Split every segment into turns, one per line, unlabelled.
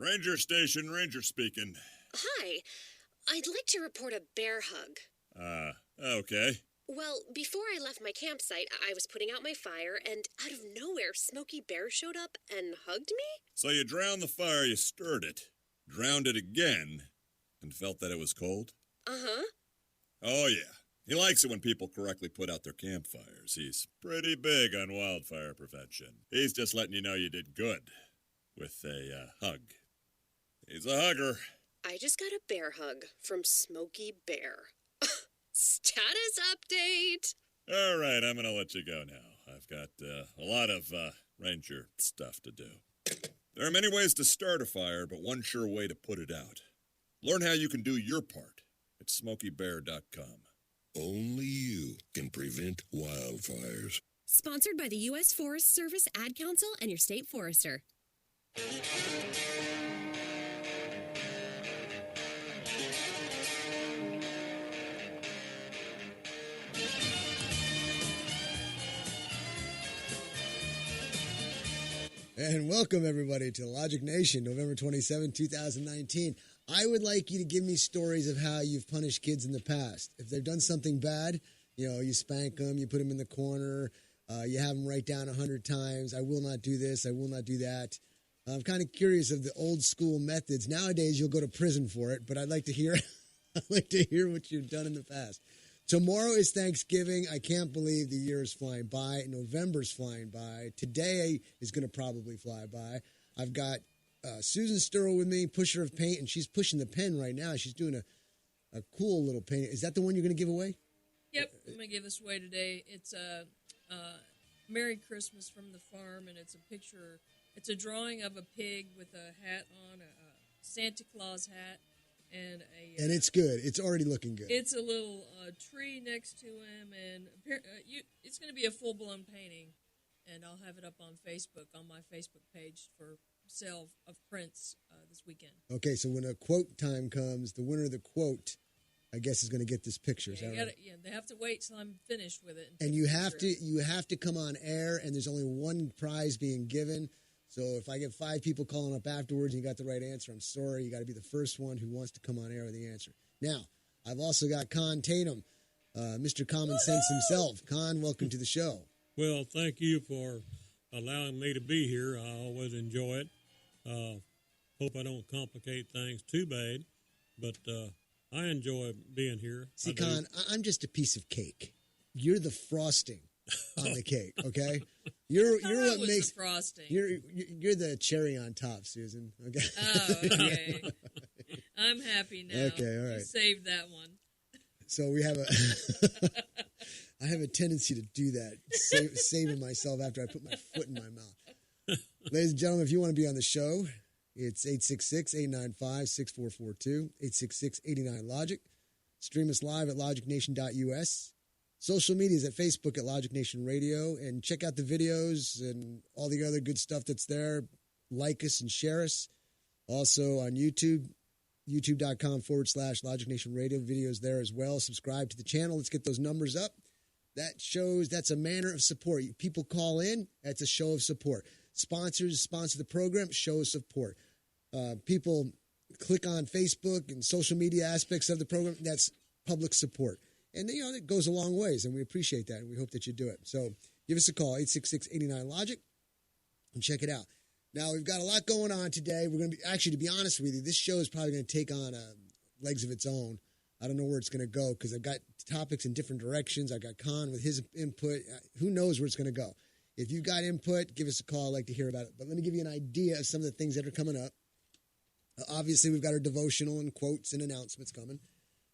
Ranger Station, Ranger speaking.
Hi. I'd like to report a bear hug.
Okay.
Well, before I left my campsite, I was putting out my fire, and out of nowhere, Smokey Bear showed up and hugged me?
So you drowned the fire, you stirred it, drowned it again, and felt that it was cold?
Uh-huh.
Oh, yeah. He likes it when people correctly put out their campfires. He's pretty big on wildfire prevention. He's just letting you know you did good with a hug. He's a hugger.
I just got a bear hug from Smokey Bear. Status update!
All right, I'm going to let you go now. I've got a lot of ranger stuff to do. There are many ways to start a fire, but one sure way to put it out. Learn how you can do your part at SmokeyBear.com.
Only you can prevent wildfires.
Sponsored by the U.S. Forest Service Ad Council and your state forester.
And welcome, everybody, to Logic Nation, November 27, 2019. I would like you to give me stories of how you've punished kids in the past. If they've done something bad, you spank them, you put them in the corner, you have them write down 100 times, I will not do this, I will not do that. I'm kind of curious of the old school methods. Nowadays, you'll go to prison for it, but I'd like to hear what you've done in the past. Tomorrow is Thanksgiving. I can't believe the year is flying by. November's flying by. Today is going to probably fly by. I've got Susan Sturl with me, pusher of paint, and she's pushing the pen right now. She's doing a cool little paint. Is that the one you're going to give away?
Yep, I'm going to give this away today. It's a Merry Christmas from the Farm, and it's a picture. It's a drawing of a pig with a hat on, a Santa Claus hat. And
it's good. It's already looking good.
It's a little tree next to him, and it's going to be a full-blown painting, and I'll have it up on Facebook, on my Facebook page for sale of prints this weekend.
Okay, so when a quote time comes, the winner of the quote, I guess, is going to get this picture.
Yeah, they have to wait till I'm finished with it.
And you have to come on air, and there's only one prize being given. So if I get 5 people calling up afterwards and you got the right answer, I'm sorry. You got to be the first one who wants to come on air with the answer. Now, I've also got Con Tatum, Mr. Common Sense himself. Con, welcome to the show.
Well, thank you for allowing me to be here. I always enjoy it. Hope I don't complicate things too bad, but I enjoy being here.
See, Con, I'm just a piece of cake. You're the frosting on the cake, okay? You're what makes
the frosting.
You're the cherry on top, Susan. Okay.
Oh, okay. I'm happy now.
Okay, all right.
You saved that one.
So we have I have a tendency to do that, saving myself after I put my foot in my mouth. Ladies and gentlemen, if you want to be on the show, it's 866-895-6442, 866-89-LOGIC. Stream us live at logicnation.us. Social media is at Facebook at Logic Nation Radio, and check out the videos and all the other good stuff that's there. Like us and share us. Also on YouTube, youtube.com/Logic Nation Radio. Videos there as well. Subscribe to the channel. Let's get those numbers up. That's a manner of support. People call in, that's a show of support. Sponsors sponsor the program, show of support. People click on Facebook and social media aspects of the program, that's public support. And, it goes a long ways, and we appreciate that, and we hope that you do it. So give us a call, 866-89-LOGIC, and check it out. Now, we've got a lot going on today. We're going to be, actually, to be honest with you, this show is probably going to take on legs of its own. I don't know where it's going to go because I've got topics in different directions. I've got Con with his input. Who knows where it's going to go? If you've got input, give us a call. I'd like to hear about it. But let me give you an idea of some of the things that are coming up. Obviously, we've got our devotional and quotes and announcements coming.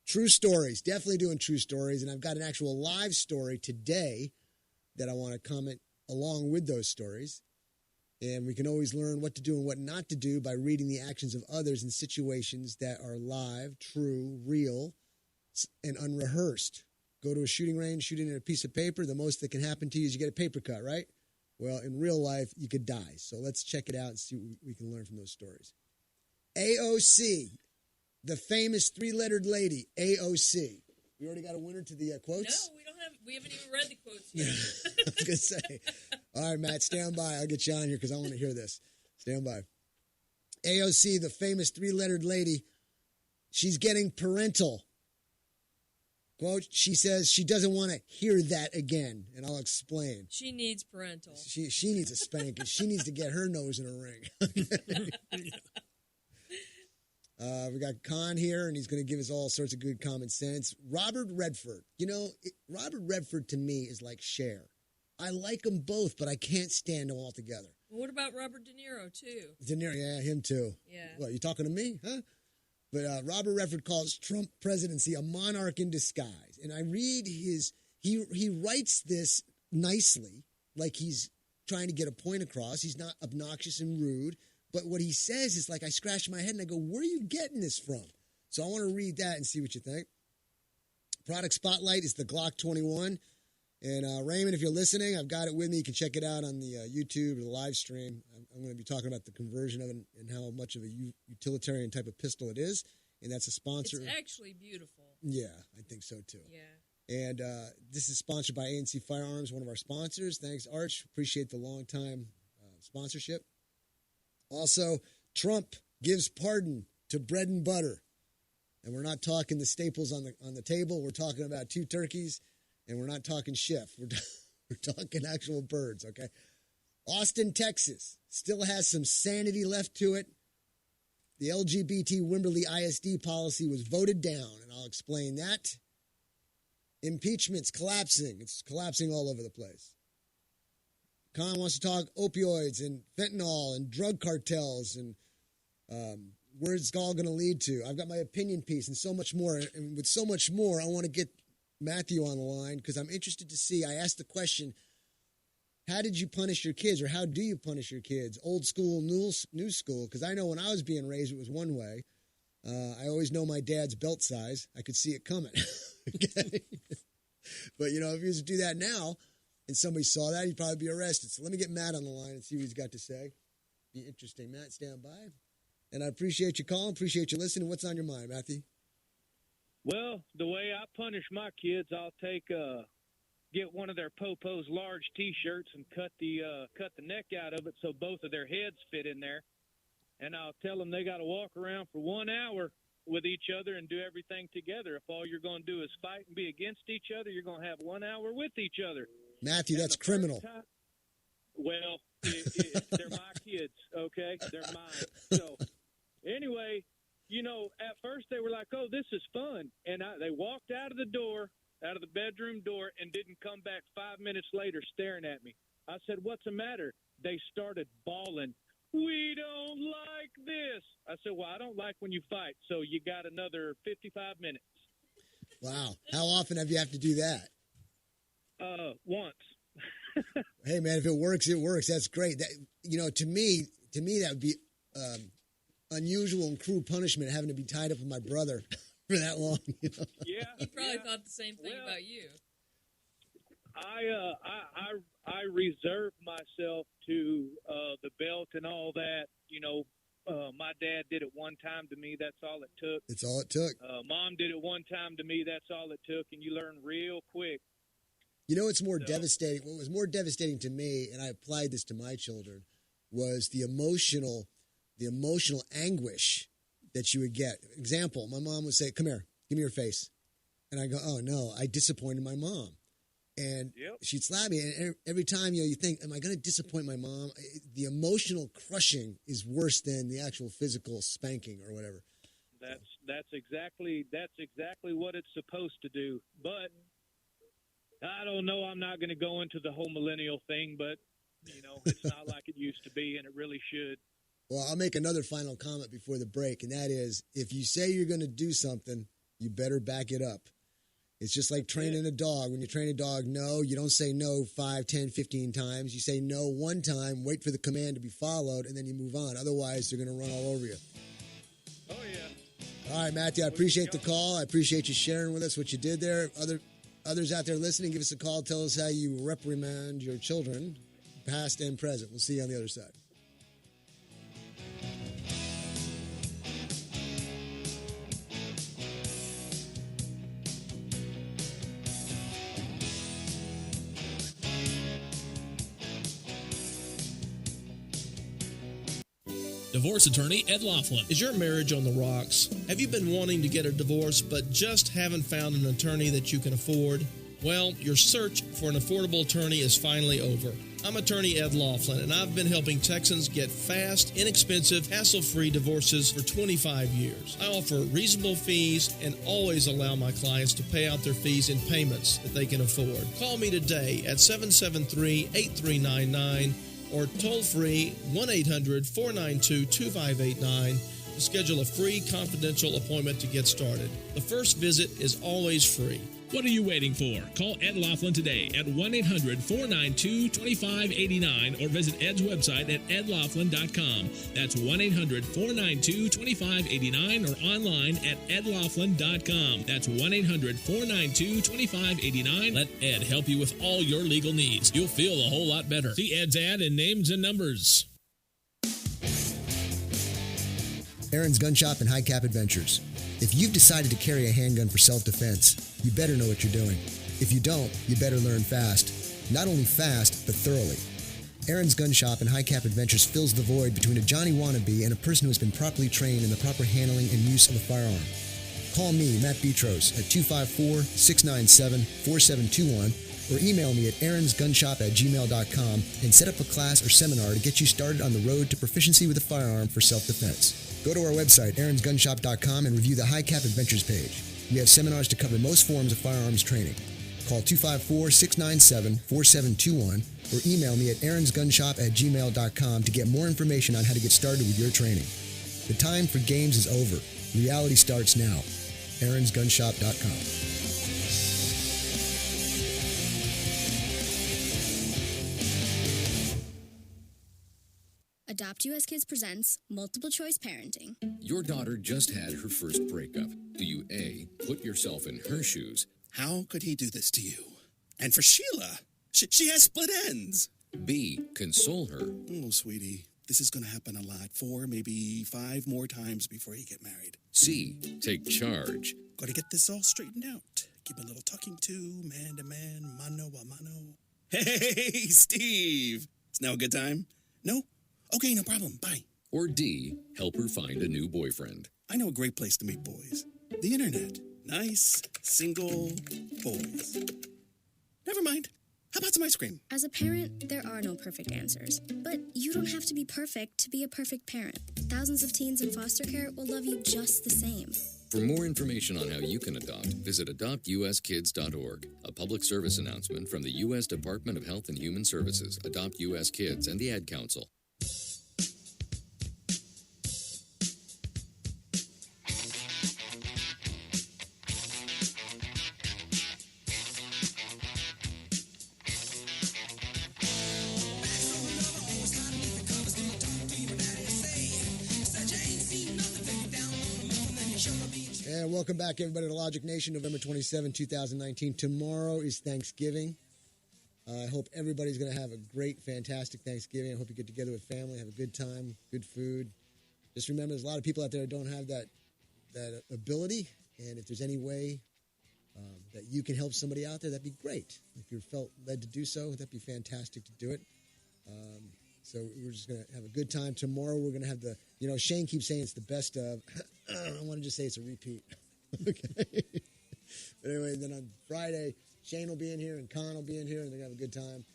True stories, definitely doing true stories. And I've got an actual live story today that I want to comment along with those stories. And we can always learn what to do and what not to do by reading the actions of others in situations that are live, true, real, and unrehearsed. Go to a shooting range, shooting at a piece of paper. The most that can happen to you is you get a paper cut, right? Well, in real life, you could die. So let's check it out and see what we can learn from those stories. AOC. The famous 3-lettered lady, AOC. We already got a winner to the quotes?
No, we haven't even read the quotes yet.
I was going to say. All right, Matt, stand by. I'll get you on here because I want to hear this. Stand by. AOC, the famous three-lettered lady, she's getting parental. Quote, she says she doesn't want to hear that again, and I'll explain.
She needs parental.
She needs a spanking. She needs to get her nose in a ring. We got Khan here, and he's going to give us all sorts of good common sense. Robert Redford. Robert Redford to me is like Cher. I like them both, but I can't stand them all together.
Well, what about Robert De Niro, too?
De Niro, yeah, him too.
Yeah.
What, you talking to me? Huh? But Robert Redford calls Trump presidency a monarch in disguise. And I read he writes this nicely, like he's trying to get a point across. He's not obnoxious and rude. But what he says is like, I scratch my head and I go, where are you getting this from? So I want to read that and see what you think. Product Spotlight is the Glock 21. And Raymond, if you're listening, I've got it with me. You can check it out on the YouTube or the live stream. I'm going to be talking about the conversion of it and how much of a utilitarian type of pistol it is. And that's a sponsor.
It's actually beautiful.
Yeah, I think so too.
Yeah.
And this is sponsored by ANC Firearms, one of our sponsors. Thanks, Arch. Appreciate the long time sponsorship. Also, Trump gives pardon to bread and butter. And we're not talking the staples on the table. We're talking about 2 turkeys. And we're not talking chef. We're talking actual birds, okay? Austin, Texas still has some sanity left to it. The LGBT Wimberley ISD policy was voted down, and I'll explain that. Impeachment's collapsing. It's collapsing all over the place. Khan wants to talk opioids and fentanyl and drug cartels and where it's all going to lead to. I've got my opinion piece and so much more. And with so much more, I want to get Matthew on the line because I'm interested to see. I asked the question, how did you punish your kids, or how do you punish your kids? Old school, new school? Because I know when I was being raised, it was one way. I always know my dad's belt size. I could see it coming. Okay? But, if he was to do that now and somebody saw that, he'd probably be arrested. So let me get Matt on the line and see what he's got to say. Be interesting. Matt, stand by. And I appreciate you calling. Appreciate you listening. What's on your mind, Matthew?
Well, the way I punish my kids, I'll get one of their Popo's large T-shirts and cut the neck out of it so both of their heads fit in there, and I'll tell them they got to walk around for 1 hour with each other and do everything together. If all you're going to do is fight and be against each other, you're going to have 1 hour with each other.
Matthew, that's criminal.
Well, they're my kids, okay? They're mine. So anyway. At first they were like, oh, this is fun. And they walked out of the bedroom door, and didn't come back 5 minutes later staring at me. I said, what's the matter? They started bawling. We don't like this. I said, well, I don't like when you fight, so you got another 55 minutes.
Wow. How often have you have to do that?
Once.
Hey, man, if it works, it works. That's great. That, to me, that would be unusual and cruel punishment, having to be tied up with my brother for that long.
Yeah,
He probably thought the same thing about you.
I reserve myself to the belt and all that. My dad did it one time to me. That's all it took.
It's all it took.
Mom did it one time to me. That's all it took. And you learn real quick.
It's more devastating. What was more devastating to me, and I applied this to my children, was the emotional anguish that you would get. Example, my mom would say, come here, give me your face. And I go, oh, no, I disappointed my mom. And she'd slap me. And every time, you think, am I going to disappoint my mom? The emotional crushing is worse than the actual physical spanking or whatever.
That's exactly what it's supposed to do. But I don't know. I'm not going to go into the whole millennial thing, but, it's not like it used to be, and it really should.
Well, I'll make another final comment before the break, and that is, if you say you're going to do something, you better back it up. It's just like training a dog. When you train a dog, no, you don't say no 5, 10, 15 times. You say no one time, wait for the command to be followed, and then you move on. Otherwise, they're going to run all over you.
Oh, yeah.
All right, Matthew, I appreciate the call. I appreciate you sharing with us what you did there. Others out there listening, give us a call. Tell us how you reprimand your children, past and present. We'll see you on the other side.
Divorce attorney Ed Laughlin.
Is your marriage on the rocks? Have you been wanting to get a divorce but just haven't found an attorney that you can afford? Well, your search for an affordable attorney is finally over. I'm attorney Ed Laughlin, and I've been helping Texans get fast, inexpensive, hassle-free divorces for 25 years. I offer reasonable fees and always allow my clients to pay out their fees in payments that they can afford. Call me today at 773-8399 or toll-free 1-800-492-2589 to schedule a free confidential appointment to get started. The first visit is always free.
What are you waiting for? Call Ed Laughlin today at 1-800-492-2589 or visit Ed's website at edlaughlin.com. That's 1-800-492-2589 or online at edlaughlin.com. That's 1-800-492-2589. Let Ed help you with all your legal needs. You'll feel a whole lot better. See Ed's ad in names and numbers.
Aaron's Gun Shop and High Cap Adventures. If you've decided to carry a handgun for self-defense, you better know what you're doing. If you don't, you better learn fast. Not only fast, but thoroughly. Aaron's Gun Shop and High Cap Adventures fills the void between a Johnny wannabe and a person who has been properly trained in the proper handling and use of a firearm. Call me, Matt Petros, at 254-697-4721 or email me at aaronsgunshop@gmail.com and set up a class or seminar to get you started on the road to proficiency with a firearm for self-defense. Go to our website, aaronsgunshop.com, and review the High Cap Adventures page. We have seminars to cover most forms of firearms training. Call 254-697-4721 or email me at aaronsgunshop@gmail.com to get more information on how to get started with your training. The time for games is over. Reality starts now. aaronsgunshop.com.
Adopt US Kids presents Multiple Choice Parenting.
Your daughter just had her first breakup. Do you A, put yourself in her shoes?
How could he do this to you? And for Sheila, she has split ends.
B, console her.
Oh, sweetie, this is going to happen a lot. 4, maybe 5 more times before you get married.
C, take charge.
Got to get this all straightened out. Keep a little talking to, man to man, mano a mano. Hey, Steve. Is now a good time? No? Okay, no problem. Bye.
Or D, help her find a new boyfriend.
I know a great place to meet boys. The internet. Nice, single boys. Never mind. How about some ice cream?
As a parent, there are no perfect answers. But you don't have to be perfect to be a perfect parent. Thousands of teens in foster care will love you just the same.
For more information on how you can adopt, visit adoptuskids.org. A public service announcement from the U.S. Department of Health and Human Services, Adopt U.S. Kids, and the Ad Council.
And welcome back, everybody, to Logic Nation, November 27, 2019. Tomorrow is Thanksgiving. I hope everybody's going to have a great, fantastic Thanksgiving. I hope you get together with family, have a good time, good food. Just remember, there's a lot of people out there who don't have that ability, and if there's any way that you can help somebody out there, that'd be great. If you felt led to do so, that'd be fantastic to do it. So we're just going to have a good time. Tomorrow we're going to have Shane keeps saying it's the best of. I want to just say it's a repeat. Okay. But anyway, then on Friday, Shane will be in here and Con will be in here, and they're going to have a good time.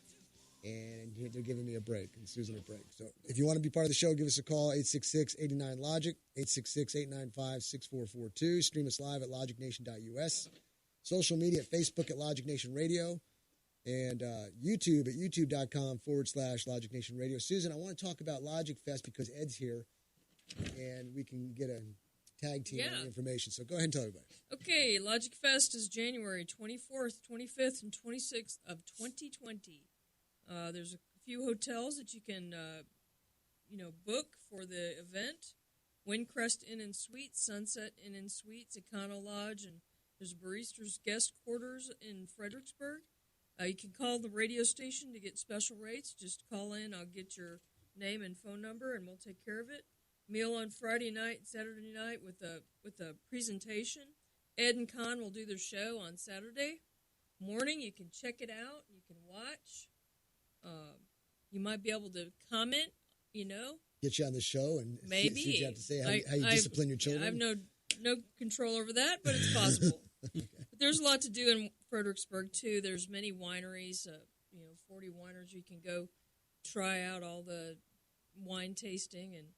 And they're giving me a break, and Susan a break. So if you want to be part of the show, give us a call, 866-89-LOGIC, 866-895-6442. Stream us live at logicnation.us. Social media at Facebook at Logic Nation Radio. And YouTube at youtube.com/Logic Nation Radio. Susan, I want to talk about Logic Fest because Ed's here, and we can get a tag team information. So go ahead and tell everybody.
Okay, Logic Fest is January 24th, 25th, and 26th of 2020. There's a few hotels that you can, book for the event. Windcrest Inn and Suites, Sunset Inn and Suites, Econo Lodge, and there's Barista's Guest Quarters in Fredericksburg. You can call the radio station to get special rates. Just call in. I'll get your name and phone number, and we'll take care of it. Meal on Friday night, Saturday night with a presentation. Ed and Con will do their show on Saturday morning. You can check it out. You can watch. You might be able to comment,
get you on the show and
Maybe.
see what you have to say, how you discipline your children?
I have no control over that, but it's possible. But there's a lot to do in Fredericksburg, too. There's many wineries, 40 wineries you can go try out all the wine tasting. And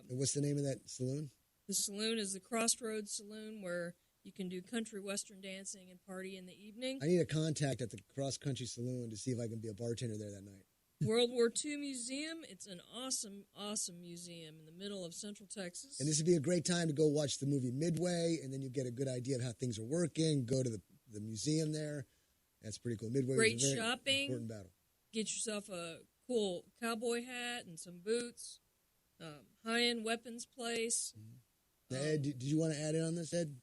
what's the name of that saloon?
the saloon is the Crossroads Saloon, where you can do country western dancing and party in the evening.
I need a contact at the Cross Country Saloon to see if I can be a bartender there that night.
World War II Museum. It's an awesome, awesome museum in the middle of Central Texas.
And this would be a great time to go watch the movie Midway, and then you get a good idea of how things are working. Go to the museum there. That's pretty cool. Midway
Great
was a very
shopping.
important battle.
Get yourself a cool cowboy hat and some boots. High-end weapons place.
Now, Ed, did you want to add in on this, Ed?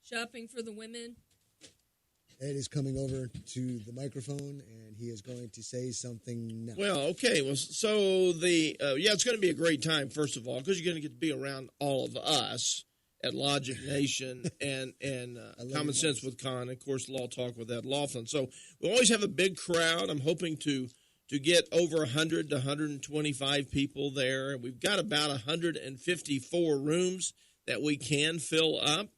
Shopping for the women.
Ed is coming over to the microphone, and he is going to say something now.
Well, okay. Well, so it's going to be a great time, first of all, because you're going to get to be around all of us at Logic Nation and Common Sense with Con, and, of course, Law Talk with Ed Laughlin. So we always have a big crowd. I'm hoping to get over 100 to 125 people there. We've got about 154 rooms that we can fill up.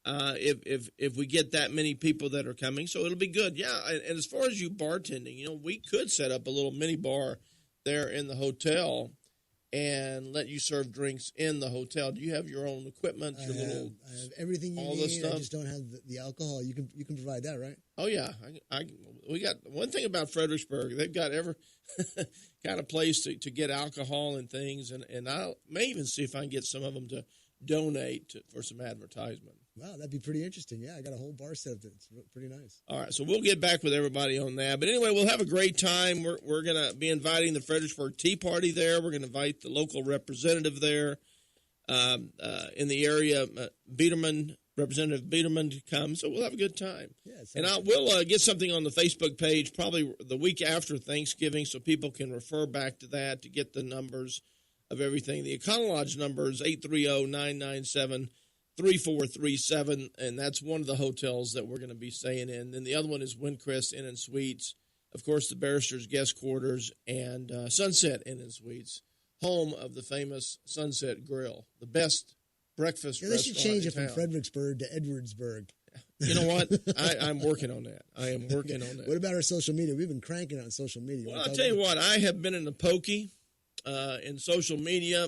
If we get that many people that are coming, so it'll be good. Yeah, and as far as you bartending, we could set up a little mini bar there in the hotel and let you serve drinks in the hotel. Do you have your own equipment?
I have everything you
all
need.
this stuff?
I just don't have the alcohol. You can provide that, right?
Oh yeah, we got one thing about Fredericksburg. They've got every kind of place to get alcohol and things, and I may even see if I can get some of them to donate for some advertisement.
Wow, that'd be pretty interesting. Yeah, I got a whole bar set up that's pretty nice.
All right, so we'll get back with everybody on that. But anyway, we'll have a great time. We're going to be inviting the Fredericksburg Tea Party there. We're going to invite the local representative there in the area, Representative Biederman, to come. So we'll have a good time.
Yeah,
and we'll get something on the Facebook page probably the week after Thanksgiving so people can refer back to that to get the numbers of everything. The Econo Lodge number is 830-997-3437, and that's one of the hotels that we're going to be staying in. Then the other one is Windcrest Inn and Suites, of course, the Barrister's Guest Quarters, and Sunset Inn and Suites, home of the famous Sunset Grill, the best breakfast restaurant
they should change
in
it from
town.
Fredericksburg to Edwardsburg.
You know what? I'm working on that. I am working on that.
What about our social media? We've been cranking it on social media.
Well, I'll tell you what. I have been in the pokey in social media.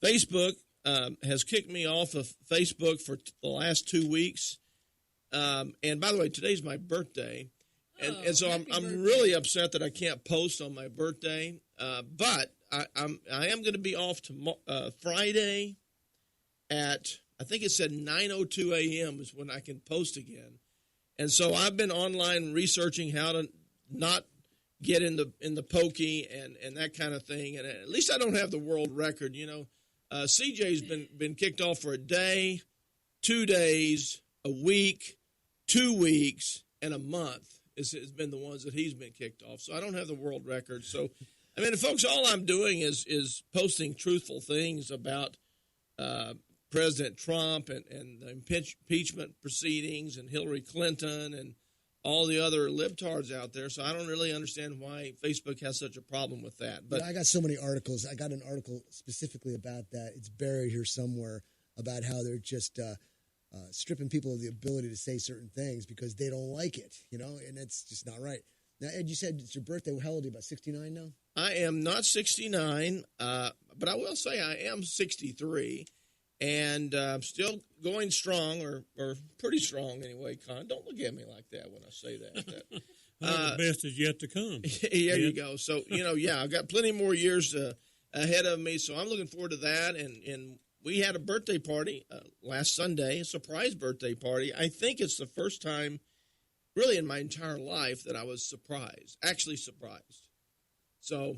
Facebook has kicked me off of Facebook for the last 2 weeks. And by the way, today's my birthday. And so I'm really upset that I can't post on my birthday. But I am going to be off Friday at, I think it said 9:02 a.m. is when I can post again. And so I've been online researching how to not get in the pokey and that kind of thing. And at least I don't have the world record. CJ's been kicked off for a day, 2 days, a week, 2 weeks, and a month. Has been the ones that he's been kicked off. So I don't have the world record. So, I mean, folks, all I'm doing is posting truthful things about President Trump and the impeachment proceedings and Hillary Clinton and all the other libtards out there. So I don't really understand why Facebook has such a problem with that. But
I got so many articles. I got an article specifically about that. It's buried here somewhere about how they're just stripping people of the ability to say certain things because they don't like it, and it's just not right. Now, Ed, you said it's your birthday. How old are you, about 69 now?
I am not 69, but I will say I am 63. And still going strong, or pretty strong anyway, Con. Don't look at me like that when I say that.
The best is yet to come.
There you go. So, I've got plenty more years ahead of me, so I'm looking forward to that. And we had a birthday party last Sunday, a surprise birthday party. I think it's the first time really in my entire life that I was actually surprised. So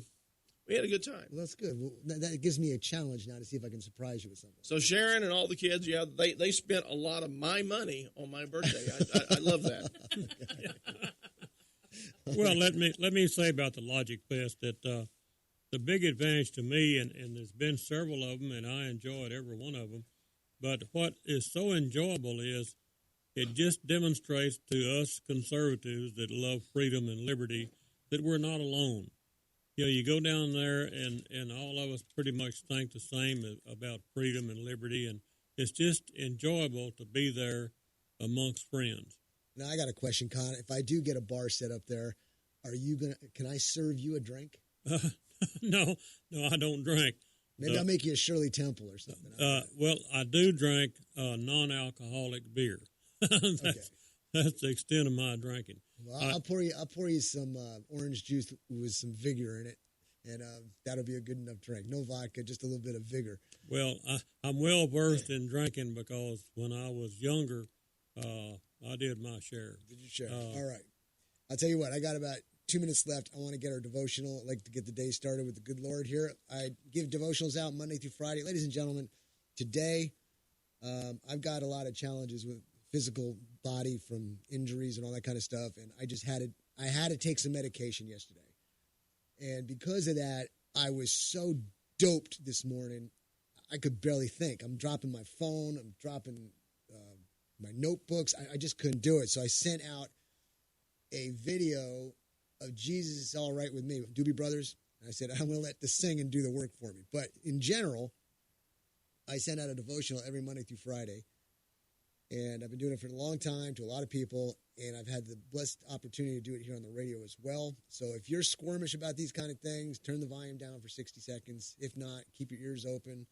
we had a good time.
Well, that's good. Well, that gives me a challenge now to see if I can surprise you with something.
So Sharon and all the kids, they spent a lot of my money on my birthday. I love that.
Well, let me say about the Logic Fest that the big advantage to me, and there's been several of them, and I enjoyed every one of them, but what is so enjoyable is it just demonstrates to us conservatives that love freedom and liberty that we're not alone. you go down there, and all of us pretty much think the same about freedom and liberty, and it's just enjoyable to be there amongst friends.
Now, I got a question, Con. If I do get a bar set up there, can I serve you a drink?
No, I don't drink.
Maybe I'll make you a Shirley Temple or something.
Well, I do drink non-alcoholic beer. That's the extent of my drinking.
Well, I'll pour you some orange juice with some vigor in it, and that'll be a good enough drink. No vodka, just a little bit of vigor.
Well, I'm well versed in drinking because when I was younger, I did my share.
Did you share? All right. I'll tell you what. I got about 2 minutes left. I want to get our devotional. I'd like to get the day started with the good Lord here. I give devotionals out Monday through Friday. Ladies and gentlemen, today I've got a lot of challenges with physical body from injuries and all that kind of stuff, and I had to take some medication yesterday. And because of that, I was so doped this morning, I could barely think. I'm dropping my phone. I'm dropping my notebooks. I just couldn't do it. So I sent out a video of Jesus Is All Right With Me, with Doobie Brothers. And I said, I'm going to let the singing do the work for me. But in general, I send out a devotional every Monday through Friday. And I've been doing it for a long time to a lot of people. And I've had the blessed opportunity to do it here on the radio as well. So if you're squirmish about these kind of things, turn the volume down for 60 seconds. If not, keep your ears open.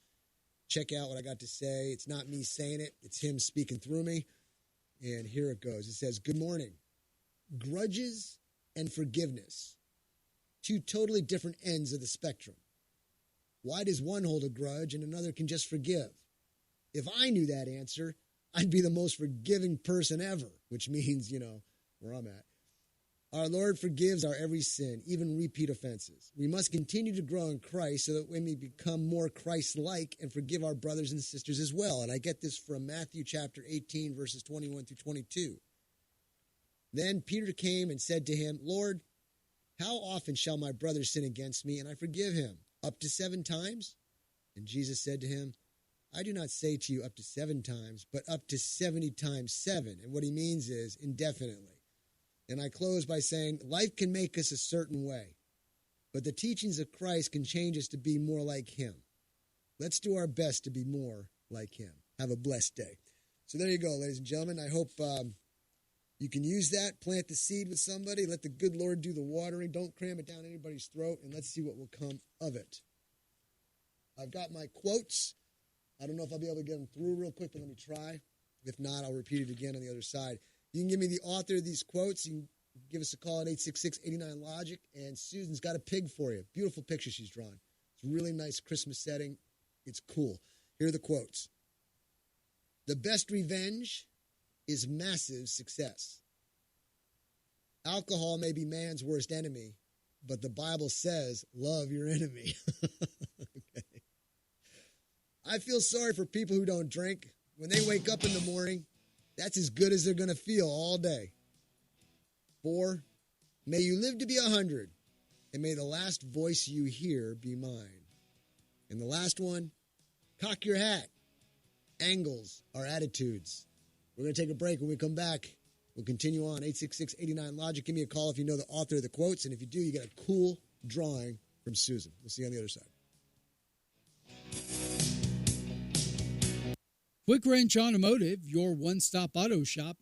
Check out what I got to say. It's not me saying it. It's him speaking through me. And here it goes. It says, good morning. Grudges and forgiveness. Two totally different ends of the spectrum. Why does one hold a grudge and another can just forgive? If I knew that answer, I'd be the most forgiving person ever, which means, where I'm at. Our Lord forgives our every sin, even repeat offenses. We must continue to grow in Christ so that we may become more Christ-like and forgive our brothers and sisters as well. And I get this from Matthew chapter 18, verses 21 through 22. Then Peter came and said to him, Lord, how often shall my brother sin against me and I forgive him? Up to 7 times? And Jesus said to him, I do not say to you up to 7 times, but up to 70 times 7. And what he means is indefinitely. And I close by saying life can make us a certain way, but the teachings of Christ can change us to be more like him. Let's do our best to be more like him. Have a blessed day. So there you go, ladies and gentlemen. I hope you can use that, plant the seed with somebody, let the good Lord do the watering. Don't cram it down anybody's throat, and let's see what will come of it. I've got my quotes. I don't know if I'll be able to get them through real quick, but let me try. If not, I'll repeat it again on the other side. You can give me the author of these quotes. You can give us a call at 866-89-LOGIC, and Susan's got a pig for you. Beautiful picture she's drawn. It's a really nice Christmas setting. It's cool. Here are the quotes. The best revenge is massive success. Alcohol may be man's worst enemy, but the Bible says, love your enemy. Okay. I feel sorry for people who don't drink. When they wake up in the morning, that's as good as they're going to feel all day. 4, may you live to be 100, and may the last voice you hear be mine. And the last one, cock your hat. Angles are attitudes. We're going to take a break. When we come back, we'll continue on. 866-89-LOGIC. Give me a call if you know the author of the quotes, and if you do, you get a cool drawing from Susan. We'll see you on the other side.
Quick Wrench Automotive, your one-stop auto shop,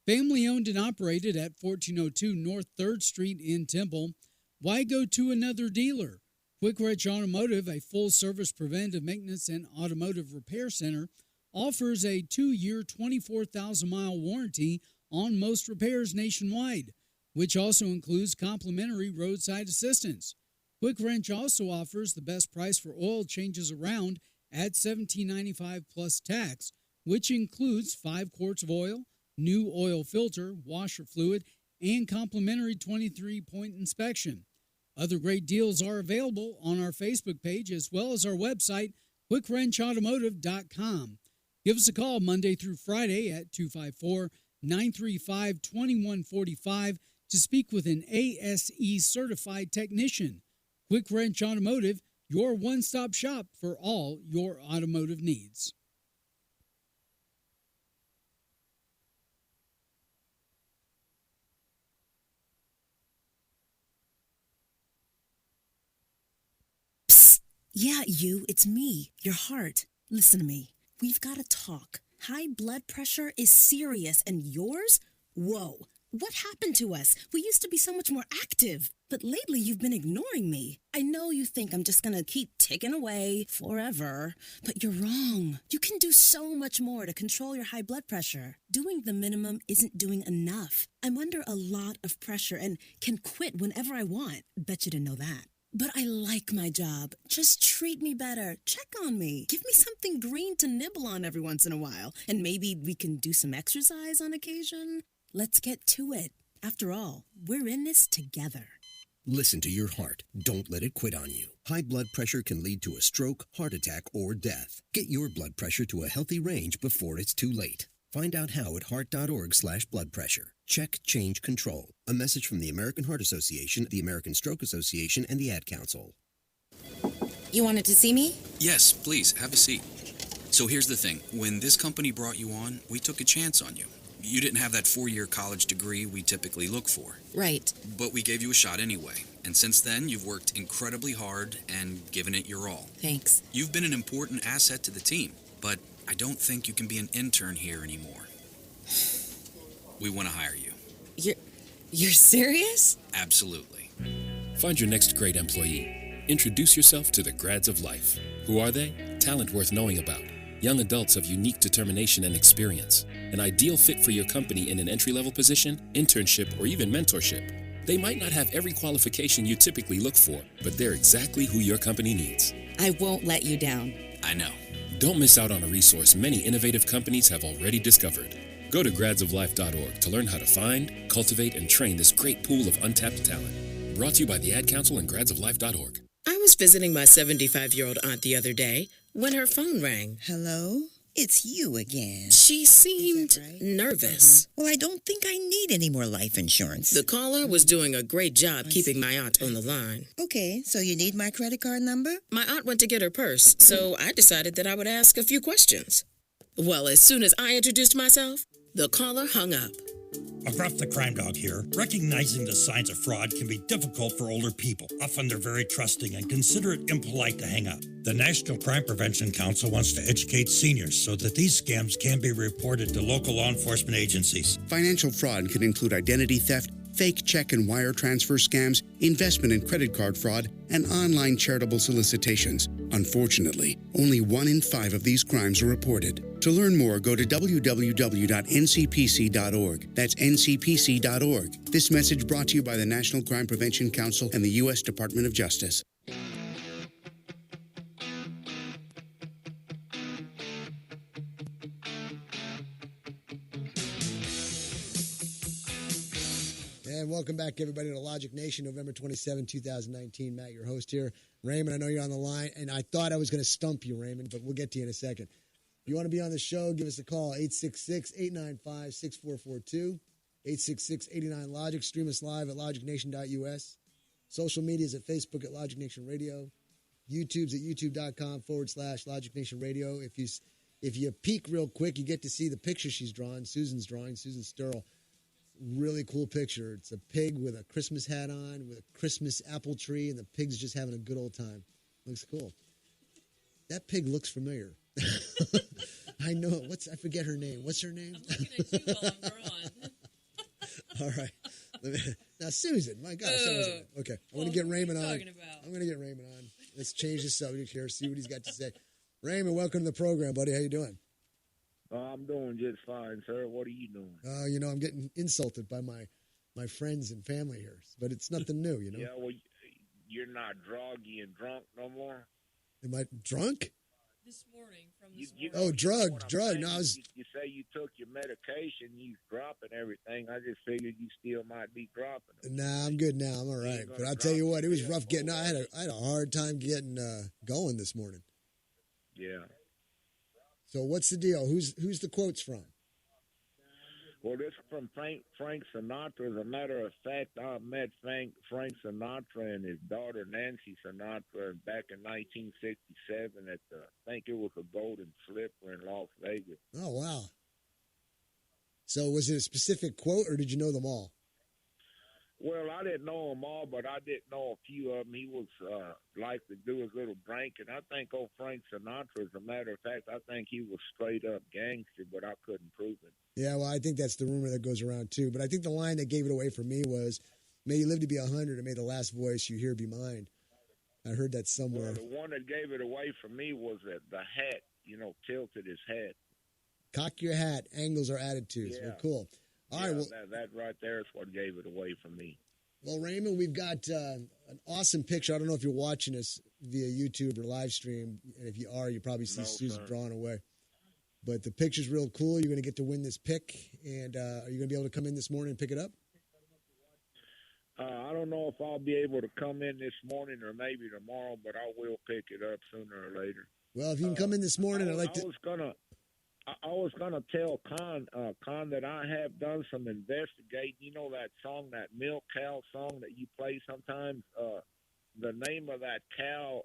family owned and operated at 1402 North 3rd Street in Temple. Why go to another dealer? Quick Wrench Automotive, a full-service preventive maintenance and automotive repair center, offers a 2-year, 24,000-mile warranty on most repairs nationwide, which also includes complimentary roadside assistance. Quick Wrench also offers the best price for oil changes around at $17.95 plus tax, which includes 5 quarts of oil, new oil filter, washer fluid, and complimentary 23-point inspection. Other great deals are available on our Facebook page as well as our website, QuickWrenchAutomotive.com. Give us a call Monday through Friday at 254-935-2145 to speak with an ASE certified technician. Quick Wrench Automotive, your one-stop shop for all your automotive needs.
Yeah, it's me, your heart. Listen to me. We've got to talk. High blood pressure is serious, and yours? Whoa. What happened to us? We used to be so much more active. But lately, you've been ignoring me. I know you think I'm just gonna keep ticking away forever, but you're wrong. You can do so much more to control your high blood pressure. Doing the minimum isn't doing enough. I'm under a lot of pressure and can quit whenever I want. Bet you didn't know that. But I like my job. Just treat me better. Check on me. Give me something green to nibble on every once in a while. And maybe we can do some exercise on occasion. Let's get to it. After all, we're in this together.
Listen to your heart. Don't let it quit on you. High blood pressure can lead to a stroke, heart attack, or death. Get your blood pressure to a healthy range before it's too late. Find out how at heart.org/blood pressure. Check, change, control. A message from the American Heart Association, the American Stroke Association, and the Ad Council.
You wanted to see me?
Yes, please, have a seat. So here's the thing. When this company brought you on, we took a chance on you. You didn't have that 4-year college degree we typically look for.
Right.
But we gave you a shot anyway. And since then, you've worked incredibly hard and given it your all.
Thanks.
You've been an important asset to the team, but I don't think you can be an intern here anymore. We want to hire you.
You're serious?
Absolutely.
Find your next great employee. Introduce yourself to the Grads of Life. Who are they? Talent worth knowing about. Young adults of unique determination and experience. An ideal fit for your company in an entry-level position, internship, or even mentorship. They might not have every qualification you typically look for, but they're exactly who your company needs.
I won't let you down.
I know.
Don't miss out on a resource many innovative companies have already discovered. Go to gradsoflife.org to learn how to find, cultivate, and train this great pool of untapped talent. Brought to you by the Ad Council and gradsoflife.org.
I was visiting my 75-year-old aunt the other day when her phone rang.
Hello? It's you again.
She seemed nervous.
Well, I don't think I need any more life insurance.
The caller was doing a great job keeping my aunt on the line.
Okay, so you need my credit card number?
My aunt went to get her purse, so I decided that I would ask a few questions. Well, as soon as I introduced myself, the caller hung up.
Gruff the Crime Dog here. Recognizing the signs of fraud can be difficult for older people. Often they're very trusting and consider it impolite to hang up. The National Crime Prevention Council wants to educate seniors so that these scams can be reported to local law enforcement agencies.
Financial fraud can include identity theft, fake check and wire transfer scams, investment and credit card fraud, and online charitable solicitations. Unfortunately, only 1 in 5 of these crimes are reported. To learn more, go to www.ncpc.org. That's ncpc.org. This message brought to you by the National Crime Prevention Council and the U.S. Department of Justice.
And welcome back, everybody, to Logic Nation, November 27, 2019. Matt, your host here. Raymond, I know you're on the line, and I thought I was going to stump you, Raymond, but we'll get to you in a second. If you want to be on the show, give us a call, 866-895-6442, 866-89-LOGIC. Stream us live at logicnation.us. Social media is at Facebook at Logic Nation Radio. YouTube's at youtube.com/Logic Nation Radio. If you peek real quick, you get to see the picture she's drawn, Susan's drawing, Susan Sterl. Really cool picture. It's a pig with a Christmas hat on, with a Christmas apple tree, and the pig's just having a good old time. Looks cool. That pig looks familiar. I know. I forget her name. What's her name?
I'm looking at you while I'm drawing.
All right. Now, Susan, my gosh. Okay. I want to get Raymond on. I'm going to get Raymond on. Let's change the subject here, see what he's got to say. Raymond, welcome to the program, buddy. How you doing?
I'm doing just fine, sir. What are you doing?
I'm getting insulted by my friends and family here, but it's nothing new, you know?
Yeah, well, you're not druggy and drunk no more?
Am I drunk?
This morning, from this morning.
Oh, drug. No,
You say you took your medication, you dropping everything. I just figured you still might be dropping it.
Nah, I'm good now. I'm all right. But I'll tell you what, it was rough getting. I had a hard time getting going this morning.
Yeah.
So what's the deal? Who's the quotes from?
Well, this is from Frank Sinatra. As a matter of fact, I met Frank Sinatra and his daughter Nancy Sinatra back in 1967 at I think it was a Golden Slipper in Las Vegas.
Oh, wow. So was it a specific quote, or did you know them all?
Well, I didn't know them all, but I did know a few of them. He was like to do his little drink, and I think old Frank Sinatra, as a matter of fact, I think he was straight up gangster, but I couldn't prove it.
Yeah, well, I think that's the rumor that goes around too. But I think the line that gave it away for me was, "May you live to be 100, and may the last voice you hear be mine." I heard that somewhere.
Well, the one that gave it away for me was the hat, tilted his hat.
Cock your hat. Angles are attitudes.
Yeah.
Well, cool. All right. Well,
that right there is what gave it away for me.
Well, Raymond, we've got an awesome picture. I don't know if you're watching us via YouTube or live stream, and if you are, you probably see Susan drawing away. But the picture's real cool. You're going to get to win this pick, and are you going to be able to come in this morning and pick it up?
I don't know if I'll be able to come in this morning or maybe tomorrow, but I will pick it up sooner or later.
Well, if you can come in this morning, I'd like to.
I was gonna tell Con that I have done some investigating. You know that song, that milk cow song that you play sometimes. The name of that cow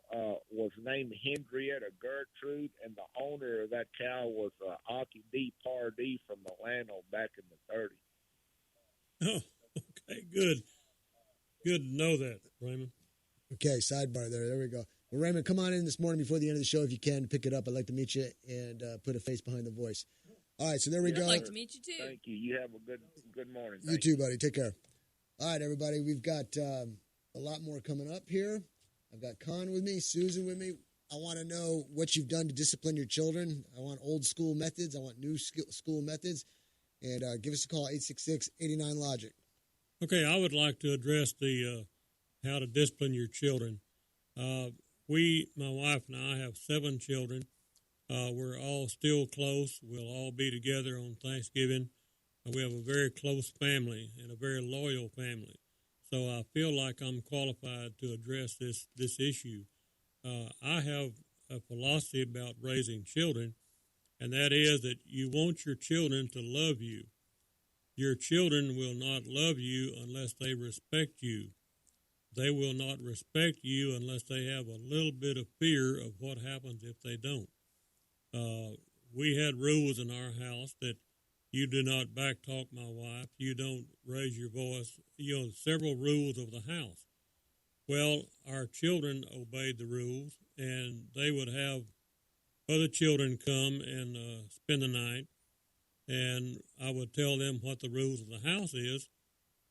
was named Henrietta Gertrude, and the owner of that cow was Aki D. Pardee from Milano back in the 30s.
Oh, okay, good. Good to know that, Raymond.
Okay, sidebar there. There we go. Well, Raymond, come on in this morning before the end of the show if you can. Pick it up. I'd like to meet you and put a face behind the voice. All right, so there we go.
I'd like to meet you, too.
Thank you. You have a good morning.
You too, buddy. Take care. All right, everybody. We've got a lot more coming up here. I've got Con with me, Susan with me. I want to know what you've done to discipline your children. I want old school methods. I want new school methods. And give us a call, 866-89-LOGIC.
Okay, I would like to address the how to discipline your children. My wife and I have 7 children. We're all still close. We'll all be together on Thanksgiving. We have a very close family and a very loyal family. So I feel like I'm qualified to address this issue. I have a philosophy about raising children, and that is that you want your children to love you. Your children will not love you unless they respect you. They will not respect you unless they have a little bit of fear of what happens if they don't. We had rules in our house that you do not backtalk my wife, you don't raise your voice, several rules of the house. Well, our children obeyed the rules, and they would have other children come and spend the night, and I would tell them what the rules of the house is,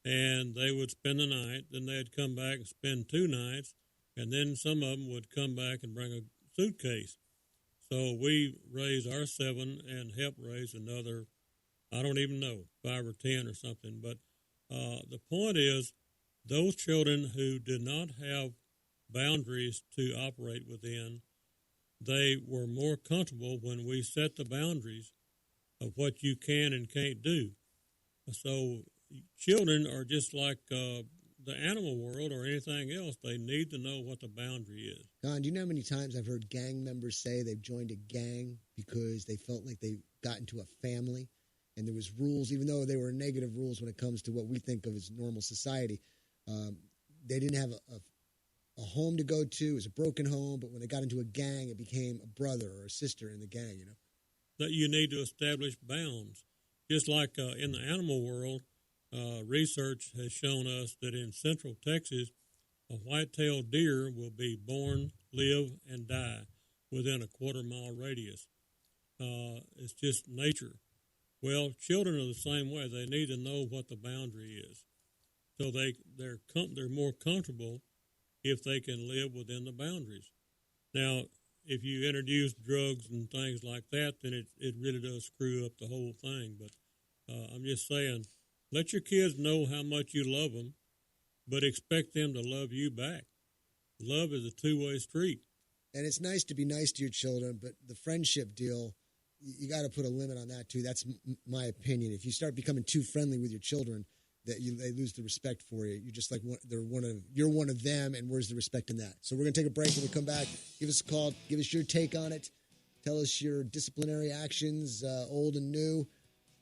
and they would spend the night. Then they'd come back and spend 2 nights, and then some of them would come back and bring a suitcase. So we raised our 7 and helped raise another, I don't even know, 5 or 10 or something. But the point is, those children who did not have boundaries to operate within, they were more comfortable when we set the boundaries of what you can and can't do. So children are just like the animal world or anything else. They need to know what the boundary is.
Don, do you know how many times I've heard gang members say they've joined a gang because they felt like they got into a family and there was rules, even though they were negative rules when it comes to what we think of as normal society. They didn't have a home to go to. It was a broken home, but when they got into a gang, it became a brother or a sister in the gang,
That you need to establish bounds. Just like in the animal world, research has shown us that in central Texas, a white-tailed deer will be born, live, and die within a quarter-mile radius. It's just nature. Well, children are the same way. They need to know what the boundary is. So they're more comfortable if they can live within the boundaries. Now, if you introduce drugs and things like that, then it really does screw up the whole thing. But I'm just saying, let your kids know how much you love them, but expect them to love you back. Love is a two-way street.
And it's nice to be nice to your children, but the friendship deal, you got to put a limit on that too. That's my opinion. If you start becoming too friendly with your children, they lose the respect for you. You're just like you're one of them, and where's the respect in that? So we're going to take a break. When we come back, give us a call. Give us your take on it. Tell us your disciplinary actions, old and new,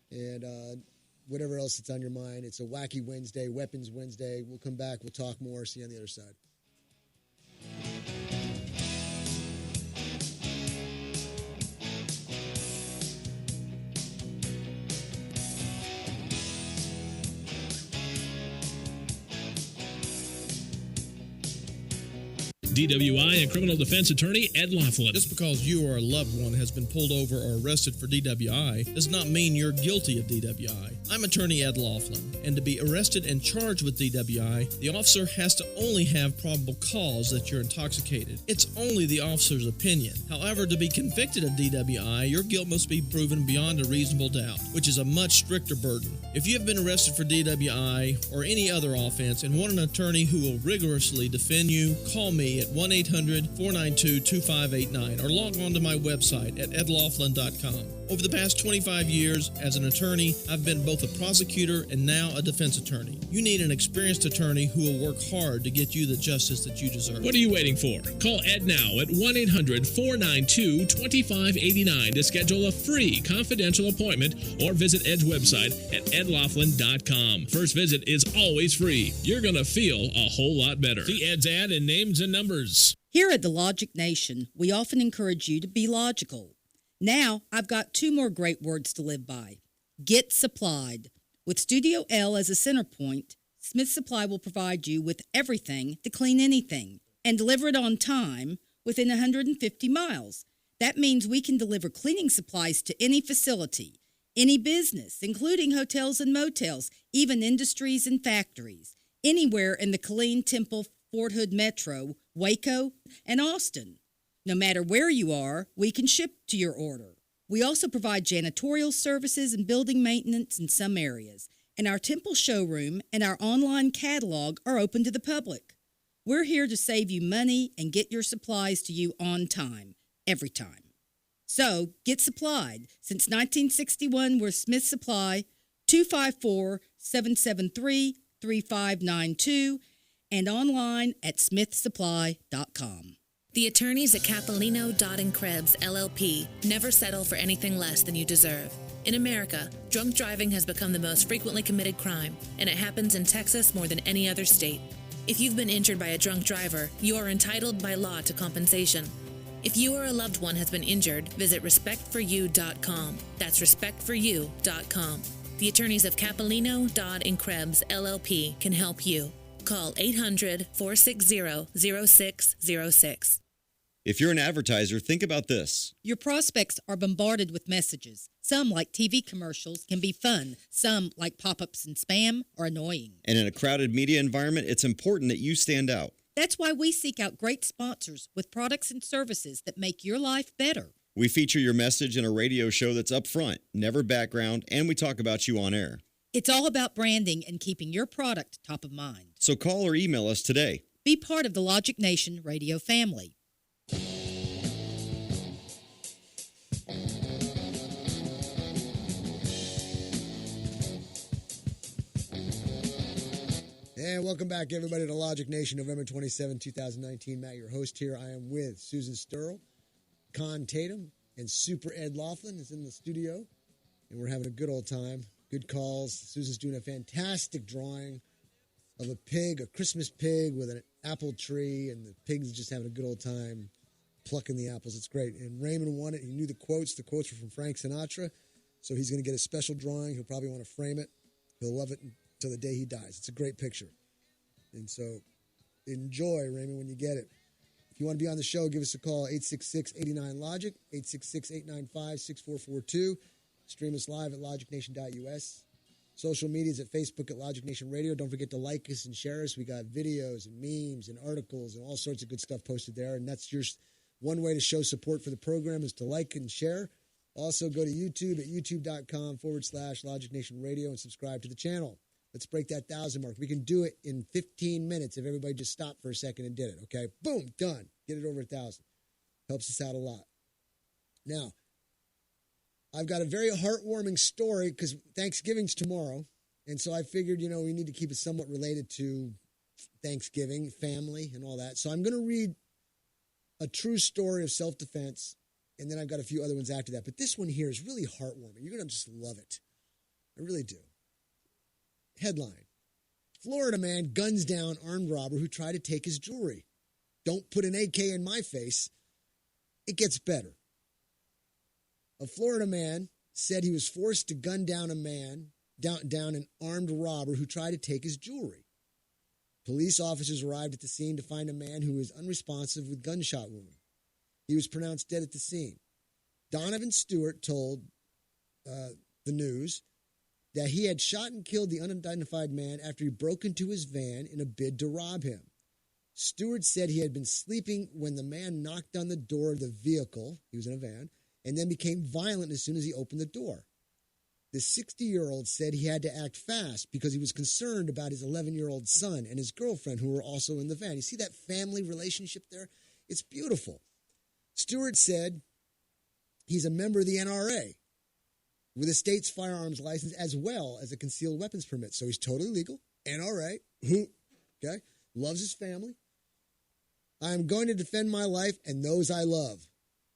and whatever else that's on your mind. It's a wacky Wednesday, Weapons Wednesday. We'll come back. We'll talk more. See you on the other side.
DWI and criminal defense attorney Ed Laughlin.
Just because you or a loved one has been pulled over or arrested for DWI does not mean you're guilty of DWI. I'm attorney Ed Laughlin, and to be arrested and charged with DWI, the officer has to only have probable cause that you're intoxicated. It's only the officer's opinion. However, to be convicted of DWI, your guilt must be proven beyond a reasonable doubt, which is a much stricter burden. If you have been arrested for DWI or any other offense and want an attorney who will rigorously defend you, call me at 1-800-492-2589 or log on to my website at edlaughlin.com. Over the past 25 years as an attorney, I've been both a prosecutor and now a defense attorney. You need an experienced attorney who will work hard to get you the justice that you deserve.
What are you waiting for? Call Ed now at 1-800-492-2589 to schedule a free confidential appointment or visit Ed's website at edlaughlin.com. First visit is always free. You're going to feel a whole lot better. See Ed's ad in names and numbers.
Here at the Logic Nation, we often encourage you to be logical. Now, I've got two more great words to live by. Get supplied. With Studio L as a center point, Smith Supply will provide you with everything to clean anything and deliver it on time within 150 miles. That means we can deliver cleaning supplies to any facility, any business, including hotels and motels, even industries and factories, anywhere in the Killeen, Temple, Fort Hood Metro, Waco, and Austin. No matter where you are, we can ship to your order. We also provide janitorial services and building maintenance in some areas, and our Temple showroom and our online catalog are open to the public. We're here to save you money and get your supplies to you on time, every time. So, get supplied. Since 1961, we're Smith Supply, 254-773-3592, and online at smithsupply.com.
The attorneys at Capolino, Dodd & Krebs, LLP, never settle for anything less than you deserve. In America, drunk driving has become the most frequently committed crime, and it happens in Texas more than any other state. If you've been injured by a drunk driver, you are entitled by law to compensation. If you or a loved one has been injured, visit respectforyou.com. That's respectforyou.com. The attorneys of Capolino, Dodd & Krebs, LLP can help you. Call 800-460-0606.
If you're an advertiser, think about this.
Your prospects are bombarded with messages. Some, like TV commercials, can be fun. Some, like pop-ups and spam, are annoying.
And in a crowded media environment, it's important that you stand out.
That's why we seek out great sponsors with products and services that make your life better.
We feature your message in a radio show that's upfront, never background, and we talk about you on air.
It's all about branding and keeping your product top of mind.
So call or email us today.
Be part of the Logic Nation radio family.
And welcome back, everybody, to Logic Nation, November 27, 2019. Matt, your host here. I am with Susan Sturl, Con Tatum, and Super Ed Laughlin is in the studio. And we're having a good old time. Good calls. Susan's doing a fantastic drawing of a pig, a Christmas pig with an apple tree, and the pig's just having a good old time plucking the apples. It's great. And Raymond won it. He knew the quotes. The quotes were from Frank Sinatra. So he's going to get a special drawing. He'll probably want to frame it. He'll love it until the day he dies. It's a great picture. And so enjoy, Raymond, when you get it. If you want to be on the show, give us a call, 866-89-LOGIC, 866-895-6442. Stream us live at logicnation.us. Social media is at Facebook at Logic Nation Radio. Don't forget to like us and share us. We got videos and memes and articles and all sorts of good stuff posted there. And that's your one way to show support for the program is to like and share. Also, go to YouTube at youtube.com/Logic Nation Radio and subscribe to the channel. Let's break that 1,000 mark. We can do it in 15 minutes if everybody just stopped for a second and did it, okay? Boom, done. Get it over 1,000. Helps us out a lot. Now, I've got a very heartwarming story because Thanksgiving's tomorrow. And so I figured, we need to keep it somewhat related to Thanksgiving, family, and all that. So I'm going to read a true story of self-defense, and then I've got a few other ones after that. But this one here is really heartwarming. You're going to just love it. I really do. Headline: Florida man guns down armed robber who tried to take his jewelry. Don't put an AK in my face. It gets better. A Florida man said he was forced to gun down a man, down an armed robber who tried to take his jewelry. Police officers arrived at the scene to find a man who was unresponsive with gunshot wound. He was pronounced dead at the scene. Donovan Stewart told the news that he had shot and killed the unidentified man after he broke into his van in a bid to rob him. Stewart said he had been sleeping when the man knocked on the door of the vehicle, he was in a van, and then became violent as soon as he opened the door. The 60-year-old said he had to act fast because he was concerned about his 11-year-old son and his girlfriend who were also in the van. You see that family relationship there? It's beautiful. Stewart said he's a member of the NRA with a state's firearms license as well as a concealed weapons permit. So he's totally legal, NRA, okay, loves his family. I'm going to defend my life and those I love.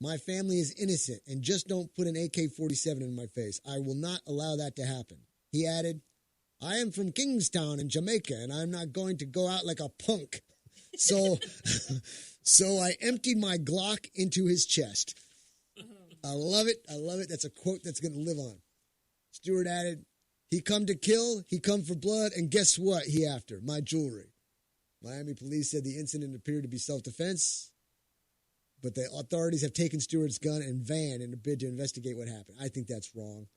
My family is innocent and just don't put an AK-47 in my face. I will not allow that to happen. He added, I am from Kingstown in Jamaica and I'm not going to go out like a punk. So I emptied my Glock into his chest. I love it. I love it. That's a quote that's going to live on. Stewart added, he come to kill, he come for blood, and guess what he after? My jewelry. Miami police said the incident appeared to be self-defense, but the authorities have taken Stewart's gun and van in a bid to investigate what happened. I think that's wrong,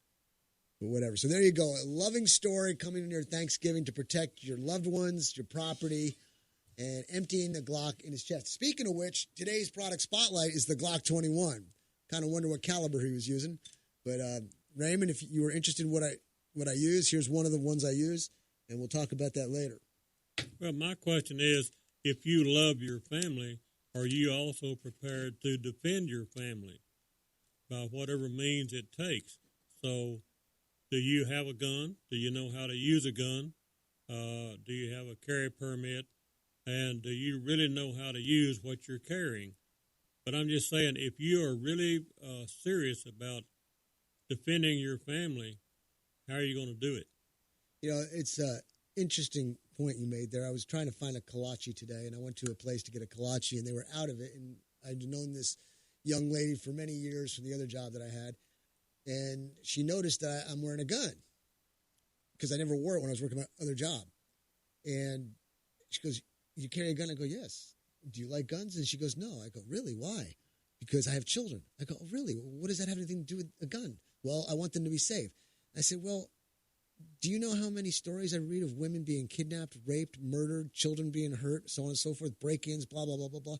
but whatever. So there you go. A loving story coming near Thanksgiving to protect your loved ones, your property, and emptying the Glock in his chest. Speaking of which, today's product spotlight is the Glock 21. Kind of wonder what caliber he was using. But Raymond, if you were interested in what I use, here's one of the ones I use, and we'll talk about that later.
Well, my question is, if you love your family, are you also prepared to defend your family by whatever means it takes? So do you have a gun? Do you know how to use a gun? Do you have a carry permit? And do you really know how to use what you're carrying? But I'm just saying, if you are really serious about defending your family, how are you going to do it?
You know, it's an interesting point you made there. I was trying to find a kolache today, and I went to a place to get a kolache, and they were out of it. And I'd known this young lady for many years from the other job that I had, and she noticed that I'm wearing a gun because I never wore it when I was working my other job. And she goes, you carry a gun? I go, yes. Do you like guns? And she goes, no. I go, really? Why? Because I have children. I go, oh, really? Well, what does that have anything to do with a gun? Well, I want them to be safe. I said, well, do you know how many stories I read of women being kidnapped, raped, murdered, children being hurt, so on and so forth, break-ins, blah, blah, blah, blah, blah.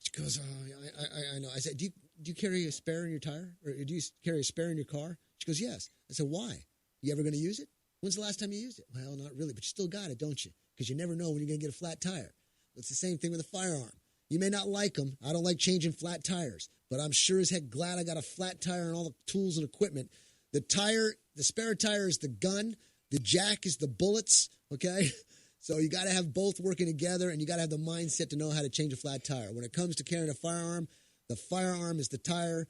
She goes, oh, I know. I said, do you carry a spare in your tire? Or do you carry a spare in your car? She goes, yes. I said, why? You ever going to use it? When's the last time you used it? Well, not really, but you still got it, don't you? Because you never know when you're going to get a flat tire. It's the same thing with a firearm. You may not like them. I don't like changing flat tires, but I'm sure as heck glad I got a flat tire and all the tools and equipment. The spare tire is the gun. The jack is the bullets, okay? So you got to have both working together, and you got to have the mindset to know how to change a flat tire. When it comes to carrying a firearm, the firearm is the tire,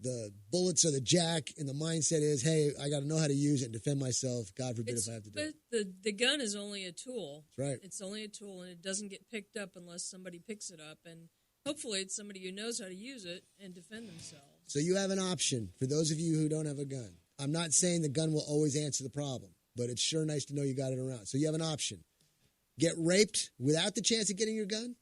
the bullets are the jack, and the mindset is, hey, I got to know how to use it and defend myself. God forbid if I have to do it.
But the gun is only a tool.
That's right.
It's only a tool, and it doesn't get picked up unless somebody picks it up. And hopefully it's somebody who knows how to use it and defend themselves.
So you have an option for those of you who don't have a gun. I'm not saying the gun will always answer the problem, but it's sure nice to know you got it around. So you have an option. Get raped without the chance of getting your gun,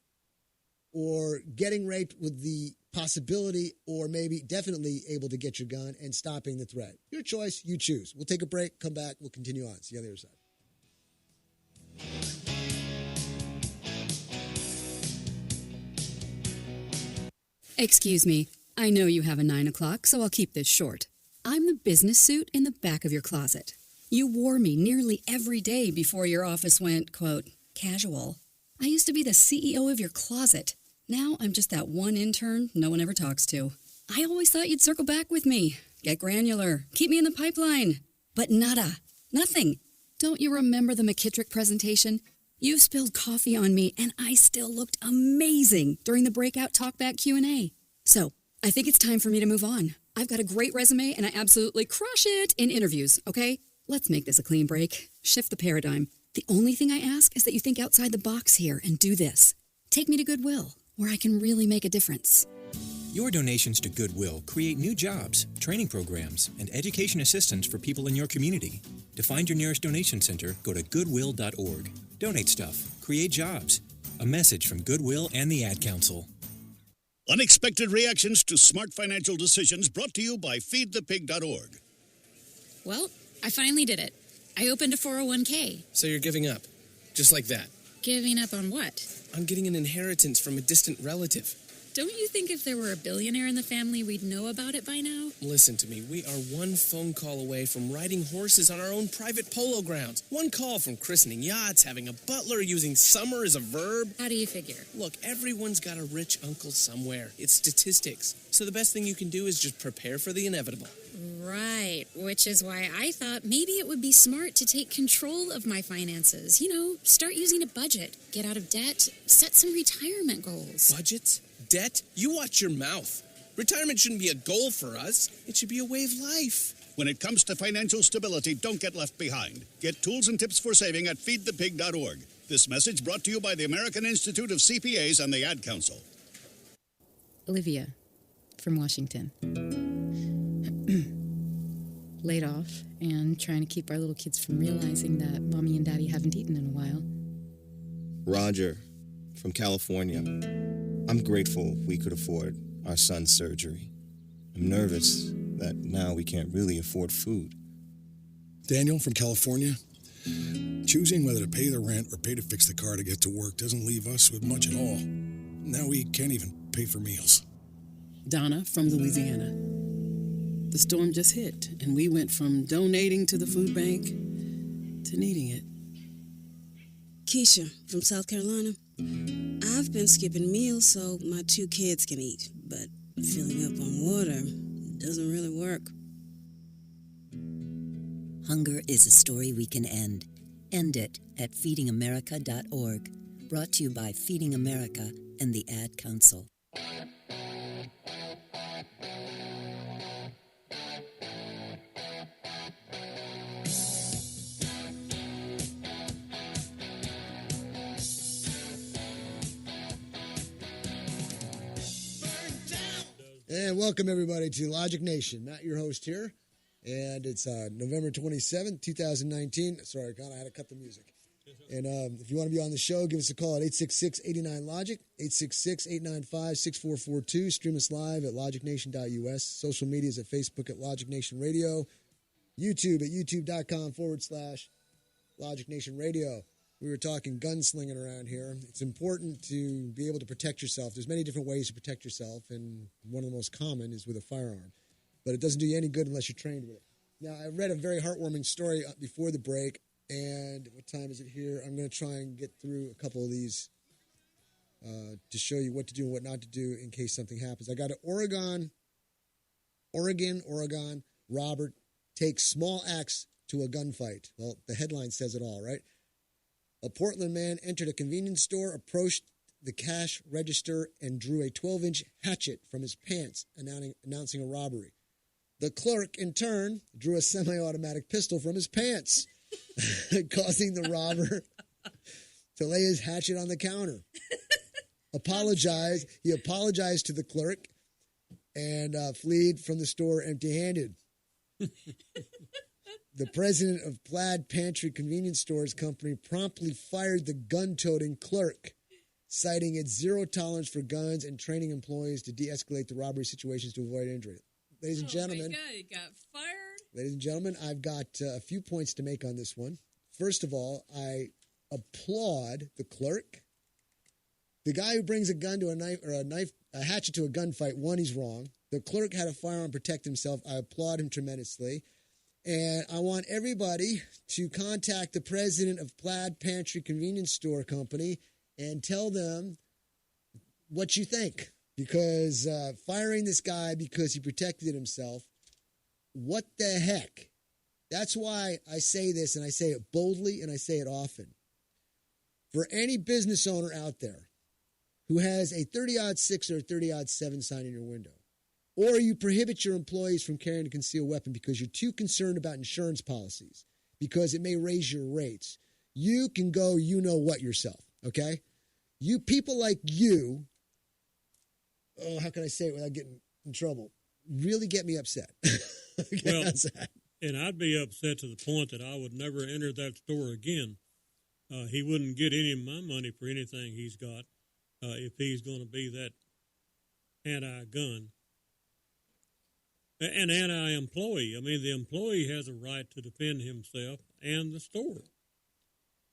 or getting raped with the possibility or maybe definitely able to get your gun and stopping the threat. Your choice, you choose. We'll take a break, come back, we'll continue on. See you on the other side.
Excuse me. I know you have a 9 o'clock, so I'll keep this short. I'm the business suit in the back of your closet. You wore me nearly every day before your office went, quote, casual. I used to be the CEO of your closet. Now I'm just that one intern no one ever talks to. I always thought you'd circle back with me, get granular, keep me in the pipeline. But nada, nothing. Don't you remember the McKittrick presentation? You spilled coffee on me, and I still looked amazing during the breakout talkback Q&A. So, I think it's time for me to move on. I've got a great resume, and I absolutely crush it in interviews, okay? Let's make this a clean break. Shift the paradigm. The only thing I ask is that you think outside the box here and do this. Take me to Goodwill, where I can really make a difference.
Your donations to Goodwill create new jobs, training programs, and education assistance for people in your community. To find your nearest donation center, go to goodwill.org. Donate stuff. Create jobs. A message from Goodwill and the Ad Council.
Unexpected reactions to smart financial decisions brought to you by feedthepig.org.
Well, I finally did it. I opened a 401k.
So you're giving up? Just like that?
Giving up on what?
I'm getting an inheritance from a distant relative.
Don't you think if there were a billionaire in the family, we'd know about it by now?
Listen to me. We are one phone call away from riding horses on our own private polo grounds. One call from christening yachts, having a butler, using summer as a verb.
How do you figure?
Look, everyone's got a rich uncle somewhere. It's statistics. So the best thing you can do is just prepare for the inevitable.
Right, which is why I thought maybe it would be smart to take control of my finances. You know, start using a budget, get out of debt, set some retirement goals.
Budgets? Debt? You watch your mouth. Retirement shouldn't be a goal for us. It should be a way of life.
When it comes to financial stability, don't get left behind. Get tools and tips for saving at feedthepig.org. This message brought to you by the American Institute of CPAs and the Ad Council.
Olivia from Washington. Laid off and trying to keep our little kids from realizing that mommy and daddy haven't eaten in a while.
Roger from California. I'm grateful we could afford our son's surgery. I'm nervous that now we can't really afford food.
Daniel from California. Choosing whether to pay the rent or pay to fix the car to get to work doesn't leave us with much at all. Now we can't even pay for meals.
Donna from Louisiana. The storm just hit, and we went from donating to the food bank to needing it.
Keisha from South Carolina. I've been skipping meals so my 2 kids can eat, but filling up on water doesn't really work.
Hunger is a story we can end. End it at feedingamerica.org. Brought to you by Feeding America and the Ad Council.
And welcome, everybody, to Logic Nation. Matt, your host here. And it's November 27th, 2019. Sorry, I had to cut the music. And if you want to be on the show, give us a call at 866-89-LOGIC, 866-895-6442. Stream us live at logicnation.us. Social media is at Facebook at Logic Nation Radio. YouTube at youtube.com/Logic Nation Radio. We were talking gunslinging around here. It's important to be able to protect yourself. There's many different ways to protect yourself, and one of the most common is with a firearm. But it doesn't do you any good unless you're trained with it. Now, I read a very heartwarming story before the break, and what time is it here? I'm going to try and get through a couple of these to show you what to do and what not to do in case something happens. I got an Oregon. Robert takes small axe to a gunfight. Well, the headline says it all, right? A Portland man entered a convenience store, approached the cash register, and drew a 12-inch hatchet from his pants, announcing a robbery. The clerk, in turn, drew a semi-automatic pistol from his pants, causing the robber to lay his hatchet on the counter. He apologized to the clerk and fled from the store empty-handed. The president of Plaid Pantry Convenience Stores Company promptly fired the gun-toting clerk, citing its zero tolerance for guns and training employees to de-escalate the robbery situations to avoid injury. Ladies and gentlemen,
my God, he got fired.
Ladies and gentlemen, I've got a few points to make on this one. First of all, I applaud the clerk. The guy who brings a gun to a hatchet to a gunfight, one, he's wrong. The clerk had a firearm to protect himself. I applaud him tremendously. And I want everybody to contact the president of Plaid Pantry Convenience Store Company and tell them what you think. Because firing this guy because he protected himself, what the heck? That's why I say this, and I say it boldly, and I say it often. For any business owner out there who has a 30-06 or a 30-07 sign in your window, or you prohibit your employees from carrying a concealed weapon because you're too concerned about insurance policies, because it may raise your rates, you can go you-know-what yourself, okay? You people like you how can I say it without getting in trouble? Really get me upset. Okay,
Well,
how's that?
and I'd be upset to the point that I would never enter that store again. He wouldn't get any of my money for anything he's got if he's going to be that anti-gun. An anti-employee. I mean, the employee has a right to defend himself and the store.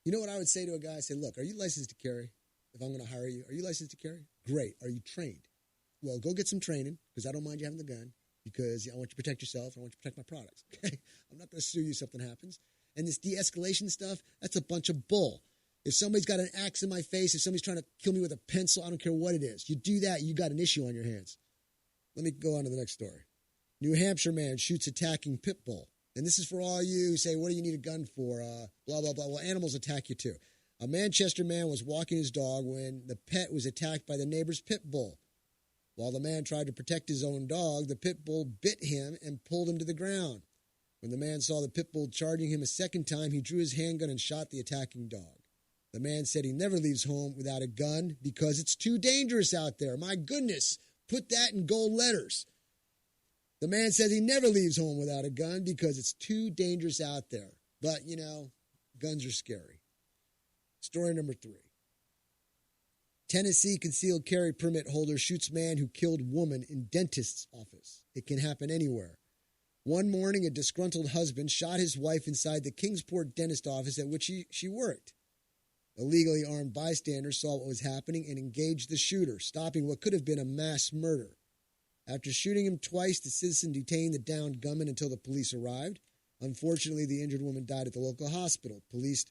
You know what I would say to a guy? I say, look, are you licensed to carry? If I'm going to hire you, are you licensed to carry? Great. Are you trained? Well, go get some training, because I don't mind you having the gun, because I want you to protect yourself. I want you to protect my products. Okay? I'm not going to sue you if something happens. And this de-escalation stuff, that's a bunch of bull. If somebody's got an axe in my face, if somebody's trying to kill me with a pencil, I don't care what it is. You do that, you got an issue on your hands. Let me go on to the next story. New Hampshire man shoots attacking pit bull. And this is for all you who say, what do you need a gun for? Blah, blah, blah. Well, animals attack you too. A Manchester man was walking his dog when the pet was attacked by the neighbor's pit bull. While the man tried to protect his own dog, the pit bull bit him and pulled him to the ground. When the man saw the pit bull charging him a second time, he drew his handgun and shot the attacking dog. The man said he never leaves home without a gun because it's too dangerous out there. My goodness, put that in gold letters. The man says he never leaves home without a gun because it's too dangerous out there. But, you know, guns are scary. Story number 3. Tennessee concealed carry permit holder shoots man who killed woman in dentist's office. It can happen anywhere. One morning, a disgruntled husband shot his wife inside the Kingsport dentist office at which she worked. A legally armed bystander saw what was happening and engaged the shooter, stopping what could have been a mass murder. After shooting him twice, the citizen detained the downed gunman until the police arrived. Unfortunately, the injured woman died at the local hospital. Police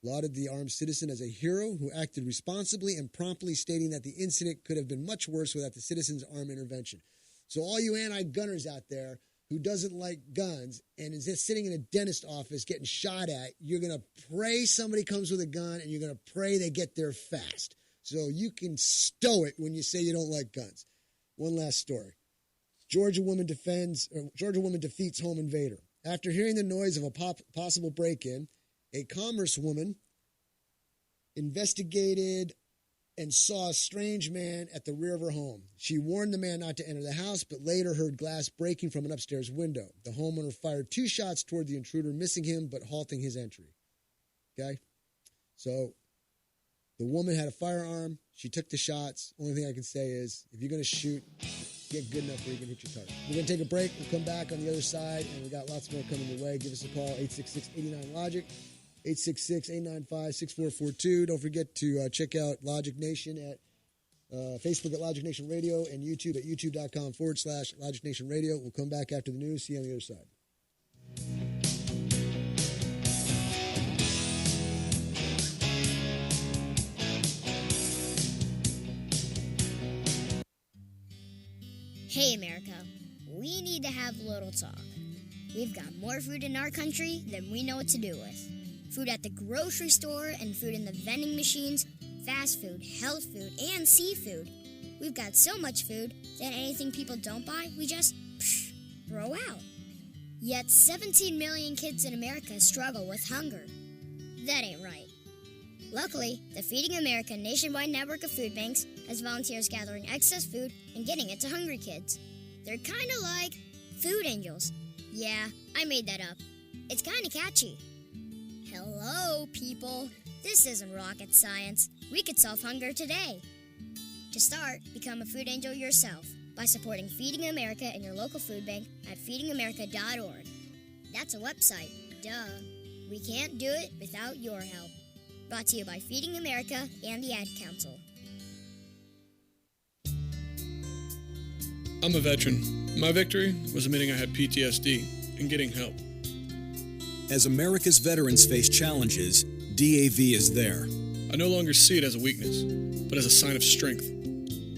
lauded the armed citizen as a hero who acted responsibly and promptly, stating that the incident could have been much worse without the citizen's armed intervention. So all you anti-gunners out there who doesn't like guns and is just sitting in a dentist office getting shot at, you're going to pray somebody comes with a gun and you're going to pray they get there fast. So you can stow it when you say you don't like guns. One last story. Georgia woman defeats home invader. After hearing the noise of a possible break-in, a commerce woman investigated and saw a strange man at the rear of her home. She warned the man not to enter the house, but later heard glass breaking from an upstairs window. The homeowner fired 2 shots toward the intruder, missing him but halting his entry. Okay? So the woman had a firearm. She took the shots. Only thing I can say is, if you're going to shoot, get good enough where you can hit your target. We're going to take a break. We'll come back on the other side, and we got lots more coming your way. Give us a call, 866-89-LOGIC, 866-895-6442. Don't forget to check out Logic Nation at Facebook at Logic Nation Radio and YouTube at youtube.com/Logic Nation Radio. We'll come back after the news. See you on the other side.
Hey, America, we need to have a little talk. We've got more food in our country than we know what to do with. Food at the grocery store and food in the vending machines, fast food, health food, and seafood. We've got so much food that anything people don't buy, we just throw out. Yet 17 million kids in America struggle with hunger. That ain't right. Luckily, the Feeding America nationwide network of food banks has volunteers gathering excess food and getting it to hungry kids. They're kind of like food angels. Yeah, I made that up. It's kind of catchy. Hello, people. This isn't rocket science. We could solve hunger today. To start, become a food angel yourself by supporting Feeding America in your local food bank at feedingamerica.org. That's a website. Duh. We can't do it without your help. Brought to you by Feeding America and the Ad Council.
I'm a veteran. My victory was admitting I had PTSD and getting help.
As America's veterans face challenges, DAV is there.
I no longer see it as a weakness, but as a sign of strength.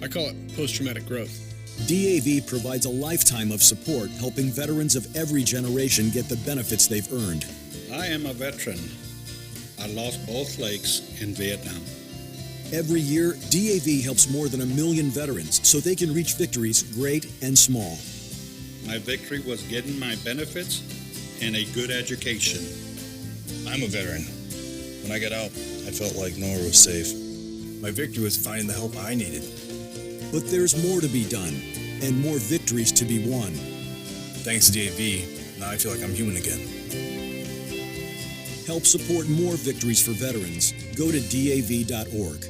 I call it post-traumatic growth.
DAV provides a lifetime of support, helping veterans of every generation get the benefits they've earned.
I am a veteran. I lost both legs in Vietnam.
Every year, DAV helps more than 1 million veterans so they can reach victories great and small.
My victory was getting my benefits and a good education.
I'm a veteran. When I got out, I felt like nowhere was safe.
My victory was finding the help I needed.
But there's more to be done and more victories to be won.
Thanks to DAV, now I feel like I'm human again.
Help support more victories for veterans. Go to DAV.org.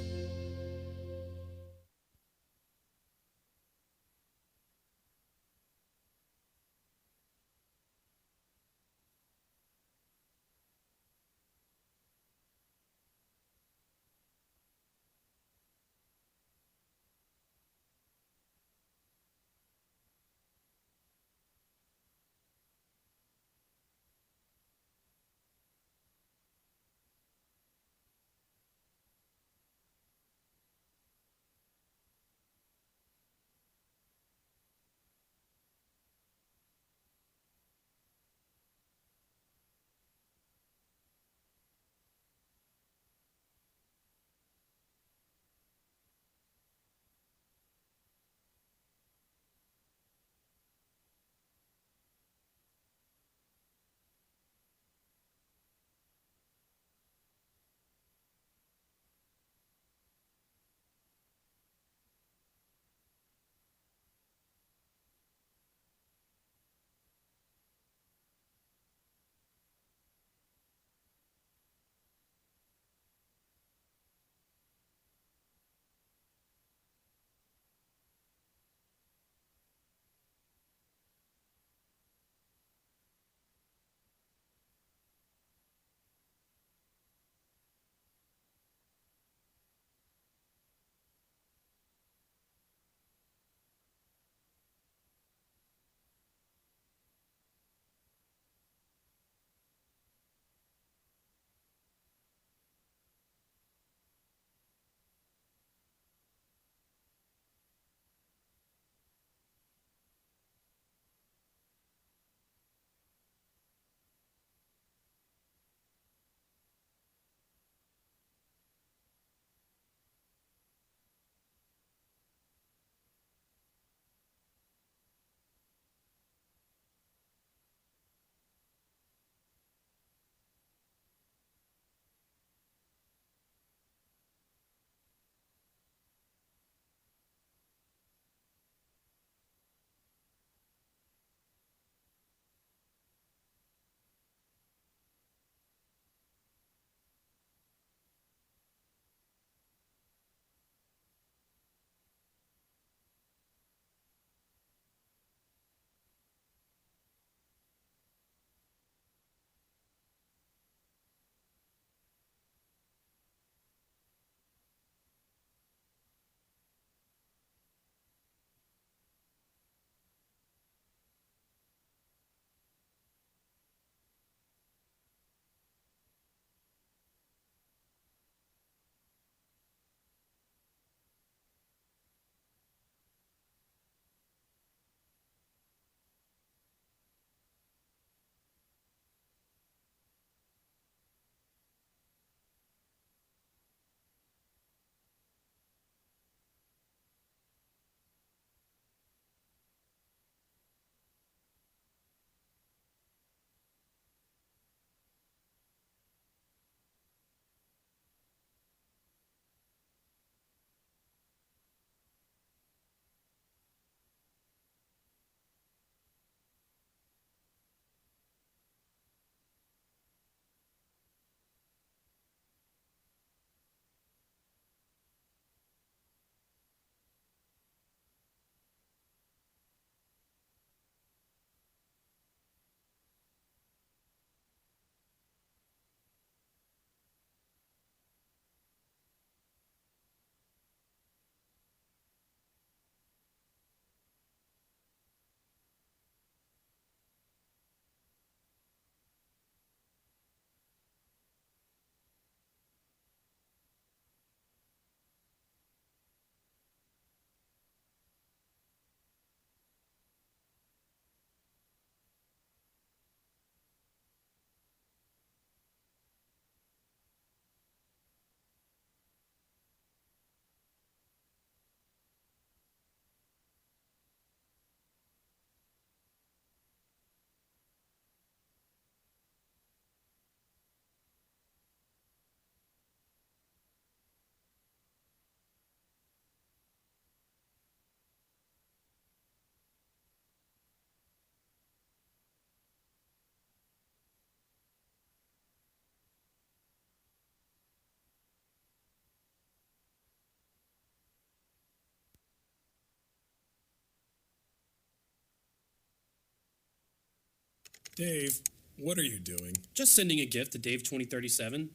Dave, what are you doing?
Just sending a gift to Dave 2037.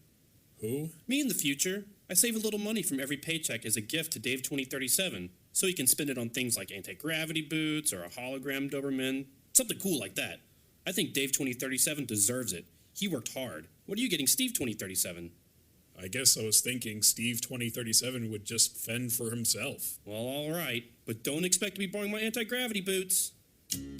Who?
Me in the future. I save a little money from every paycheck as a gift to Dave 2037, so he can spend it on things like anti-gravity boots or a hologram Doberman, something cool like that. I think Dave 2037 deserves it. He worked hard. What are you getting Steve 2037?
I guess I was thinking Steve 2037 would just fend for himself.
Well, all right, but don't expect to be borrowing my anti-gravity boots.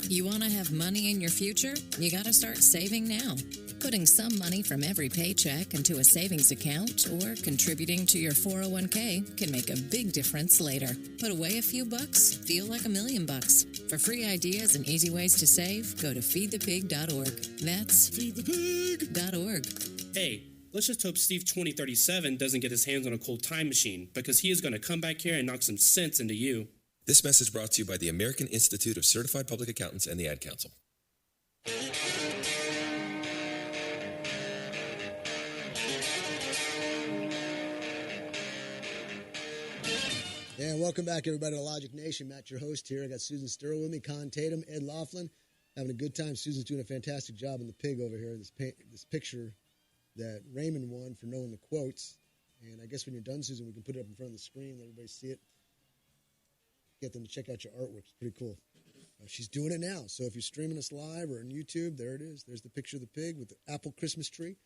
You want to have money in your future? You got to start saving now. Putting some money from every paycheck into a savings account or contributing to your 401k can make a big difference later. Put away a few bucks, feel like $1 million. For free ideas and easy ways to save, go to feedthepig.org. That's feedthepig.org.
Hey, let's just hope Steve 2037 doesn't get his hands on a cold time machine, because he is going to come back here and knock some sense into you.
This message brought to you by the American Institute of Certified Public Accountants and the Ad Council.
And welcome back, everybody, to Logic Nation. Matt, your host here. I got Susan Sturl with me, Con Tatum, Ed Laughlin. Having a good time. Susan's doing a fantastic job in the pig over here. This picture that Raymond won for knowing the quotes. And I guess when you're done, Susan, we can put it up in front of the screen, let everybody see it. Get them to check out your artwork. It's pretty cool. She's doing it now. So if you're streaming us live or on YouTube, there it is. There's the picture of the pig with the apple Christmas tree.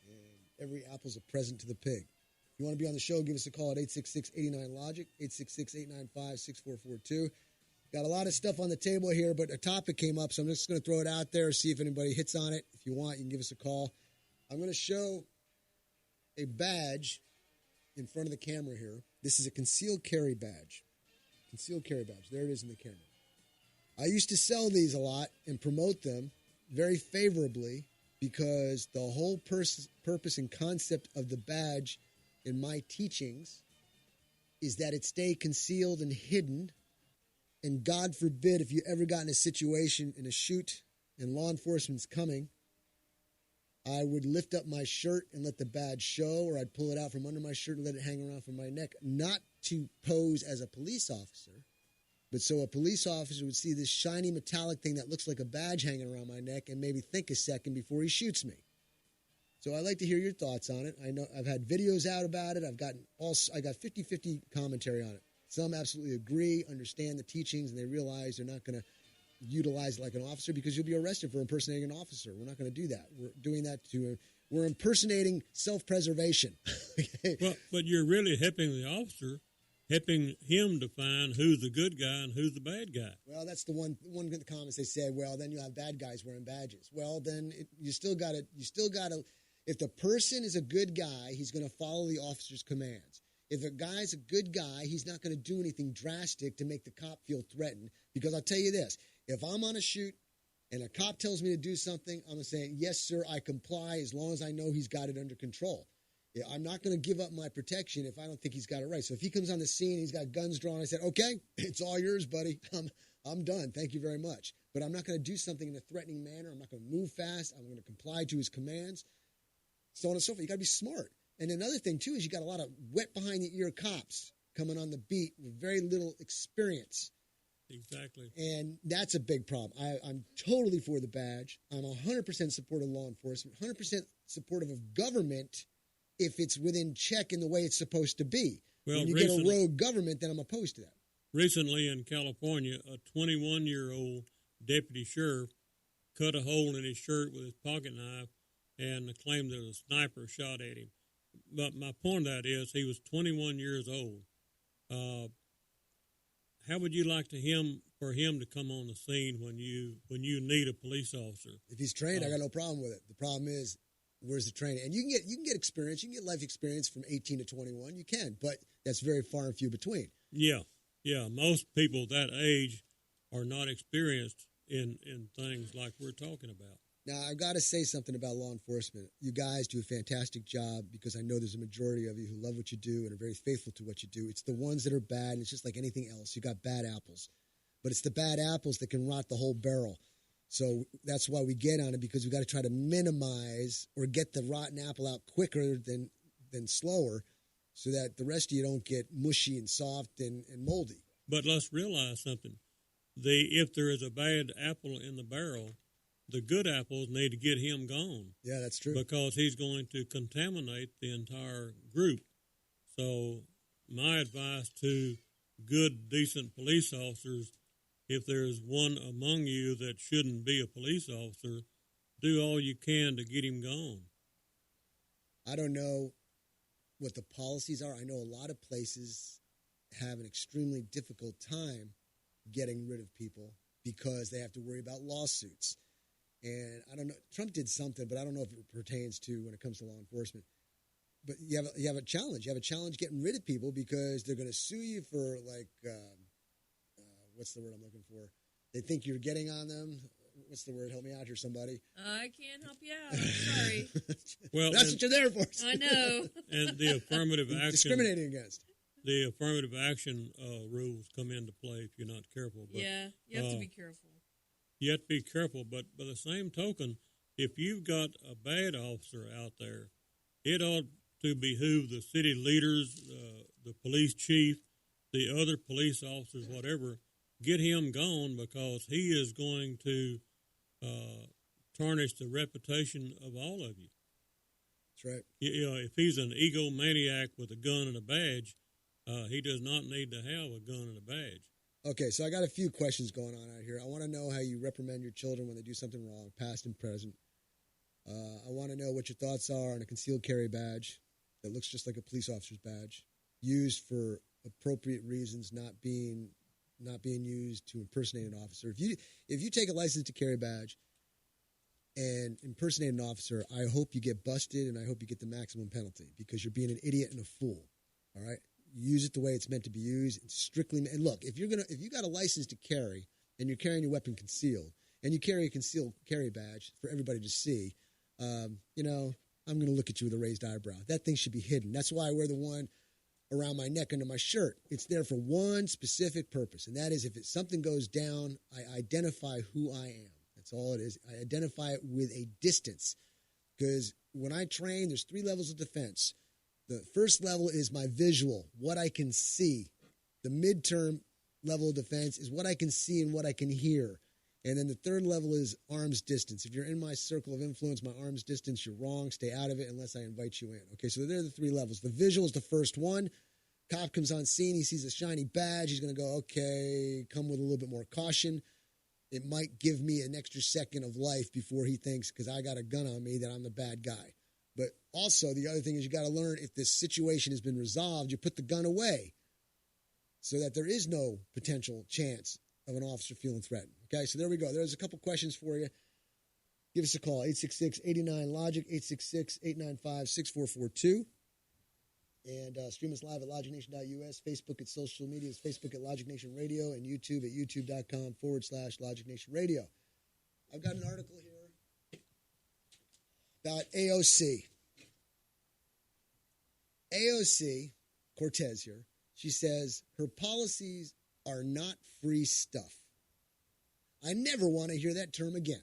And every apple's a present to the pig. If you want to be on the show, give us a call at 866-89-LOGIC, 866-895-6442. Got a lot of stuff on the table here, but a topic came up, so I'm just going to throw it out there, see if anybody hits on it. If you want, you can give us a call. I'm going to show a badge in front of the camera here. This is a concealed carry badge. Concealed carry badge. There it is in the camera. I used to sell these a lot and promote them very favorably because the whole purpose and concept of the badge in my teachings is that it stay concealed and hidden. And God forbid if you ever got in a situation in a shoot and law enforcement's coming, I would lift up my shirt and let the badge show, or I'd pull it out from under my shirt and let it hang around from my neck, not to pose as a police officer, but so a police officer would see this shiny metallic thing that looks like a badge hanging around my neck and maybe think a second before he shoots me. So I'd like to hear your thoughts on it. I know I've had videos out about it. I got 50-50 commentary on it. Some absolutely agree, understand the teachings, and they realize they're not going to utilize it like an officer because you'll be arrested for impersonating an officer. We're not going to do that. We're doing that we're impersonating self-preservation. Okay?
Well, but you're really helping the officer, helping him define who's the good guy and who's the bad guy.
Well, that's the one of the comments they said, well, then you have bad guys wearing badges. Well, then you still got to, if the person is a good guy, he's going to follow the officer's commands. If a guy's a good guy, he's not going to do anything drastic to make the cop feel threatened. Because I'll tell you this, if I'm on a shoot and a cop tells me to do something, I'm going to say, yes, sir, I comply as long as I know he's got it under control. I'm not going to give up my protection if I don't think he's got it right. So if he comes on the scene and he's got guns drawn, I said, okay, it's all yours, buddy. I'm done. Thank you very much. But I'm not going to do something in a threatening manner. I'm not going to move fast. I'm going to comply to his commands, so on and so forth. You got to be smart. And another thing, too, is you got a lot of wet behind-the-ear cops coming on the beat with very little experience.
Exactly.
And that's a big problem. I'm totally for the badge. I'm 100% supportive of law enforcement, 100% supportive of government if it's within check in the way it's supposed to be.
Well,
when you get a rogue government, then I'm opposed to that.
Recently in California, a 21-year-old deputy sheriff cut a hole in his shirt with his pocket knife and claimed that a sniper shot at him. But my point of that is he was 21 years old. How would you like for him to come on the scene when you need a police officer?
If he's trained, I got no problem with it. The problem is, where's the training? And you can get experience. You can get life experience from 18 to 21. You can, but that's very far and few between.
Yeah. Most people that age are not experienced in things like we're talking about.
Now, I've got to say something about law enforcement. You guys do a fantastic job because I know there's a majority of you who love what you do and are very faithful to what you do. It's the ones that are bad, and it's just like anything else. You got bad apples. But it's the bad apples that can rot the whole barrel. So that's why we get on it, because we got to try to minimize or get the rotten apple out quicker than slower so that the rest of you don't get mushy and soft and moldy.
But let's realize something. If there is a bad apple in the barrel, the good apples need to get him gone.
Yeah, that's true.
Because he's going to contaminate the entire group. So my advice to good, decent police officers, if there's one among you that shouldn't be a police officer, do all you can to get him gone.
I don't know what the policies are. I know a lot of places have an extremely difficult time getting rid of people because they have to worry about lawsuits. And I don't know, Trump did something, but I don't know if it pertains to when it comes to law enforcement. But you have a challenge. You have a challenge getting rid of people because they're going to sue you for, like, what's the word I'm looking for? They think you're getting on them. What's the word? Help me out here, somebody.
I can't help you out. I'm sorry.
Well,
that's what you're there for.
I know.
And the affirmative action.
Discriminating against.
The affirmative action rules come into play if you're not careful. But,
yeah, you have to be careful.
You have to be careful. But by the same token, if you've got a bad officer out there, it ought to behoove the city leaders, the police chief, the other police officers, whatever, get him gone because he is going to tarnish the reputation of all of you.
That's right.
You know, if he's an egomaniac with a gun and a badge, he does not need to have a gun and a badge.
Okay, so I got a few questions going on out here. I want to know how you reprimand your children when they do something wrong, past and present. I want to know what your thoughts are on a concealed carry badge that looks just like a police officer's badge, used for appropriate reasons, not being used to impersonate an officer. If you take a license to carry badge and impersonate an officer, I hope you get busted and I hope you get the maximum penalty because you're being an idiot and a fool. All right, use it the way it's meant to be used. It's strictly, and look, if you got a license to carry and you're carrying your weapon concealed and you carry a concealed carry badge for everybody to see, I'm going to look at you with a raised eyebrow. That thing should be hidden. That's why I wear the one around my neck under my shirt. It's there for one specific purpose, and that is if something goes down, I identify who I am. That's all it is. I identify it with a distance because when I train, there's 3 levels of defense. The first level is my visual, what I can see. The midterm level of defense is what I can see and what I can hear. And then the third level is arm's distance. If you're in my circle of influence, my arm's distance, you're wrong. Stay out of it unless I invite you in. Okay, so they're the 3 levels. The visual is the first one. Cop comes on scene. He sees a shiny badge. He's going to go, okay, come with a little bit more caution. It might give me an extra second of life before he thinks, because I got a gun on me, that I'm the bad guy. But also, the other thing is you got to learn if this situation has been resolved, you put the gun away so that there is no potential chance of an officer feeling threatened. Okay, so there we go. There's a couple questions for you. Give us a call, 866-89-LOGIC, 866-895-6442. And stream us live at LogicNation.us, Facebook at social media, Facebook at Logic Nation Radio, and YouTube at youtube.com/Logic Nation Radio. I've got an article here about AOC. AOC, Cortez here, she says her policies are not free stuff. I never want to hear that term again.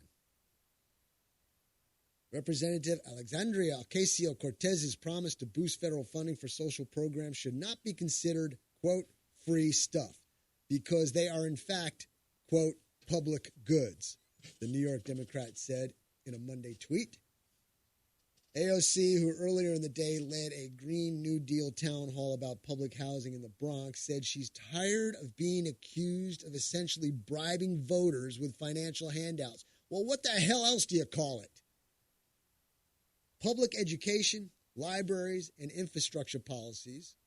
Representative Alexandria Ocasio-Cortez's promise to boost federal funding for social programs should not be considered, quote, free stuff, because they are, in fact, quote, public goods, the New York Democrat said in a Monday tweet. AOC, who earlier in the day led a Green New Deal town hall about public housing in the Bronx, said she's tired of being accused of essentially bribing voters with financial handouts. Well, what the hell else do you call it? Public education, libraries, and infrastructure policies,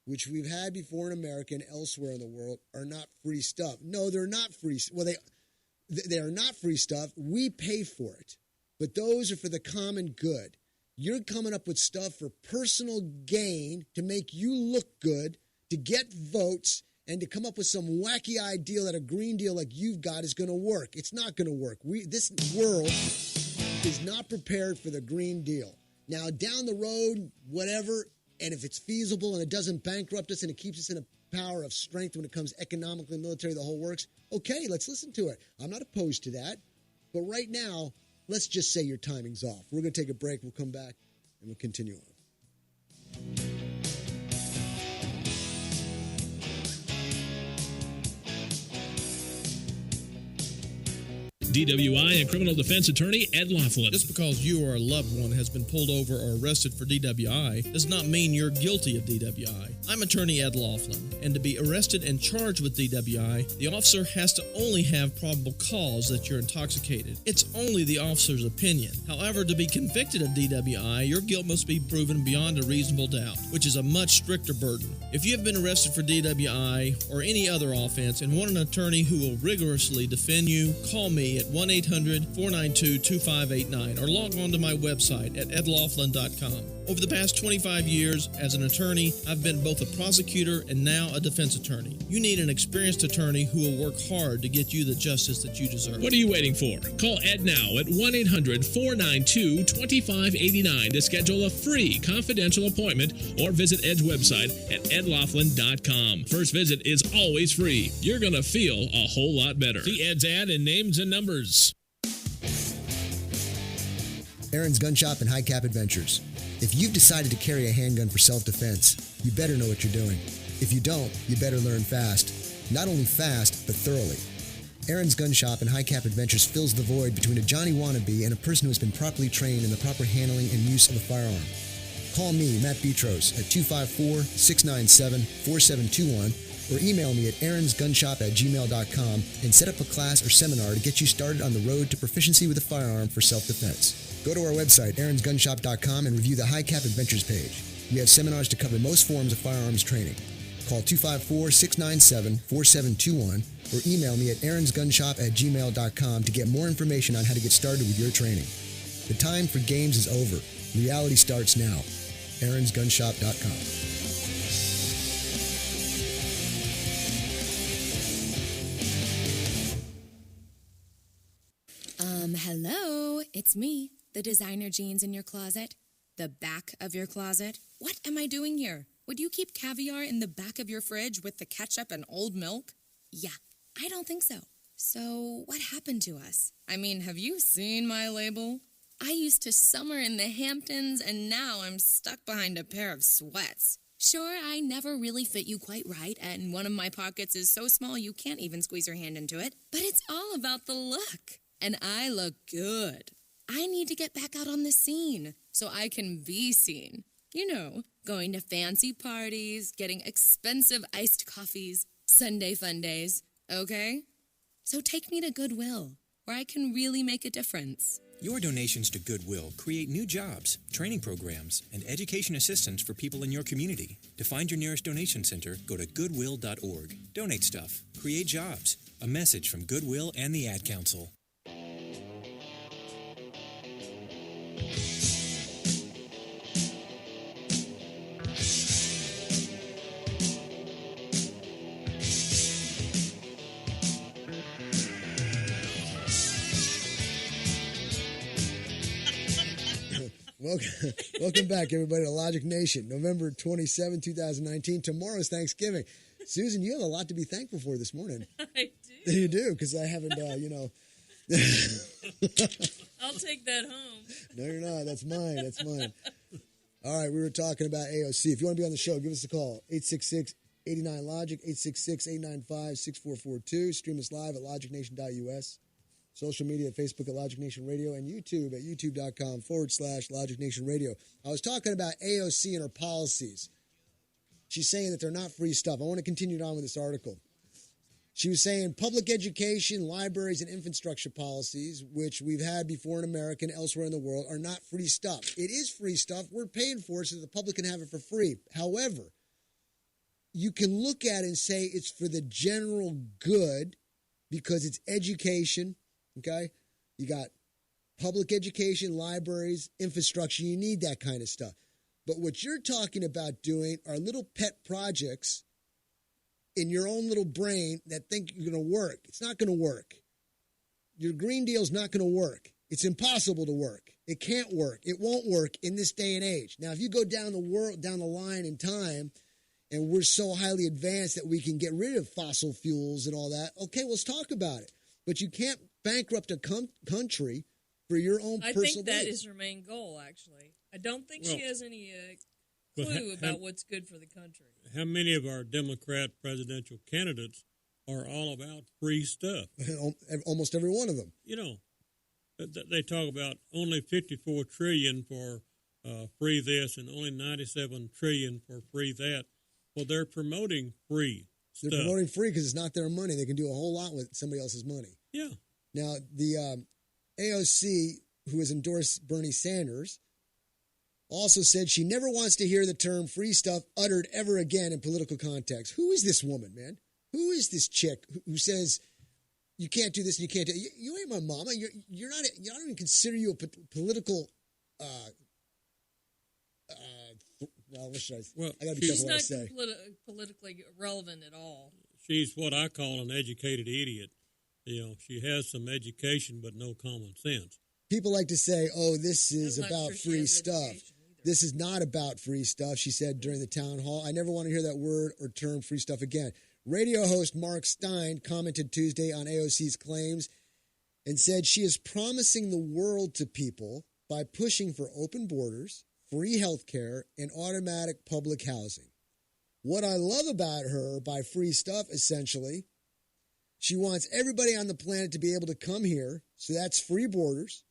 which we've had before in America and elsewhere in the world, are not free stuff. No, they're not free. Well, they are not free stuff. We pay for it. But those are for the common good. You're coming up with stuff for personal gain to make you look good, to get votes, and to come up with some wacky idea that a Green Deal like you've got is going to work. It's not going to work. This world is not prepared for the Green Deal. Now, down the road, whatever, and if it's feasible and it doesn't bankrupt us and it keeps us in a power of strength when it comes economically, military, the whole works, okay, let's listen to it. I'm not opposed to that. But right now, let's just say your timing's off. We're going to take a break. We'll come back and we'll continue on.
DWI and criminal defense attorney Ed Laughlin.
Just because you or a loved one has been pulled over or arrested for DWI does not mean you're guilty of DWI. I'm attorney Ed Laughlin, and to be arrested and charged with DWI, the officer has to only have probable cause that you're intoxicated. It's only the officer's opinion. However, to be convicted of DWI, your guilt must be proven beyond a reasonable doubt, which is a much stricter burden. If you have been arrested for DWI or any other offense and want an attorney who will rigorously defend you, call me at 1-800-492-2589 or log on to my website at edlaughlin.com. Over the past 25 years as an attorney, I've been both a prosecutor and now a defense attorney. You need an experienced attorney who will work hard to get you the justice that you deserve.
What are you waiting for? Call Ed now at 1-800-492-2589 to schedule a free confidential appointment or visit Ed's website at edlaughlin.com. First visit is always free. You're going to feel a whole lot better. See Ed's ad in Names and Numbers.
Aaron's Gun Shop and High Cap Adventures. If you've decided to carry a handgun for self-defense, you better know what you're doing. If you don't, you better learn fast. Not only fast, but thoroughly. Aaron's Gun Shop and High Cap Adventures fills the void between a Johnny wannabe and a person who has been properly trained in the proper handling and use of a firearm. Call me, Matt Petros, at 254-697-4721 or email me at aaronsgunshop@gmail.com and set up a class or seminar to get you started on the road to proficiency with a firearm for self-defense. Go to our website, aaronsgunshop.com, and review the High Cap Adventures page. We have seminars to cover most forms of firearms training. Call 254-697-4721 or email me at aaronsgunshop@gmail.com to get more information on how to get started with your training. The time for games is over. Reality starts now. aaronsgunshop.com.
Hello, it's me, the designer jeans in your closet, the back of your closet. What am I doing here? Would you keep caviar in the back of your fridge with the ketchup and old milk? Yeah, I don't think so. So what happened to us? I mean, have you seen my label? I used to summer in the Hamptons, and now I'm stuck behind a pair of sweats. Sure, I never really fit you quite right, and one of my pockets is so small you can't even squeeze your hand into it. But it's all about the look. And I look good. I need to get back out on the scene so I can be seen. You know, going to fancy parties, getting expensive iced coffees, Sunday fun days, okay? So take me to Goodwill, where I can really make a difference.
Your donations to Goodwill create new jobs, training programs, and education assistance for people in your community. To find your nearest donation center, go to goodwill.org. Donate stuff. Create jobs. A message from Goodwill and the Ad Council.
Welcome back, everybody, to Logic Nation. November 27, 2019. Tomorrow's Thanksgiving. Susan, you have a lot to be thankful for this morning.
I do.
You do, because I haven't,
I'll take that home.
No, you're not. That's mine. That's mine. All right, we were talking about AOC. If you want to be on the show, give us a call. 866-89-LOGIC, 866-895-6442. Stream us live at logicnation.us. Social media at Facebook at Logic Nation Radio and YouTube at youtube.com/Logic Nation Radio. I was talking about AOC and her policies. She's saying that they're not free stuff. I want to continue on with this article. She was saying public education, libraries, and infrastructure policies, which we've had before in America and elsewhere in the world, are not free stuff. It is free stuff. We're paying for it so that the public can have it for free. However, you can look at it and say it's for the general good because it's education. Okay? You got public education, libraries, infrastructure. You need that kind of stuff. But what you're talking about doing are little pet projects in your own little brain that think you're going to work. It's not going to work. Your Green Deal's not going to work. It's impossible to work. It can't work. It won't work in this day and age. Now, if you go down the line in time, and we're so highly advanced that we can get rid of fossil fuels and all that, okay, let's talk about it. But you can't bankrupt a country for your own personal
I think that
gain.
is her main goal, actually. I don't think she has any clue about what's good for the country.
How many of our Democrat presidential candidates are all about free stuff.
Almost every one of them.
You know, they talk about only $54 trillion for free this and only $97 trillion for free that. Well, they're promoting free stuff.
They're promoting free because it's not their money. They can do a whole lot with somebody else's money.
Yeah.
Now, the AOC, who has endorsed Bernie Sanders, also said she never wants to hear the term free stuff uttered ever again in political context. Who is this woman, man? Who is this chick who says you can't do this and you can't do it? You ain't my mama. You're not. I don't even consider you a political. Well, what should I say?
Well,
I got to be careful what I say.
She's not politically relevant at all.
She's what I call an educated idiot. You know, she has some education but no common sense.
People like to say, "Oh, this is about free stuff." This is not about free stuff, she said during the town hall. I never want to hear that word or term free stuff again. Radio host Mark Stein commented Tuesday on AOC's claims and said she is promising the world to people by pushing for open borders, free health care, and automatic public housing. What I love about her by free stuff, essentially, she wants everybody on the planet to be able to come here, so that's free borders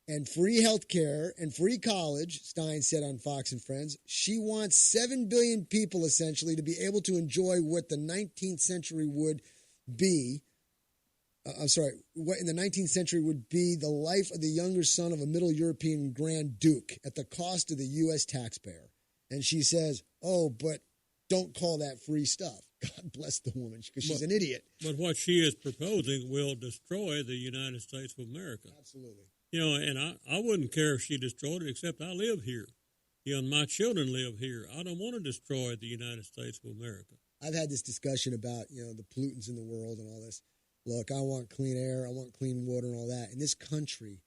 and free health care and free college, Stein said on Fox and Friends. She wants 7 billion people, essentially, to be able to enjoy what the 19th century would be. What in the 19th century would be the life of the younger son of a Middle European Grand Duke at the cost of the U.S. taxpayer. And she says, oh, but don't call that free stuff. God bless the woman, because she's an idiot.
But what she is proposing will destroy the United States of America.
Absolutely.
You know, and I wouldn't care if she destroyed it, except I live here. You know, and my children live here. I don't want to destroy the United States of America.
I've had this discussion about, the pollutants in the world and all this. Look, I want clean air, I want clean water and all that. And this country,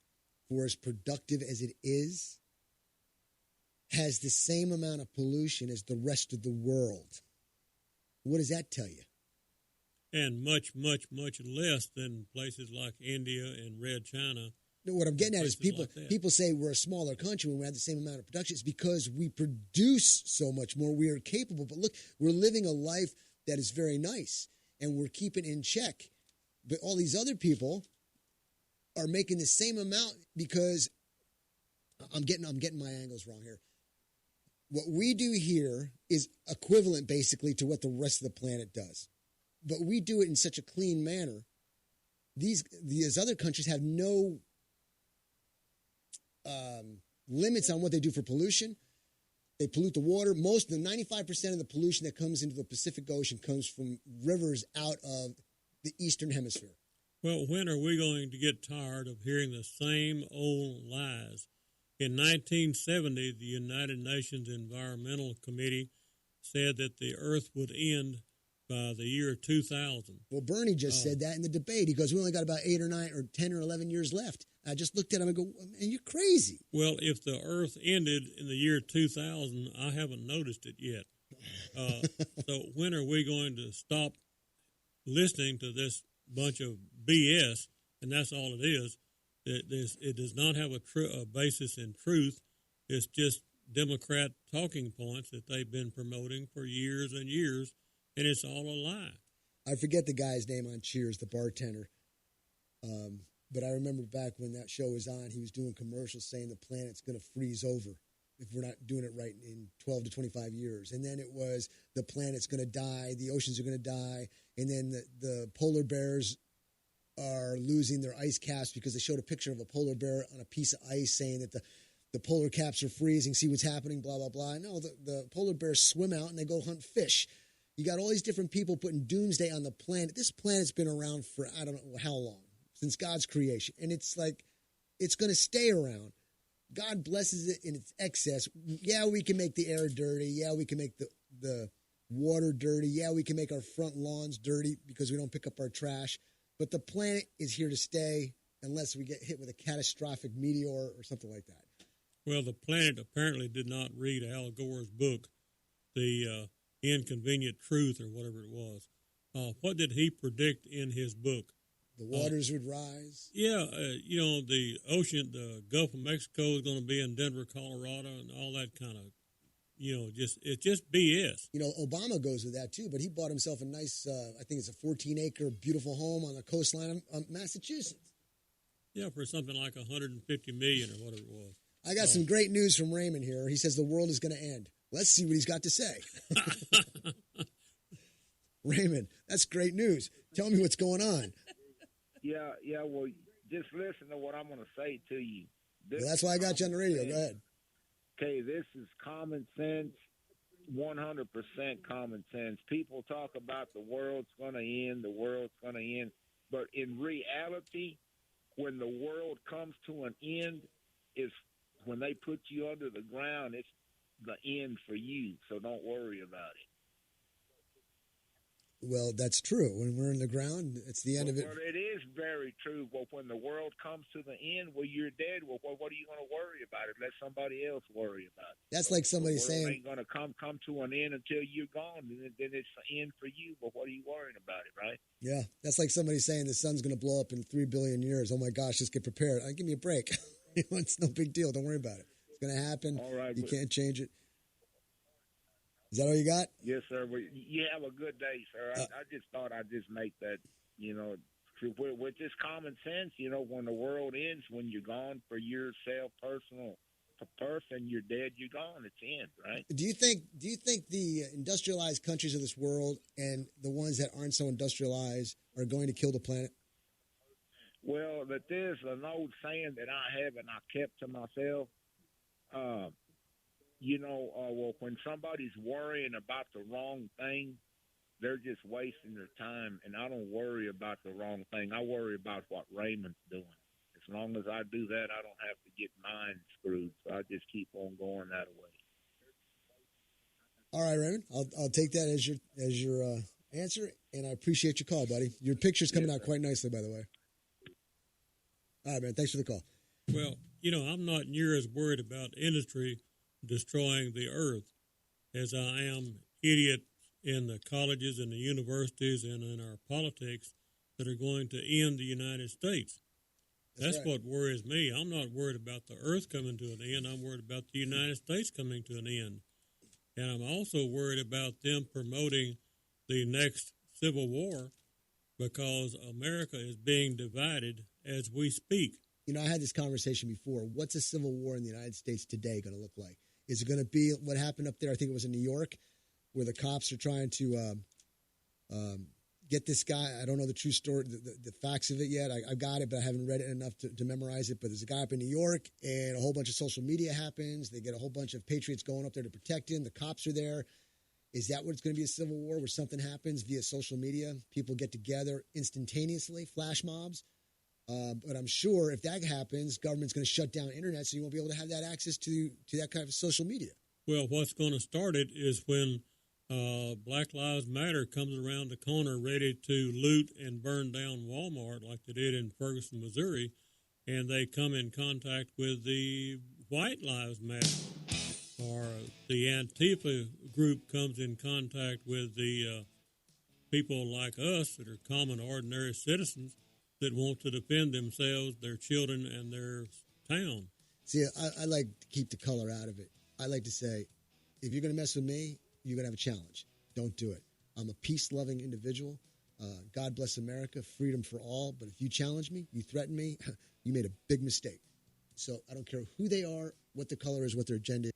for as productive as it is, has the same amount of pollution as the rest of the world. What does that tell you?
And much, much, much less than places like India and Red China.
What I'm getting at is people say we're a smaller country when we have the same amount of production. It's because we produce so much more. We are capable. But look, we're living a life that is very nice, and we're keeping in check. But all these other people are making the same amount because I'm getting my angles wrong here. What we do here is equivalent basically to what the rest of the planet does. But we do it in such a clean manner. These other countries have no limits on what they do for pollution. They pollute the water. 95% of the pollution that comes into the Pacific Ocean comes from rivers out of the Eastern Hemisphere.
Well, when are we going to get tired of hearing the same old lies? In 1970, the United Nations Environmental Committee said that the Earth would end by the year 2000.
Well, Bernie just said that in the debate. He goes, we only got about 8 or 9 or 10 or 11 years left. I just looked at him and go, man, you're crazy.
Well, if the Earth ended in the year 2000, I haven't noticed it yet. So when are we going to stop listening to this bunch of BS? And that's all it is. It does not have a basis in truth. It's just Democrat talking points that they've been promoting for years and years, and it's all a lie.
I forget the guy's name on Cheers, the bartender. But I remember back when that show was on, he was doing commercials saying the planet's going to freeze over if we're not doing it right in 12 to 25 years. And then it was the planet's going to die, the oceans are going to die, and then the polar bears are losing their ice caps because they showed a picture of a polar bear on a piece of ice saying that the polar caps are freezing, see what's happening, blah, blah, blah. No, the polar bears swim out and they go hunt fish. You got all these different people putting doomsday on the planet. This planet's been around for I don't know how long, since God's creation. And it's like, it's going to stay around. God blesses it in its excess. Yeah, we can make the air dirty. Yeah, we can make the water dirty. Yeah, we can make our front lawns dirty because we don't pick up our trash. But the planet is here to stay unless we get hit with a catastrophic meteor or something like that.
Well, the planet apparently did not read Al Gore's book, The Inconvenient Truth, or whatever it was. What did he predict in his book?
The waters would rise.
Yeah, the ocean, the Gulf of Mexico is going to be in Denver, Colorado, and all that kind of it's just BS.
Obama goes with that too, but he bought himself a nice, I think it's a 14-acre beautiful home on the coastline of Massachusetts.
Yeah, for something like $150 million or whatever it was.
I got some great news from Raymond here. He says the world is going to end. Let's see what he's got to say. Raymond, that's great news. Tell me what's going on.
Yeah, well, just listen to what I'm going to say to you.
That's why I got you on the radio. Go ahead.
Okay, this is common sense, 100% common sense. People talk about the world's going to end, but in reality, when the world comes to an end, is when they put you under the ground, it's the end for you, so don't worry about it.
Well, that's true. When we're in the ground, it's the end of it.
Well, it is very true. Well, when the world comes to the end, you're dead. Well, what are you going to worry about it? Let somebody else worry about it.
That's like somebody saying...
The world ain't going to come to an end until you're gone, and then it's the end for you. But what are you worrying about it, right?
Yeah, that's like somebody saying the sun's going to blow up in 3 billion years. Oh, my gosh, just get prepared. Give me a break. It's no big deal. Don't worry about it. It's going to happen. All right, you can't change it. Is that all you got?
Yes, sir. Well, you have a good day, sir. I just thought I'd just make that, with this common sense, when the world ends, when you're gone for yourself, personal person, you're dead, you're gone. It's end, right?
Do you think the industrialized countries of this world and the ones that aren't so industrialized are going to kill the planet?
Well, there's an old saying that I have and I kept to myself. When somebody's worrying about the wrong thing, they're just wasting their time. And I don't worry about the wrong thing. I worry about what Raymond's doing. As long as I do that, I don't have to get mine screwed. So I just keep on going that way.
All right, Raymond. I'll take that as your answer, and I appreciate your call, buddy. Your picture's coming out quite nicely, by the way. All right, man. Thanks for the call.
Well, I'm not near as worried about industry destroying the earth as I am idiots in the colleges and the universities and in our politics that are going to end the United States. That's right. What worries me. I'm not worried about the earth coming to an end. I'm worried about the United States coming to an end. And I'm also worried about them promoting the next civil war because America is being divided as we speak.
I had this conversation before. What's a civil war in the United States today going to look like? Is it going to be what happened up there? I think it was in New York, where the cops are trying to get this guy. I don't know the true story, the facts of it yet. I got it, but I haven't read it enough to memorize it. But there's a guy up in New York, and a whole bunch of social media happens. They get a whole bunch of patriots going up there to protect him. The cops are there. Is that what it's going to be, a civil war where something happens via social media? People get together instantaneously, flash mobs. But I'm sure if that happens, government's going to shut down internet, so you won't be able to have that access to that kind of social media.
Well, what's going to start it is when Black Lives Matter comes around the corner ready to loot and burn down Walmart like they did in Ferguson, Missouri, and they come in contact with the White Lives Matter, or the Antifa group comes in contact with the people like us that are common, ordinary citizens that want to defend themselves, their children, and their town.
See, I like to keep the color out of it. I like to say, if you're going to mess with me, you're going to have a challenge. Don't do it. I'm a peace-loving individual. God bless America, freedom for all. But if you challenge me, you threaten me, you made a big mistake. So I don't care who they are, what the color is, what their agenda is.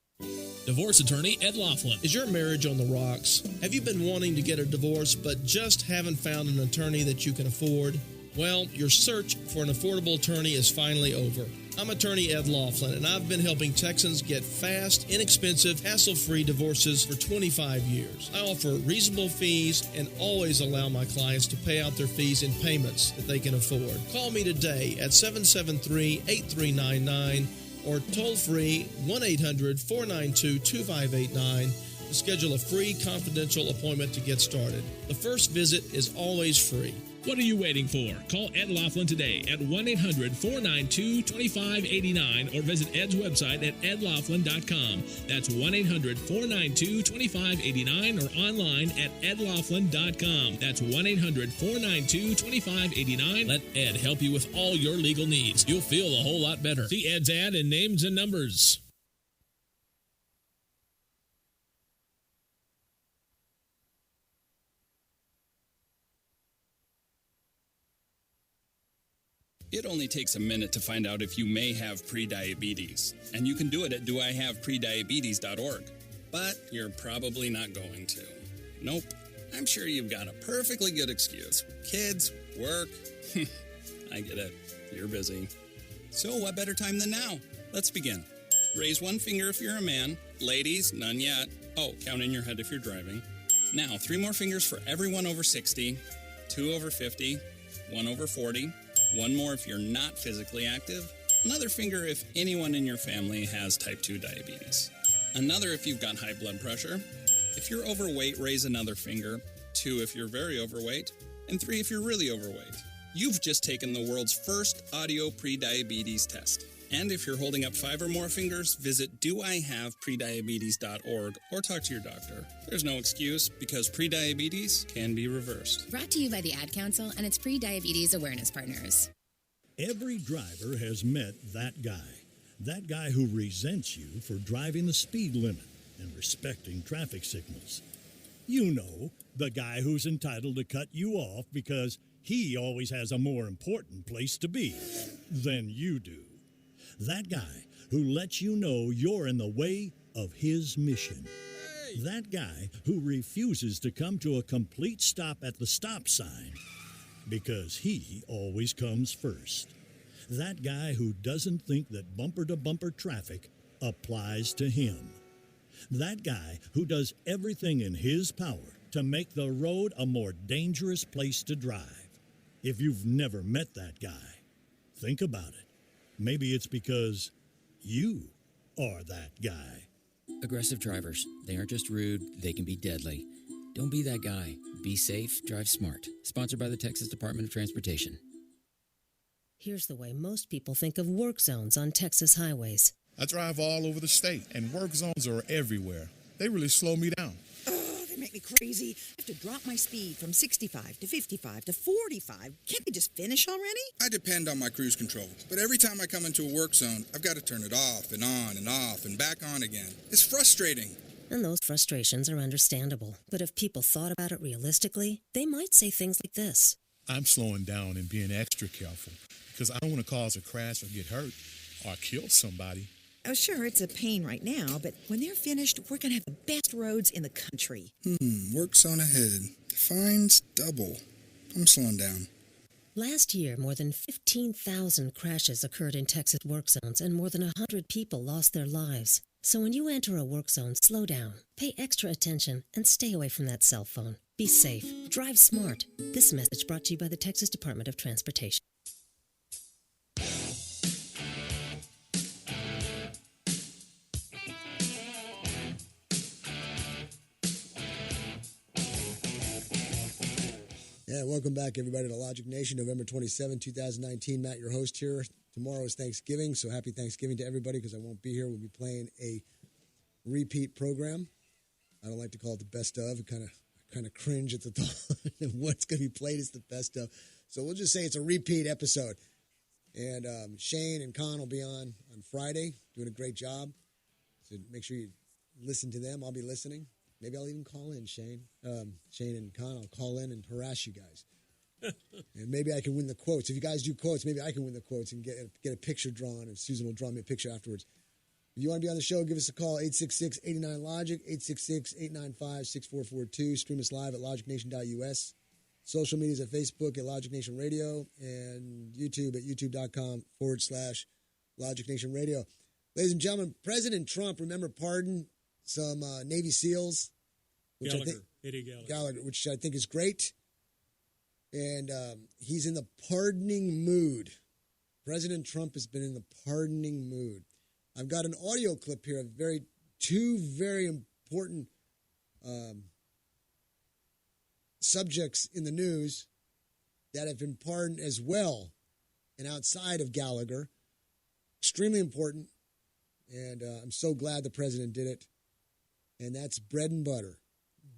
Divorce attorney Ed Laughlin.
Is your marriage on the rocks? Have you been wanting to get a divorce but just haven't found an attorney that you can afford? Well, your search for an affordable attorney is finally over. I'm attorney Ed Laughlin, and I've been helping Texans get fast, inexpensive, hassle-free divorces for 25 years. I offer reasonable fees and always allow my clients to pay out their fees in payments that they can afford. Call me today at 773-8399 or toll-free 1-800-492-2589 to schedule a free confidential appointment to get started. The first visit is always free.
What are you waiting for? Call Ed Laughlin today at 1-800-492-2589 or visit Ed's website at edlaughlin.com. That's 1-800-492-2589 or online at edlaughlin.com. That's 1-800-492-2589. Let Ed help you with all your legal needs. You'll feel a whole lot better. See Ed's ad in Names and Numbers.
It only takes a minute to find out if you may have prediabetes, and you can do it at doihaveprediabetes.org. But you're probably not going to. Nope. I'm sure you've got a perfectly good excuse. Kids, work. I get it. You're busy. So what better time than now? Let's begin. Raise one finger if you're a man. Ladies, none yet. Oh, count in your head if you're driving. Now, 3 more fingers for everyone over 60, 2 over 50, 1 over 40, 1 more if you're not physically active, another finger if anyone in your family has type 2 diabetes, another if you've got high blood pressure. If you're overweight, raise another finger, 2 if you're very overweight, and 3 if you're really overweight. You've just taken the world's first audio prediabetes test. And if you're holding up 5 or more fingers, visit doihaveprediabetes.org or talk to your doctor. There's no excuse because prediabetes can be reversed.
Brought to you by the Ad Council and its pre-diabetes awareness partners.
Every driver has met that guy who resents you for driving the speed limit and respecting traffic signals. You know, the guy who's entitled to cut you off because he always has a more important place to be than you do. That guy who lets you know you're in the way of his mission. That guy who refuses to come to a complete stop at the stop sign because he always comes first. That guy who doesn't think that bumper-to-bumper traffic applies to him. That guy who does everything in his power to make the road a more dangerous place to drive. If you've never met that guy, think about it. Maybe it's because you are that guy.
Aggressive drivers. They aren't just rude, they can be deadly. Don't be that guy. Be safe, drive smart. Sponsored by the Texas Department of Transportation.
Here's the way most people think of work zones on Texas highways.
I drive all over the state, and work zones are everywhere. They really slow me down.
They make me crazy. I have to drop my speed from 65 to 55 to 45. Can't they just finish already?
I depend on my cruise control, but every time I come into a work zone, I've got to turn it off and on and off and back on again. It's frustrating.
And those frustrations are understandable. But if people thought about it realistically, they might say things like this.
I'm slowing down and being extra careful because I don't want to cause a crash or get hurt or kill somebody.
Oh, sure, it's a pain right now, but when they're finished, we're going to have the best roads in the country.
Work zone ahead. Fines double. I'm slowing down.
Last year, more than 15,000 crashes occurred in Texas work zones, and more than 100 people lost their lives. So when you enter a work zone, slow down, pay extra attention, and stay away from that cell phone. Be safe. Drive smart. This message brought to you by the Texas Department of Transportation.
Yeah, welcome back, everybody, to Logic Nation, November 27, 2019. Matt, your host here. Tomorrow is Thanksgiving, so happy Thanksgiving to everybody because I won't be here. We'll be playing a repeat program. I don't like to call it the best of. I kind of cringe at the thought of what's going to be played as the best of. So we'll just say it's a repeat episode. And Shane and Con will be on Friday, doing a great job. So make sure you listen to them. I'll be listening. Maybe I'll even call in, Shane. Shane and Con, I'll call in and harass you guys. And maybe I can win the quotes. If you guys do quotes, maybe I can win the quotes and get a picture drawn, and Susan will draw me a picture afterwards. If you want to be on the show, give us a call, 866-89-LOGIC, 866-895-6442. Stream us live at logicnation.us. Social medias at Facebook at Logic Nation Radio, and YouTube at youtube.com/Logic Nation Radio. Ladies and gentlemen, President Trump, remember, pardoned some Navy SEALs, which
Eddie
Gallagher, which I think is great. And he's in the pardoning mood. President Trump has been in the pardoning mood. I've got an audio clip here of two very important subjects in the news that have been pardoned as well and outside of Gallagher. Extremely important. And I'm so glad the president did it. And that's bread and butter.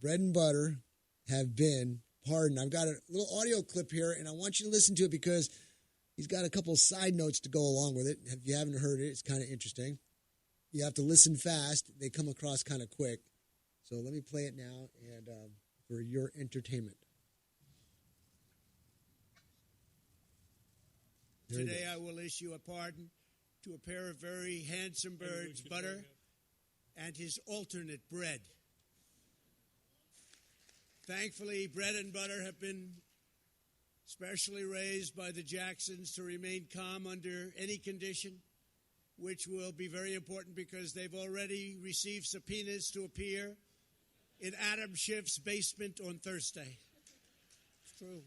Bread and butter have been pardoned. I've got a little audio clip here, and I want you to listen to it because he's got a couple of side notes to go along with it. If you haven't heard it, it's kind of interesting. You have to listen fast. They come across kind of quick. So let me play it now and for your entertainment.
Today I will issue a pardon to a pair of very handsome birds, Butter and his alternate, Bread. Thankfully, Bread and Butter have been specially raised by the Jacksons to remain calm under any condition, which will be very important because they've already received subpoenas to appear in Adam Schiff's basement on Thursday. It's true.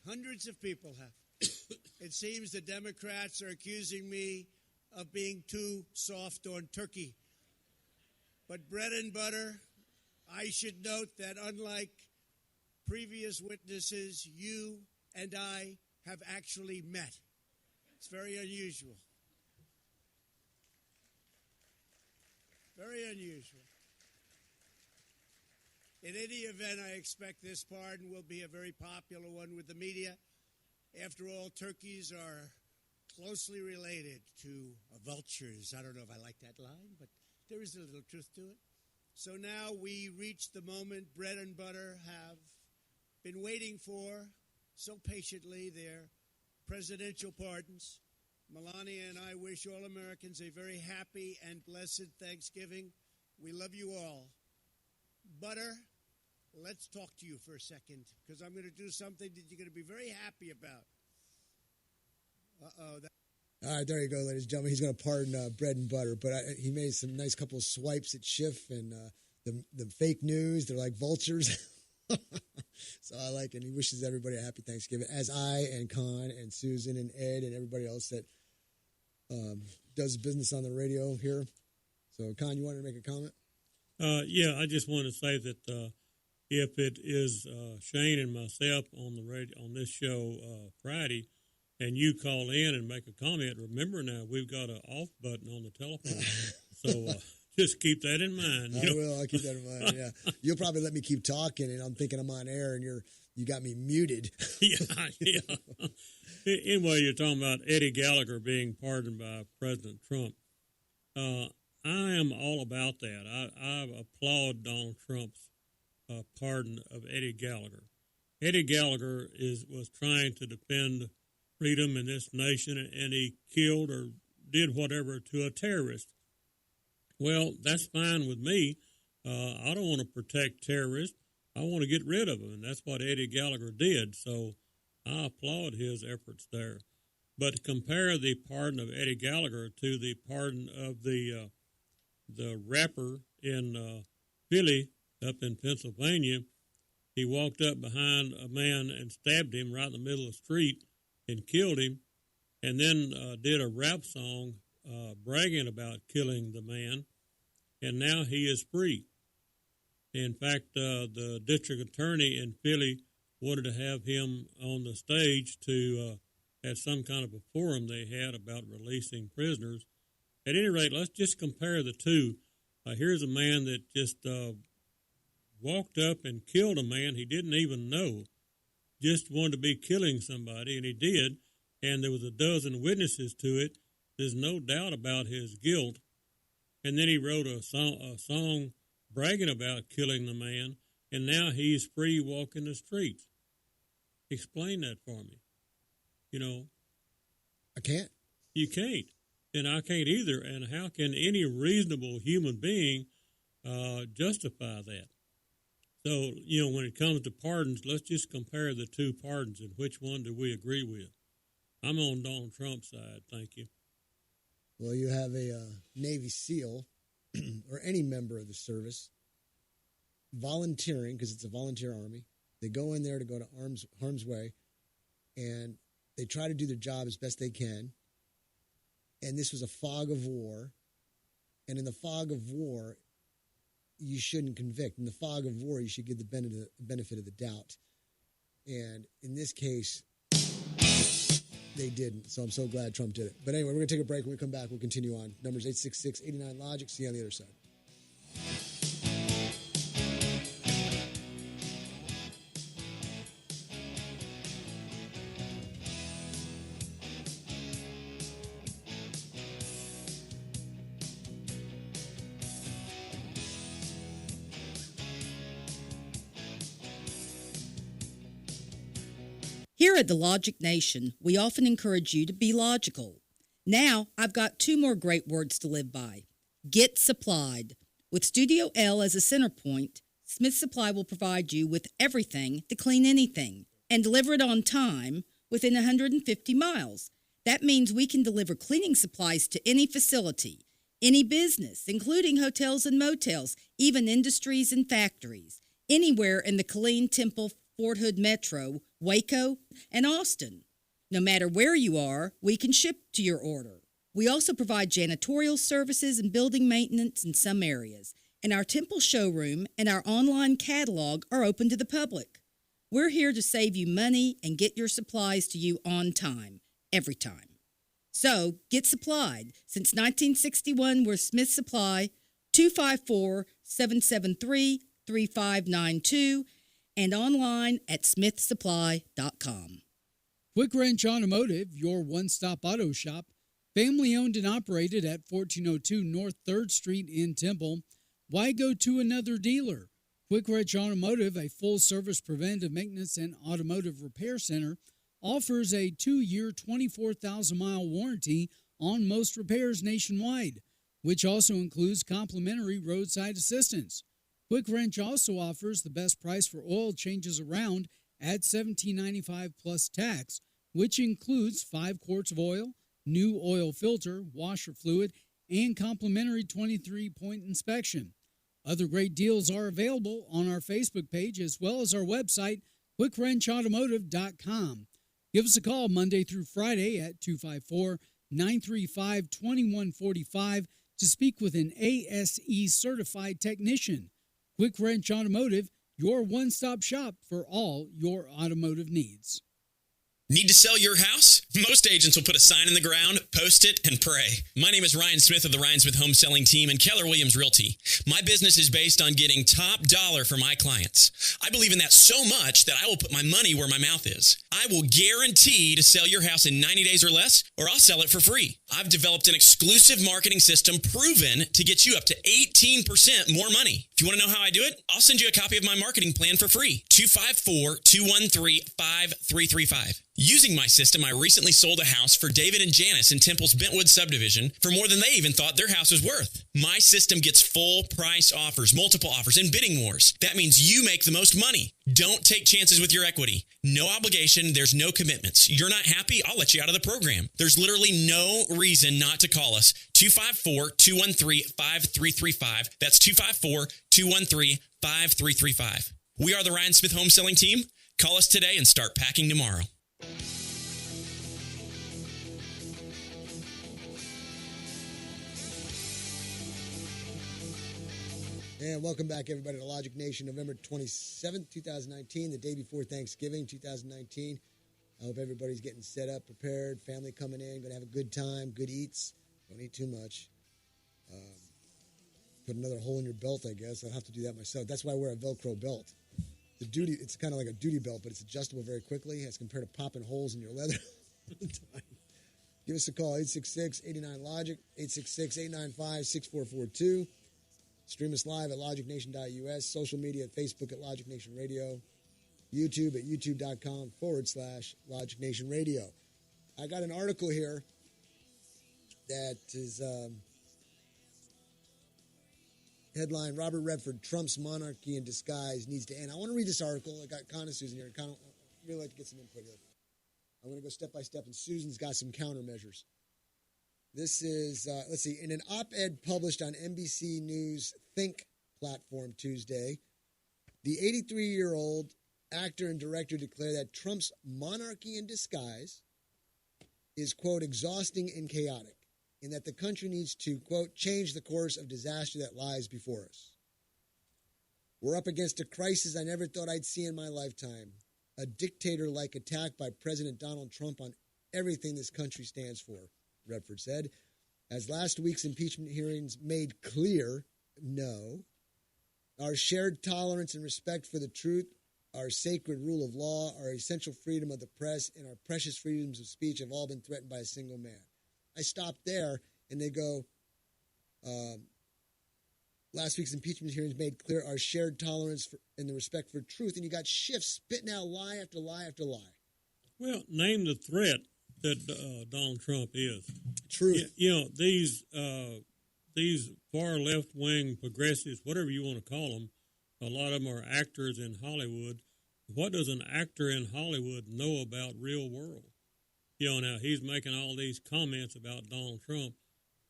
Hundreds of people have. It seems the Democrats are accusing me of being too soft on Turkey. But Bread and Butter, I should note that unlike previous witnesses, you and I have actually met. It's very unusual. Very unusual. In any event, I expect this pardon will be a very popular one with the media. After all, turkeys are closely related to vultures. I don't know if I like that line, but there is a little truth to it. So now we reach the moment Bread and Butter have been waiting for so patiently, their presidential pardons. Melania and I wish all Americans a very happy and blessed Thanksgiving. We love you all. Butter, let's talk to you for a second, because I'm going to do something that you're going to be very happy about. Uh-oh.
All right, there you go, ladies and gentlemen. He's going to pardon Bread and Butter, but he made some nice couple of swipes at Schiff and the fake news. They're like vultures. So I like it. And he wishes everybody a happy Thanksgiving, as I and Con and Susan and Ed and everybody else that does business on the radio here. So, Con, you wanted to make a comment?
Yeah, I just want to say that if it is Shane and myself on the radio on this show Friday, and you call in and make a comment, remember now we've got an off button on the telephone, so just keep that in mind.
I will. I'll keep that in mind. Yeah, you'll probably let me keep talking, and I'm thinking I'm on air, and you got me muted.
Yeah. Anyway, you're talking about Eddie Gallagher being pardoned by President Trump. I am all about that. I applaud Donald Trump's pardon of Eddie Gallagher. Eddie Gallagher was trying to defend freedom in this nation, and he killed or did whatever to a terrorist. Well, that's fine with me. I don't want to protect terrorists. I want to get rid of them, and that's what Eddie Gallagher did. So I applaud his efforts there. But compare the pardon of Eddie Gallagher to the pardon of the rapper in Philly, up in Pennsylvania. He walked up behind a man and stabbed him right in the middle of the street and killed him, and then did a rap song bragging about killing the man, and now he is free. In fact, the district attorney in Philly wanted to have him on the stage to at some kind of a forum they had about releasing prisoners. At any rate, let's just compare the two. Here's a man that just walked up and killed a man he didn't even know, just wanted to be killing somebody, and he did, and there was a dozen witnesses to it. There's no doubt about his guilt. And then he wrote a song bragging about killing the man, and now he's free walking the streets. Explain that for me. You know.
I can't.
You can't. And I can't either. And how can any reasonable human being justify that? So, you know, when it comes to pardons, let's just compare the two pardons and which one do we agree with. I'm on Donald Trump's side. Thank you.
Well, you have a Navy SEAL or any member of the service volunteering, because it's a volunteer army. They go in there to go to harm's way, and they try to do their job as best they can. And this was a fog of war. And in the fog of war, you shouldn't convict. In the fog of war, you should give the benefit of the doubt. And in this case, they didn't. So I'm so glad Trump did it. But anyway, we're going to take a break. When we come back, we'll continue on. Numbers 866-89-LOGIC. See you on the other side.
Here at the Logic Nation, we often encourage you to be logical. Now, I've got 2 more great words to live by. Get supplied. With Studio L as a center point, Smith Supply will provide you with everything to clean anything and deliver it on time within 150 miles. That means we can deliver cleaning supplies to any facility, any business, including hotels and motels, even industries and factories, anywhere in the Killeen, Temple, Fort Hood Metro, Waco, and Austin. No matter where you are, we can ship to your order. We also provide janitorial services and building maintenance in some areas, and our Temple showroom and our online catalog are open to the public. We're here to save you money and get your supplies to you on time, every time. So, get supplied. Since 1961, we're Smith Supply, 254-773-3592, and online at smithsupply.com.
Quick Wrench Automotive, your one-stop auto shop, family-owned and operated at 1402 North 3rd Street in Temple. Why go to another dealer? Quick Wrench Automotive, a full-service preventive maintenance and automotive repair center, offers a 2-year, 24,000-mile warranty on most repairs nationwide, which also includes complimentary roadside assistance. Quick Wrench also offers the best price for oil changes around at $17.95 plus tax, which includes 5 quarts of oil, new oil filter, washer fluid, and complimentary 23-point inspection. Other great deals are available on our Facebook page as well as our website, QuickWrenchAutomotive.com. Give us a call Monday through Friday at 254-935-2145 to speak with an ASE certified technician. Quick Wrench Automotive, your one-stop shop for all your automotive needs.
Need to sell your house? Most agents will put a sign in the ground, post it, and pray. My name is Ryan Smith of the Ryan Smith Home Selling Team and Keller Williams Realty. My business is based on getting top dollar for my clients. I believe in that so much that I will put my money where my mouth is. I will guarantee to sell your house in 90 days or less, or I'll sell it for free. I've developed an exclusive marketing system proven to get you up to 18% more money. If you want to know how I do it, I'll send you a copy of my marketing plan for free. 254-213-5335. Using my system, I recently sold a house for David and Janice in Temple's Bentwood subdivision for more than they even thought their house was worth. My system gets full price offers, multiple offers, and bidding wars. That means you make the most money. Don't take chances with your equity. No obligation. There's no commitments. You're not happy? I'll let you out of the program. There's literally no reason not to call us. 254-213-5335. That's 254-213-5335. We are the Ryan Smith Home Selling Team. Call us today and start packing tomorrow.
And welcome back, everybody, to Logic Nation, November 27th, 2019, the day before Thanksgiving, 2019. I hope everybody's getting set up, prepared, family coming in, going to have a good time, good eats. Don't eat too much. Put another hole in your belt, I guess. I'll have to do that myself. That's why I wear a Velcro belt. It's kind of like a duty belt, but it's adjustable very quickly as compared to popping holes in your leather all the time. Give us a call, 866-89-LOGIC, 866-895-6442. Stream us live at logicnation.us, social media at Facebook at Logic Nation Radio, YouTube at youtube.com/Logic Nation Radio. I got an article here that is headline, Robert Redford, Trump's monarchy in disguise needs to end. I want to read this article. I got Con and Susan here. I'd really like to get some input here. I'm going to go step by step, and Susan's got some countermeasures. This is, let's see, in an op-ed published on NBC News Think platform Tuesday, the 83-year-old actor and director declared that Trump's monarchy in disguise is, quote, exhausting and chaotic, and that the country needs to, quote, change the course of disaster that lies before us. We're up against a crisis I never thought I'd see in my lifetime, a dictator-like attack by President Donald Trump on everything this country stands for, Redford said. As last week's impeachment hearings made clear, no. Our shared tolerance and respect for the truth, our sacred rule of law, our essential freedom of the press, and our precious freedoms of speech have all been threatened by a single man. I stopped there, and they go, last week's impeachment hearings made clear our shared tolerance and the respect for truth, and you got Schiff spitting out lie after lie after lie.
Well, name the threat that Donald Trump is.
Truth.
These far left-wing progressives, whatever you want to call them, a lot of them are actors in Hollywood. What does an actor in Hollywood know about real world? Now he's making all these comments about Donald Trump.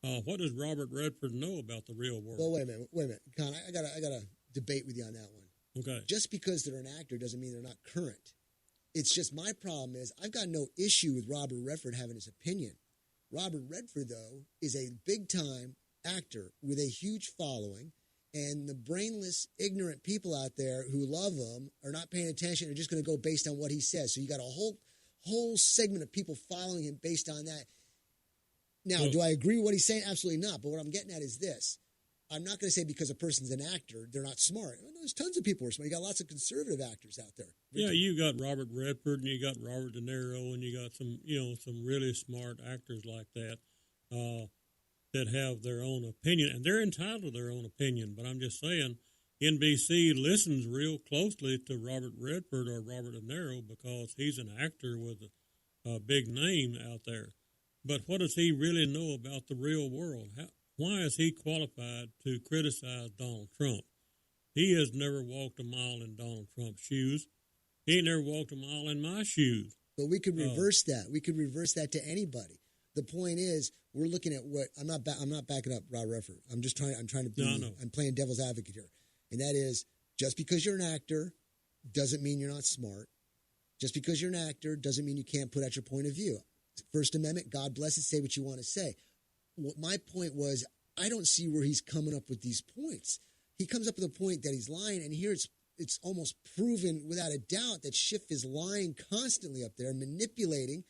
What does Robert Redford know about the real world?
Well, wait a minute, Con. I gotta debate with you on that one.
Okay.
Just because they're an actor doesn't mean they're not current. It's just my problem is I've got no issue with Robert Redford having his opinion. Robert Redford, though, is a big-time actor with a huge following, and the brainless, ignorant people out there who love him are not paying attention. They're just going to go based on what he says. So you got a whole segment of people following him based on that. Now, do I agree with what he's saying? Absolutely not. But what I'm getting at is this. I'm not going to say because a person's an actor, they're not smart. There's tons of people who are smart. You got lots of conservative actors out there.
Yeah, you got Robert Redford, and you got Robert De Niro, and you got some really smart actors like that that have their own opinion, and they're entitled to their own opinion. But I'm just saying, NBC listens real closely to Robert Redford or Robert De Niro because he's an actor with a big name out there. But what does he really know about the real world? Why is he qualified to criticize Donald Trump? He has never walked a mile in Donald Trump's shoes. He ain't never walked a mile in my shoes.
But we could reverse that. We could reverse that to anybody. The point is, we're looking at what I'm not backing up Robert Redford. I'm trying to be. I'm playing devil's advocate here, and that is just because you're an actor doesn't mean you're not smart. Just because you're an actor doesn't mean you can't put out your point of view. First Amendment, God bless it. Say what you want to say. What my point was, I don't see where he's coming up with these points. He comes up with a point that he's lying, and here it's almost proven without a doubt that Schiff is lying constantly up there, manipulating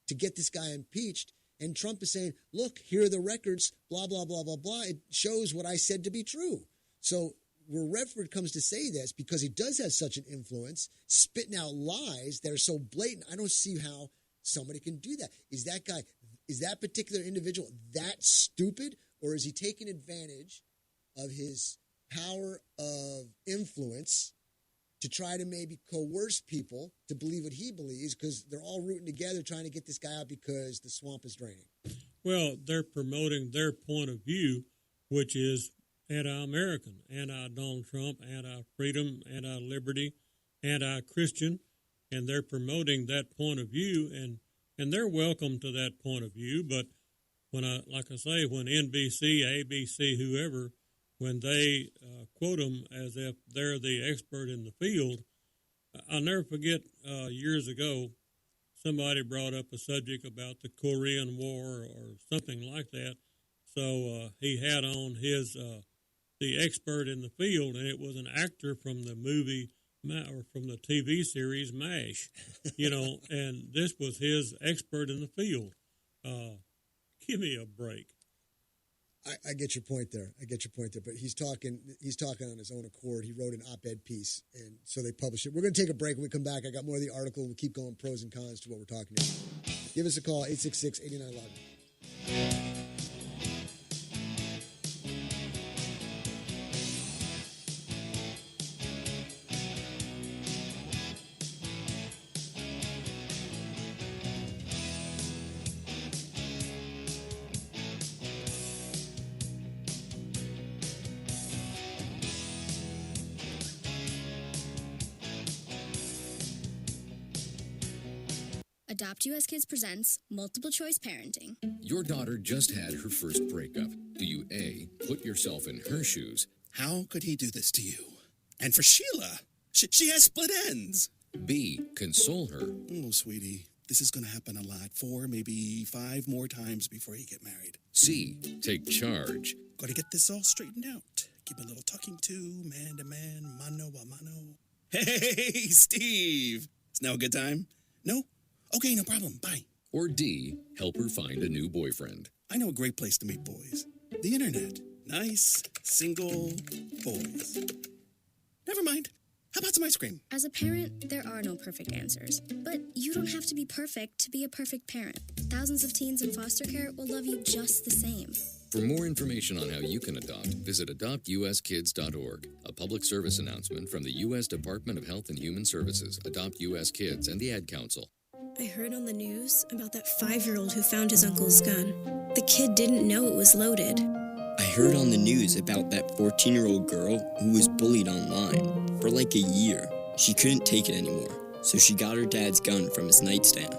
to get this guy impeached. And Trump is saying, look, here are the records, blah, blah, blah, blah, blah. It shows what I said to be true. So where Redford comes to say this, because he does have such an influence, spitting out lies that are so blatant, I don't see how somebody can do that. Is that particular individual that stupid, or is he taking advantage of his power of influence to try to maybe coerce people to believe what he believes because they're all rooting together trying to get this guy out because the swamp is draining?
Well, they're promoting their point of view, which is anti-American, anti-Donald Trump, anti-freedom, anti-liberty, anti-Christian, and they're promoting that point of view, and they're welcome to that point of view. But when when NBC, ABC, whoever, when they quote them as if they're the expert in the field, I'll never forget years ago, somebody brought up a subject about the Korean War or something like that. So he had on his the expert in the field, and it was an actor from the movie or from the TV series MASH, and this was his expert in the field. Give me a break.
I get your point there. But he's talking on his own accord. He wrote an op-ed piece, and so they published it. We're going to take a break. When we come back, I got more of the article, and we'll keep going pros and cons to what we're talking about. Give us a call, 866-89-LOG.
Adopt US Kids presents Multiple Choice Parenting.
Your daughter just had her first breakup. Do you A, put yourself in her shoes?
How could he do this to you? And for Sheila, she has split ends.
B, console her.
Oh, sweetie, this is going to happen a lot. 4, maybe 5 more times before you get married.
C, take charge.
Got to get this all straightened out. Give a little talking to, man to man, mano a mano. Hey, Steve. Is now a good time? No? Okay, no problem. Bye.
Or D, help her find a new boyfriend.
I know a great place to meet boys. The internet. Nice, single boys. Never mind. How about some ice cream?
As a parent, there are no perfect answers. But you don't have to be perfect to be a perfect parent. Thousands of teens in foster care will love you just the same.
For more information on how you can adopt, visit adoptuskids.org. A public service announcement from the U.S. Department of Health and Human Services, Adopt U.S. Kids, and the Ad Council.
I heard on the news about that 5-year-old who found his uncle's gun. The kid didn't know it was loaded.
I heard on the news about that 14-year-old girl who was bullied online for like a year. She couldn't take it anymore, so she got her dad's gun from his nightstand.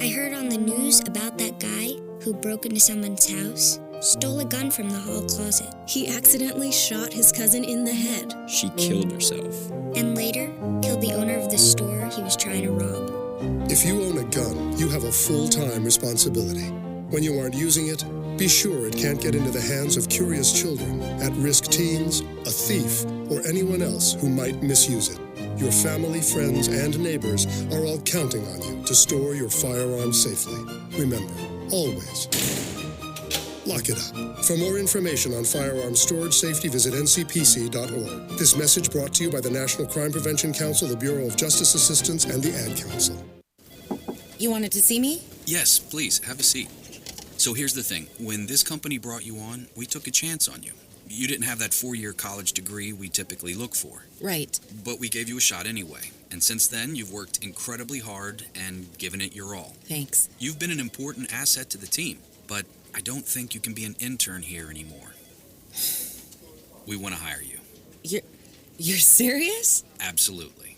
I heard on the news about that guy who broke into someone's house, stole a gun from the hall closet.
He accidentally shot his cousin in the head.
She killed herself.
And later, killed the owner of the store he was trying to rob.
If you own a gun, you have a full-time responsibility. When you aren't using it, be sure it can't get into the hands of curious children, at-risk teens, a thief, or anyone else who might misuse it. Your family, friends, and neighbors are all counting on you to store your firearms safely. Remember, always lock it up. For more information on firearms storage safety, visit ncpc.org. This message brought to you by the National Crime Prevention Council, the Bureau of Justice Assistance, and the Ad Council.
You wanted to see me?
Yes, please, have a seat. So here's the thing. When this company brought you on, we took a chance on you. You didn't have that 4-year college degree we typically look for.
Right.
But we gave you a shot anyway. And since then, you've worked incredibly hard and given it your all.
Thanks.
You've been an important asset to the team, but I don't think you can be an intern here anymore. We want to hire you.
You're serious?
Absolutely.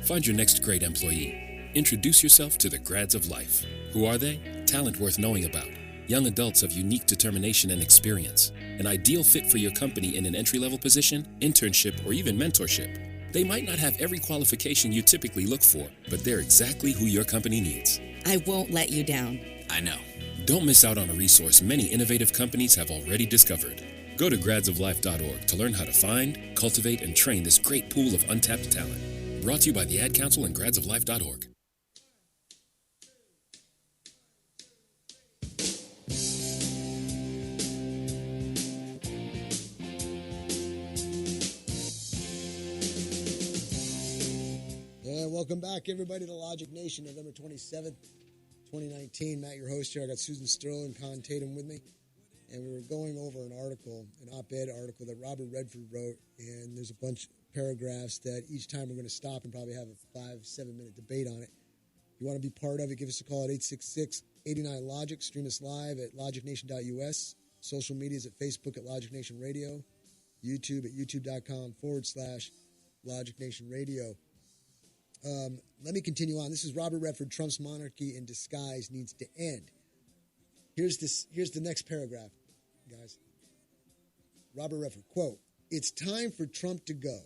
Find your next great employee. Introduce yourself to the Grads of Life. Who are they? Talent worth knowing about. Young adults of unique determination and experience. An ideal fit for your company in an entry-level position, internship, or even mentorship. They might not have every qualification you typically look for, but they're exactly who your company needs.
I won't let you down.
I know.
Don't miss out on a resource many innovative companies have already discovered. Go to gradsoflife.org to learn how to find, cultivate, and train this great pool of untapped talent. Brought to you by the Ad Council and gradsoflife.org.
And welcome back, everybody, to Logic Nation, November 27th, 2019. Matt, your host here. I got Susan Sterling, Con Tatum with me. And we were going over an article, an op-ed article that Robert Redford wrote. And there's a bunch of paragraphs that each time we're going to stop and probably have a 5-7 minute debate on it. If you want to be part of it, give us a call at 866-89-LOGIC. Stream us live at logicnation.us. Social medias at Facebook at Logic Nation Radio. YouTube at youtube.com/Logic Nation Radio. Let me continue on. This is Robert Redford. Trump's monarchy in disguise needs to end. Here's the next paragraph, guys. Robert Redford, quote, "It's time for Trump to go,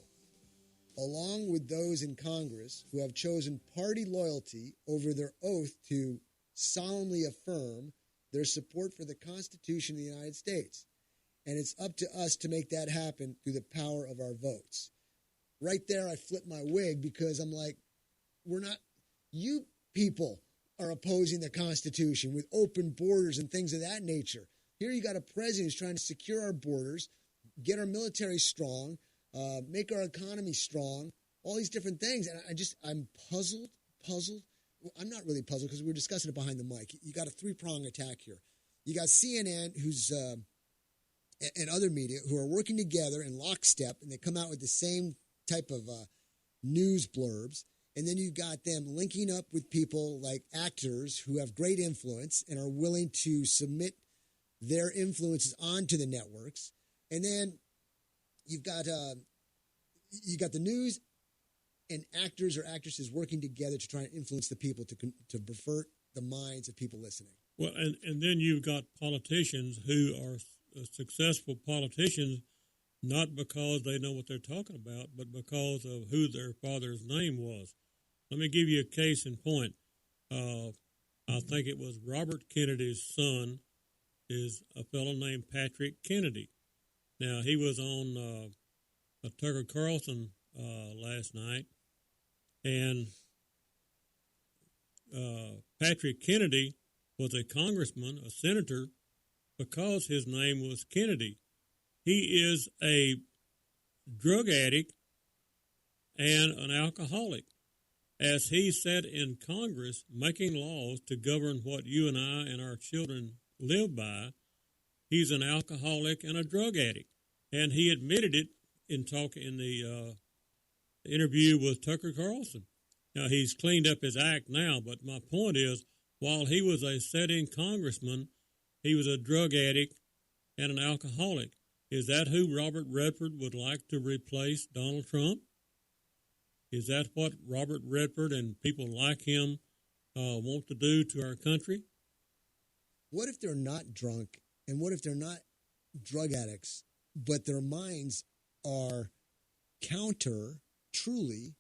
along with those in Congress who have chosen party loyalty over their oath to solemnly affirm their support for the Constitution of the United States. And it's up to us to make that happen through the power of our votes." Right there, I flip my wig because I'm like, you people are opposing the Constitution with open borders and things of that nature. Here you got a president who's trying to secure our borders, get our military strong, make our economy strong, all these different things. And I'm puzzled. Well, I'm not really puzzled because we were discussing it behind the mic. You got a three-prong attack here. You got CNN and other media who are working together in lockstep, and they come out with the same type of news blurbs. And then you've got them linking up with people like actors who have great influence and are willing to submit their influences onto the networks. And then you've got the news and actors or actresses working together to try and influence the people to pervert the minds of people listening.
Well, and then you've got politicians who are successful politicians not because they know what they're talking about, but because of who their father's name was. Let me give you a case in point. I think it was Robert Kennedy's son is a fellow named Patrick Kennedy. Now, he was on Tucker Carlson last night, and Patrick Kennedy was a congressman, a senator, because his name was Kennedy. He is a drug addict and an alcoholic. As he sat in Congress making laws to govern what you and I and our children live by, he's an alcoholic and a drug addict. And he admitted it in the interview with Tucker Carlson. Now, he's cleaned up his act now, but my point is, while he was a sitting congressman, he was a drug addict and an alcoholic. Is that who Robert Redford would like to replace Donald Trump? Is that what Robert Redford and people like him want to do to our country?
What if they're not drunk, and what if they're not drug addicts, but their minds are counter, truly,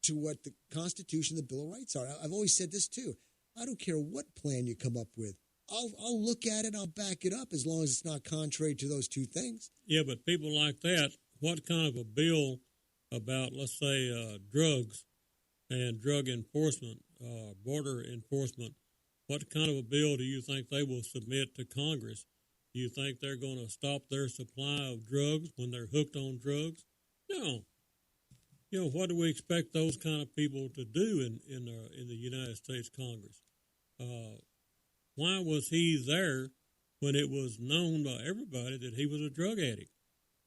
to what the Constitution, the Bill of Rights are? I've always said this too. I don't care what plan you come up with. I'll look at it, I'll back it up as long as it's not contrary to those two things.
Yeah, but people like that, what kind of a bill about, let's say, drugs and drug enforcement, border enforcement, what kind of a bill do you think they will submit to Congress? Do you think they're going to stop their supply of drugs when they're hooked on drugs? No. You know, what do we expect those kind of people to do in the United States Congress? Why was he there when it was known by everybody that he was a drug addict?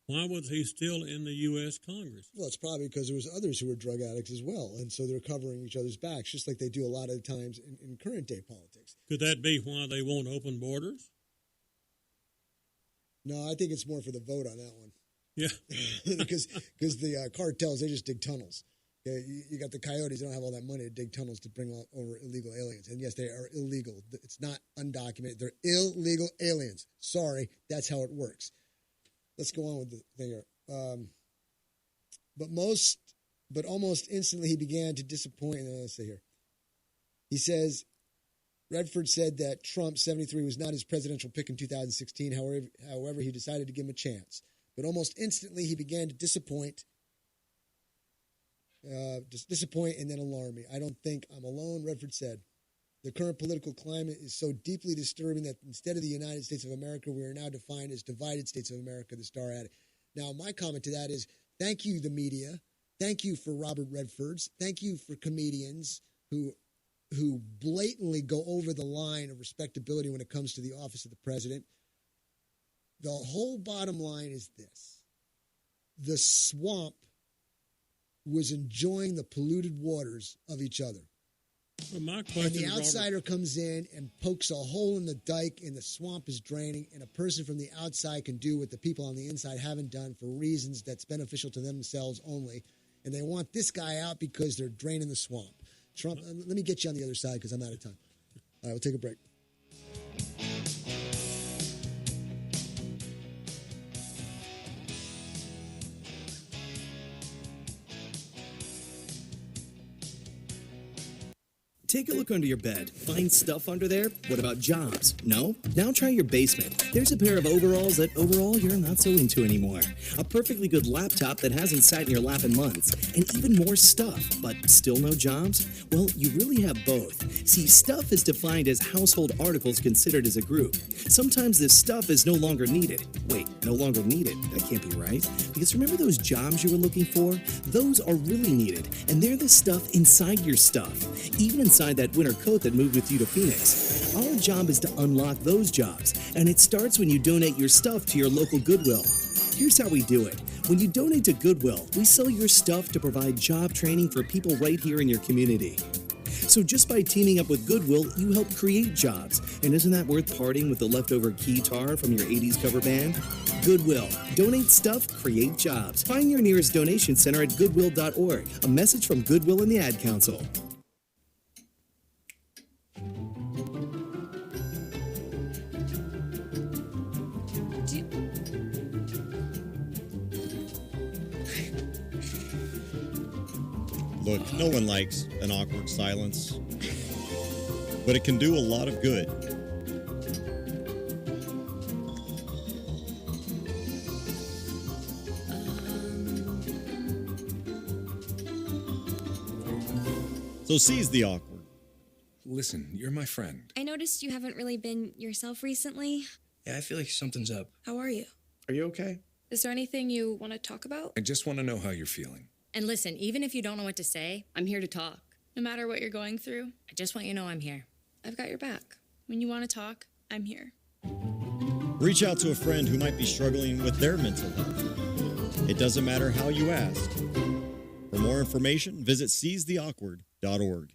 Why was he still in the U.S. Congress?
Well, it's probably because there was others who were drug addicts as well, and so they're covering each other's backs, just like they do a lot of times in current-day politics.
Could that be why they won't open borders?
No, I think it's more for the vote on that one.
Yeah.
because the cartels, they just dig tunnels. Okay? You got the coyotes, they don't have all that money to dig tunnels to bring over illegal aliens. And yes, they are illegal. It's not undocumented. They're illegal aliens. Sorry, that's how it works. Let's go on with the thing here. But almost instantly he began to disappoint. Let's see here. He says, Redford said that Trump, 73, was not his presidential pick in 2016. However, he decided to give him a chance. But almost instantly he began to disappoint and then alarm me. I don't think I'm alone, Redford said. The current political climate is so deeply disturbing that instead of the United States of America, we are now defined as divided states of America, the star added. Now, my comment to that is, thank you, the media. Thank you for Robert Redfords. Thank you for comedians who blatantly go over the line of respectability when it comes to the office of the president. The whole bottom line is this. The swamp was enjoying the polluted waters of each other.
Well, my question,
and the outsider comes in and pokes a hole in the dike, and the swamp is draining, and a person from the outside can do what the people on the inside haven't done for reasons that's beneficial to themselves only, and they want this guy out because they're draining the swamp. Trump, let me get you on the other side because I'm out of time. All right, we'll take a break.
Take a look under your bed. Find stuff under there? What about jobs? No? Now try your basement. There's a pair of overalls that overall you're not so into anymore. A perfectly good laptop that hasn't sat in your lap in months. And even more stuff, but still no jobs? Well, you really have both. See, stuff is defined as household articles considered as a group. Sometimes this stuff is no longer needed. Wait, no longer needed? That can't be right. Because remember those jobs you were looking for? Those are really needed. And they're the stuff inside your stuff. Even inside that winter coat that moved with you to Phoenix. Our job is to unlock those jobs, and it starts when you donate your stuff to your local Goodwill. Here's how we do it. When you donate to Goodwill, we sell your stuff to provide job training for people right here in your community. So just by teaming up with Goodwill, you help create jobs. And isn't that worth parting with the leftover keytar from your 80s cover band? Goodwill. Donate stuff, create jobs. Find your nearest donation center at goodwill.org. A message from Goodwill and the Ad Council.
Look, no one likes an awkward silence, but it can do a lot of good. So seize the awkward.
Listen, you're my friend.
I noticed you haven't really been yourself recently.
Yeah, I feel like something's up.
How are you?
Are you okay?
Is there anything you want to talk about?
I just want to know how you're feeling.
And listen, even if you don't know what to say, I'm here to talk.
No matter what you're going through,
I just want you to know I'm here.
I've got your back. When you want to talk, I'm here.
Reach out to a friend who might be struggling with their mental health. It doesn't matter how you ask. For more information, visit seizetheawkward.org.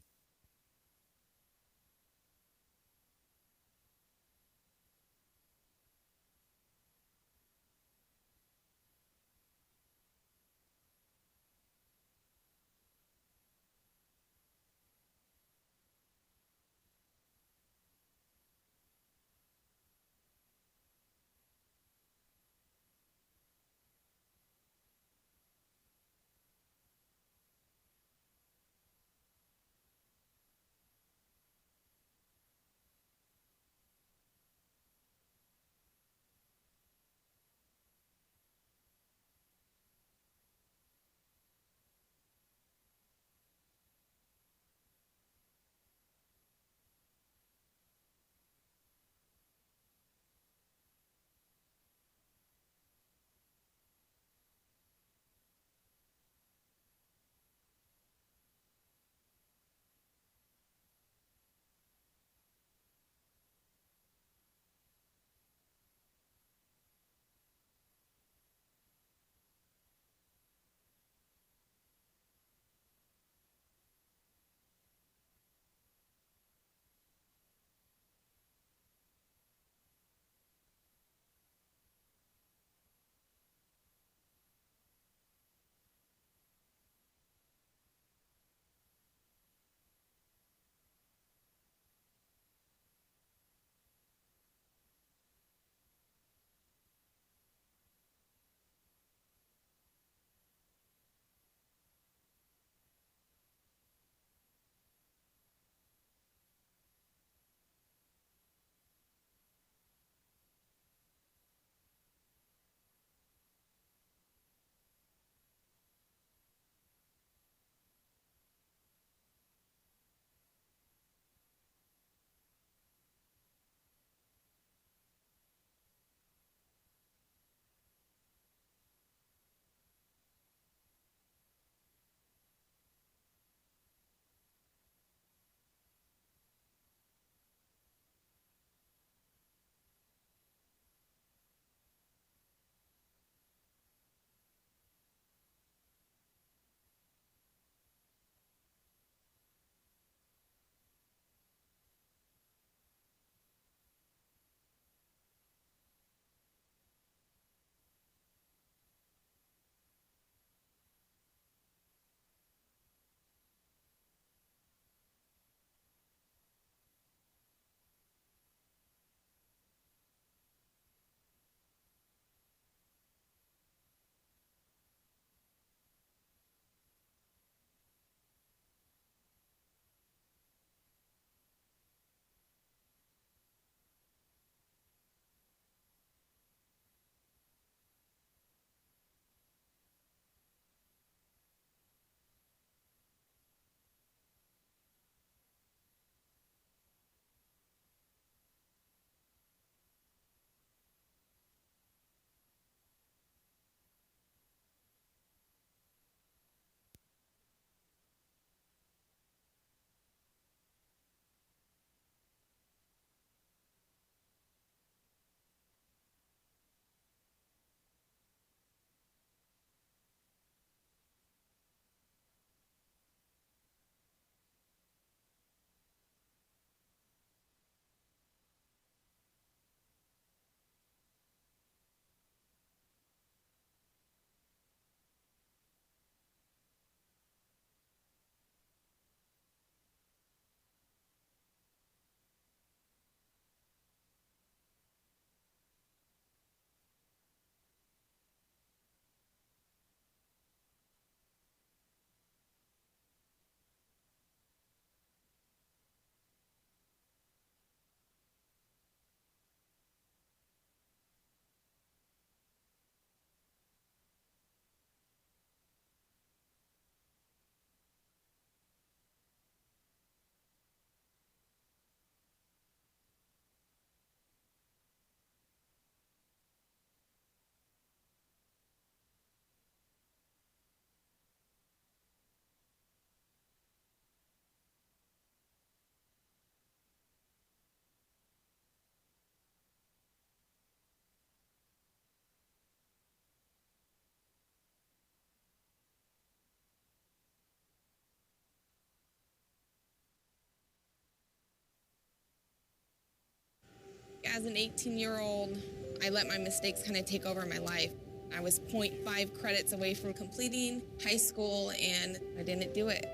As an 18-year-old, I let my mistakes kind of take over my life. I was 0.5 credits away from completing high school, and I didn't do it.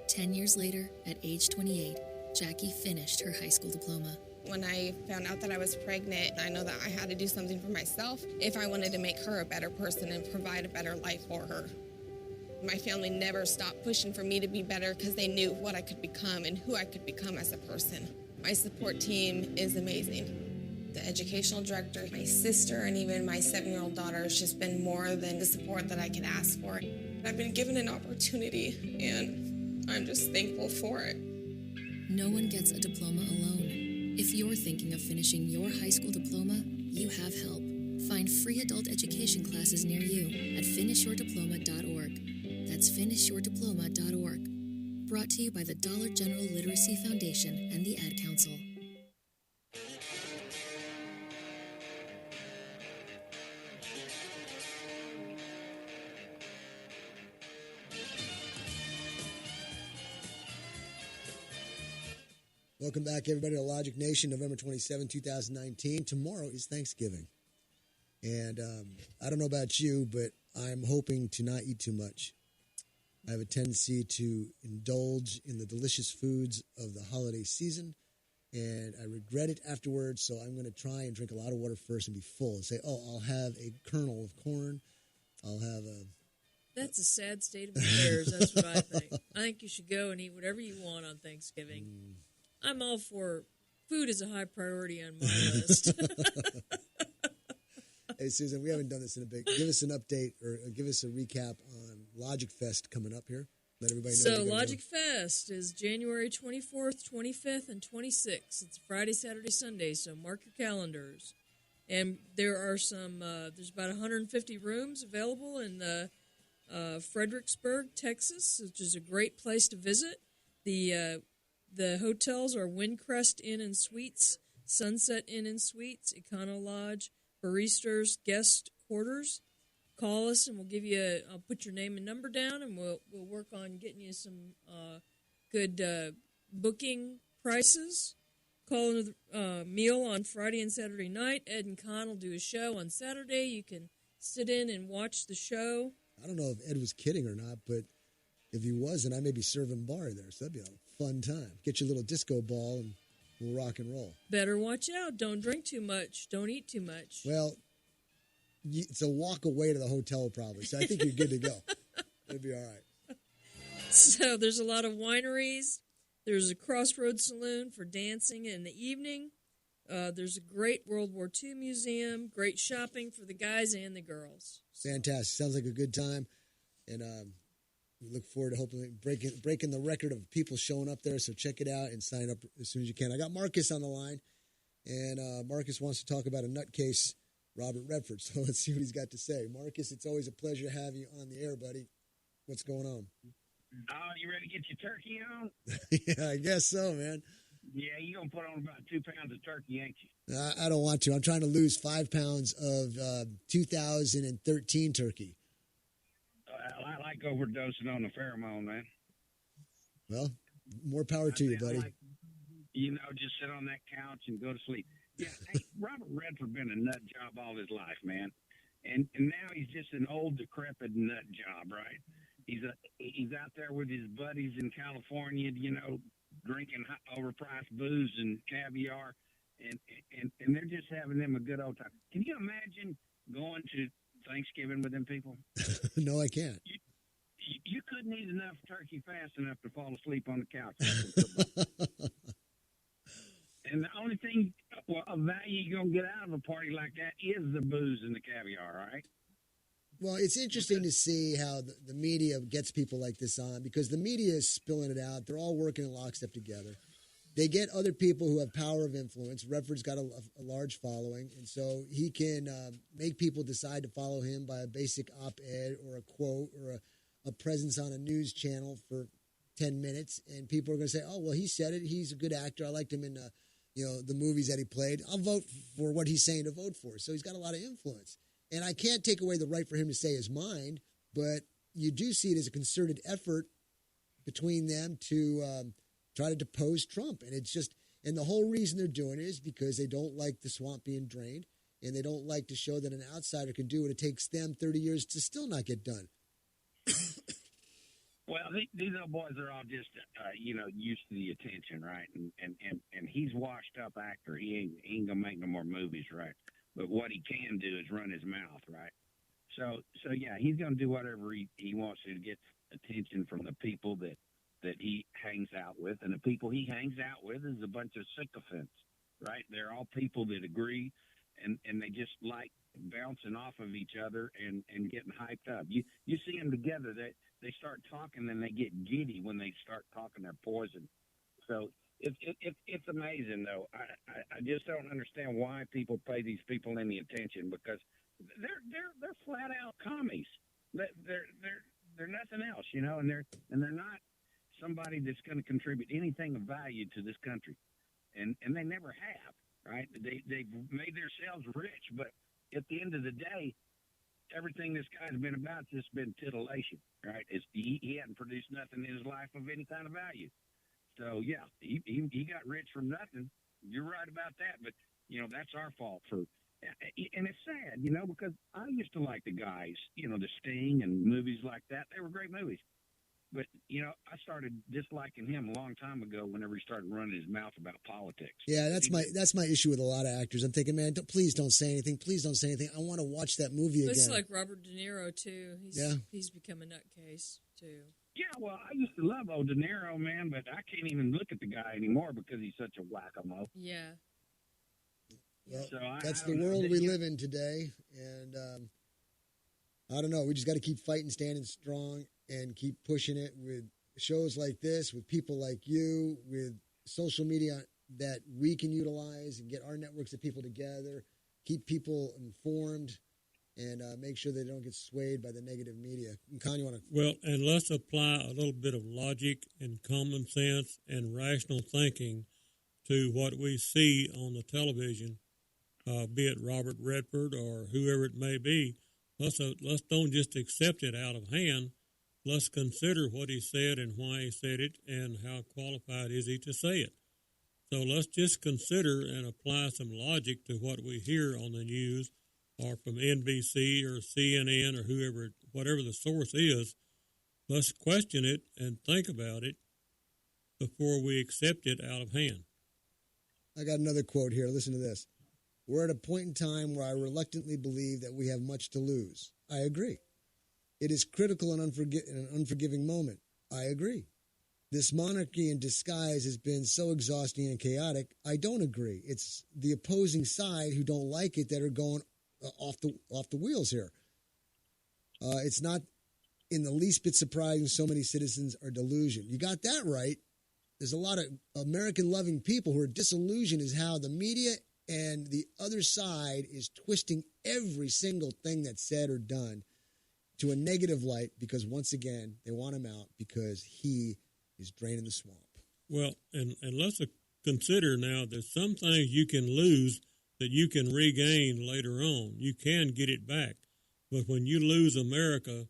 10 years later, at age 28, Jackie finished her high school diploma.
When I found out that I was pregnant, I know that I had to do something for myself if I wanted to make her a better person and provide a better life for her. My family never stopped pushing for me to be better because they knew what I could become and who I could become as a person. My support team is amazing. The educational director, my sister, and even my 7-year-old daughter has just been more than the support that I could ask for. I've been given an opportunity, and I'm just thankful for it.
No one gets a diploma alone. If you're thinking of finishing your high school diploma, you have help. Find free adult education classes near you at finishyourdiploma.org. That's finishyourdiploma.org. Brought to you by the Dollar General Literacy Foundation and the Ad Council.
Welcome back, everybody, to Logic Nation, November 27, 2019. Tomorrow is Thanksgiving. And I don't know about you, but I'm hoping to not eat too much. I have a tendency to indulge in the delicious foods of the holiday season, and I regret it afterwards, so I'm going to try and drink a lot of water first and be full and say, oh, I'll have a kernel of corn. I'll have a...
That's a sad state of affairs. That's what I think. I think you should go and eat whatever you want on Thanksgiving. I'm all for food is a high priority on my list.
Hey, Susan, we haven't done this in a bit. Give us an update or give us a recap on Logic Fest coming up here. Let everybody know.
So Logic Fest is January 24th, 25th, and 26th. It's Friday, Saturday, Sunday, so mark your calendars. And there are there's about 150 rooms available in Fredericksburg, Texas, which is a great place to visit. The hotels are Windcrest Inn and Suites, Sunset Inn and Suites, Econo Lodge, Baristas Guest Quarters. Call us and I'll put your name and number down, and we'll work on getting you some good booking prices. Call a meal on Friday and Saturday night. Ed and Con will do a show on Saturday. You can sit in and watch the show.
I don't know if Ed was kidding or not, but if he wasn't, I may be serving bar there, so that'd be a fun time. Get your little disco ball and we'll rock and roll.
Better watch out. Don't drink too much. Don't eat too much.
Well, it's a walk away to the hotel probably, so I think you're good to go. It'll be all right.
So there's a lot of wineries. There's a Crossroads Saloon for dancing in the evening. There's a great World War II museum. Great shopping for the guys and the girls.
Fantastic. Sounds like a good time. And we look forward to hopefully breaking the record of people showing up there. So check it out and sign up as soon as you can. I got Marcus on the line, and Marcus wants to talk about a nutcase, Robert Redford. So let's see what he's got to say. Marcus, it's always a pleasure to have you on the air, buddy. What's going on?
You ready to get your turkey on?
Yeah, I guess so, man.
Yeah, you're going to put on about 2 pounds of turkey, ain't you?
I don't want to. I'm trying to lose 5 pounds of 2013 turkey.
I like overdosing on the pheromone, man.
Well, more power to you, buddy.
Just sit on that couch and go to sleep. Yeah, hey, Robert Redford been a nut job all his life, man. And now he's just an old, decrepit nut job, right? He's out there with his buddies in California, drinking overpriced booze and caviar, and they're just having them a good old time. Can you imagine going to Thanksgiving with them people?
No, I can't.
You couldn't eat enough turkey fast enough to fall asleep on the couch. And the only thing of value you're going to get out of a party like that is the booze and the caviar, right?
Well, it's interesting to see how the media gets people like this on, because the media is spilling it out. They're all working in lockstep together. They get other people who have power of influence. Redford's got a large following, and so he can make people decide to follow him by a basic op-ed or a quote or a presence on a news channel for 10 minutes, and people are going to say, oh, well, he said it. He's a good actor. I liked him in the movies that he played. I'll vote for what he's saying to vote for. So he's got a lot of influence. And I can't take away the right for him to say his mind, but you do see it as a concerted effort between them to try to depose Trump. And And the whole reason they're doing it is because they don't like the swamp being drained, and they don't like to show that an outsider can do it. It takes them 30 years to still not get done.
Well, these little boys are all just, used to the attention, right? And he's washed up actor. He ain't gonna make no more movies, right? But what he can do is run his mouth, right? So yeah, he's gonna do whatever he wants to get attention from the people that he hangs out with, and the people he hangs out with is a bunch of sycophants, right? They're all people that agree, and they just like bouncing off of each other and getting hyped up. You see them together, they start talking and they get giddy when they start talking their poison. So it's amazing though. I just don't understand why people pay these people any attention, because they're flat out commies. They're nothing else, and they're not somebody that's going to contribute anything of value to this country, and they never have. Right? They've made themselves rich, but at the end of the day, everything this guy's been about has just been titillation. Right? He hadn't produced nothing in his life of any kind of value. So yeah, he got rich from nothing. You're right about that, but that's our fault for. And it's sad, because I used to like the guys, the Sting and movies like that. They were great movies. But, I started disliking him a long time ago whenever he started running his mouth about politics.
Yeah, that's my issue with a lot of actors. I'm thinking, man, please don't say anything. Please don't say anything. I want to watch that movie again.
It's like Robert De Niro, too. He's become a nutcase, too.
Yeah, well, I used to love old De Niro, man, but I can't even look at the guy anymore because he's such a whack-a-mole.
Yeah.
Well, that's the world we live in today, and I don't know. We just got to keep fighting, standing strong, and keep pushing it with shows like this, with people like you, with social media that we can utilize and get our networks of people together, keep people informed, and make sure they don't get swayed by the negative media. And Con, you want to?
Well, and let's apply a little bit of logic and common sense and rational thinking to what we see on the television, be it Robert Redford or whoever it may be. Let's don't just accept it out of hand. Let's consider what he said and why he said it and how qualified is he to say it. So let's just consider and apply some logic to what we hear on the news or from NBC or CNN or whatever the source is. Let's question it and think about it before we accept it out of hand.
I got another quote here. Listen to this. We're at a point in time where I reluctantly believe that we have much to lose. I agree. It is critical and an unforgiving moment. I agree. This monarchy in disguise has been so exhausting and chaotic. I don't agree. It's the opposing side who don't like it that are going off the wheels here. It's not in the least bit surprising so many citizens are delusioned. You got that right. There's a lot of American-loving people who are disillusioned as how the media and the other side is twisting every single thing that's said or done to a negative light because, once again, they want him out because he is draining the swamp.
Well, and let's consider now that some things you can lose that you can regain later on. You can get it back. But when you lose America,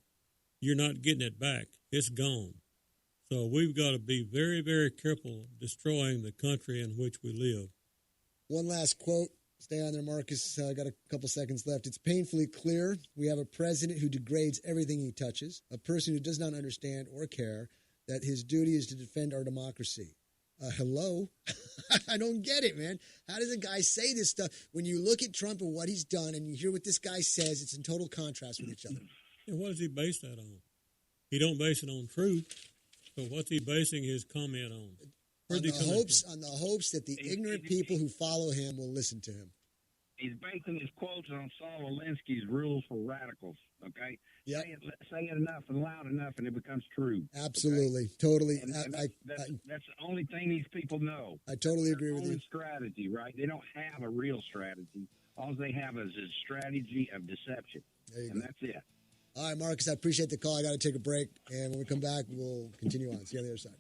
you're not getting it back. It's gone. So we've got to be very, very careful destroying the country in which we live.
One last quote. Stay on there, Marcus. I got a couple seconds left. It's painfully clear we have a president who degrades everything he touches, a person who does not understand or care that his duty is to defend our democracy. Hello? I don't get it, man. How does a guy say this stuff? When you look at Trump and what he's done and you hear what this guy says, it's in total contrast with each other.
And what does he base that on? He don't base it on truth. So what's he basing his comment on?
On the hopes that the ignorant people who follow him will listen to him.
He's basing his quotes on Saul Alinsky's rules for radicals, okay?
Yep.
Say it enough and loud enough and it becomes true.
Absolutely. Okay? Totally.
And that's the only thing these people know.
I totally agree with you.
Strategy, right? They don't have a real strategy. All they have is a strategy of deception. And that's it.
All right, Marcus, I appreciate the call. I got to take a break. And when we come back, we'll continue on. See you on the other side.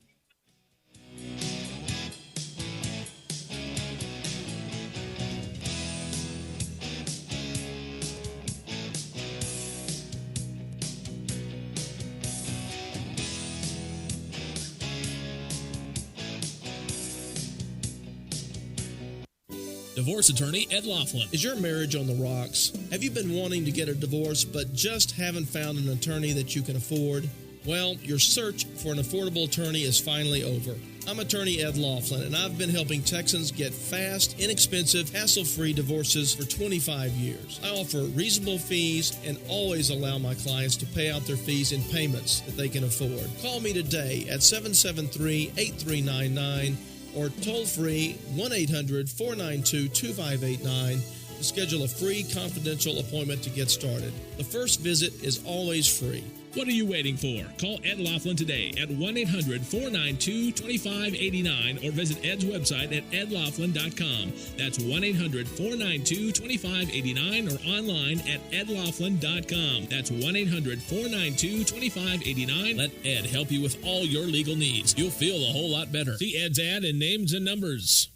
divorce attorney, Ed Laughlin.
Is your marriage on the rocks? Have you been wanting to get a divorce but just haven't found an attorney that you can afford? Well, your search for an affordable attorney is finally over. I'm attorney Ed Laughlin, and I've been helping Texans get fast, inexpensive, hassle-free divorces for 25 years. I offer reasonable fees and always allow my clients to pay out their fees in payments that they can afford. Call me today at 773-8399 or toll-free 1-800-492-2589 to schedule a free confidential appointment to get started. The first visit is always free.
What are you waiting for? Call Ed Laughlin today at 1-800-492-2589 or visit Ed's website at edlaughlin.com. That's 1-800-492-2589 or online at edlaughlin.com. That's 1-800-492-2589. Let Ed help you with all your legal needs. You'll feel a whole lot better. See Ed's ad in Names and Numbers.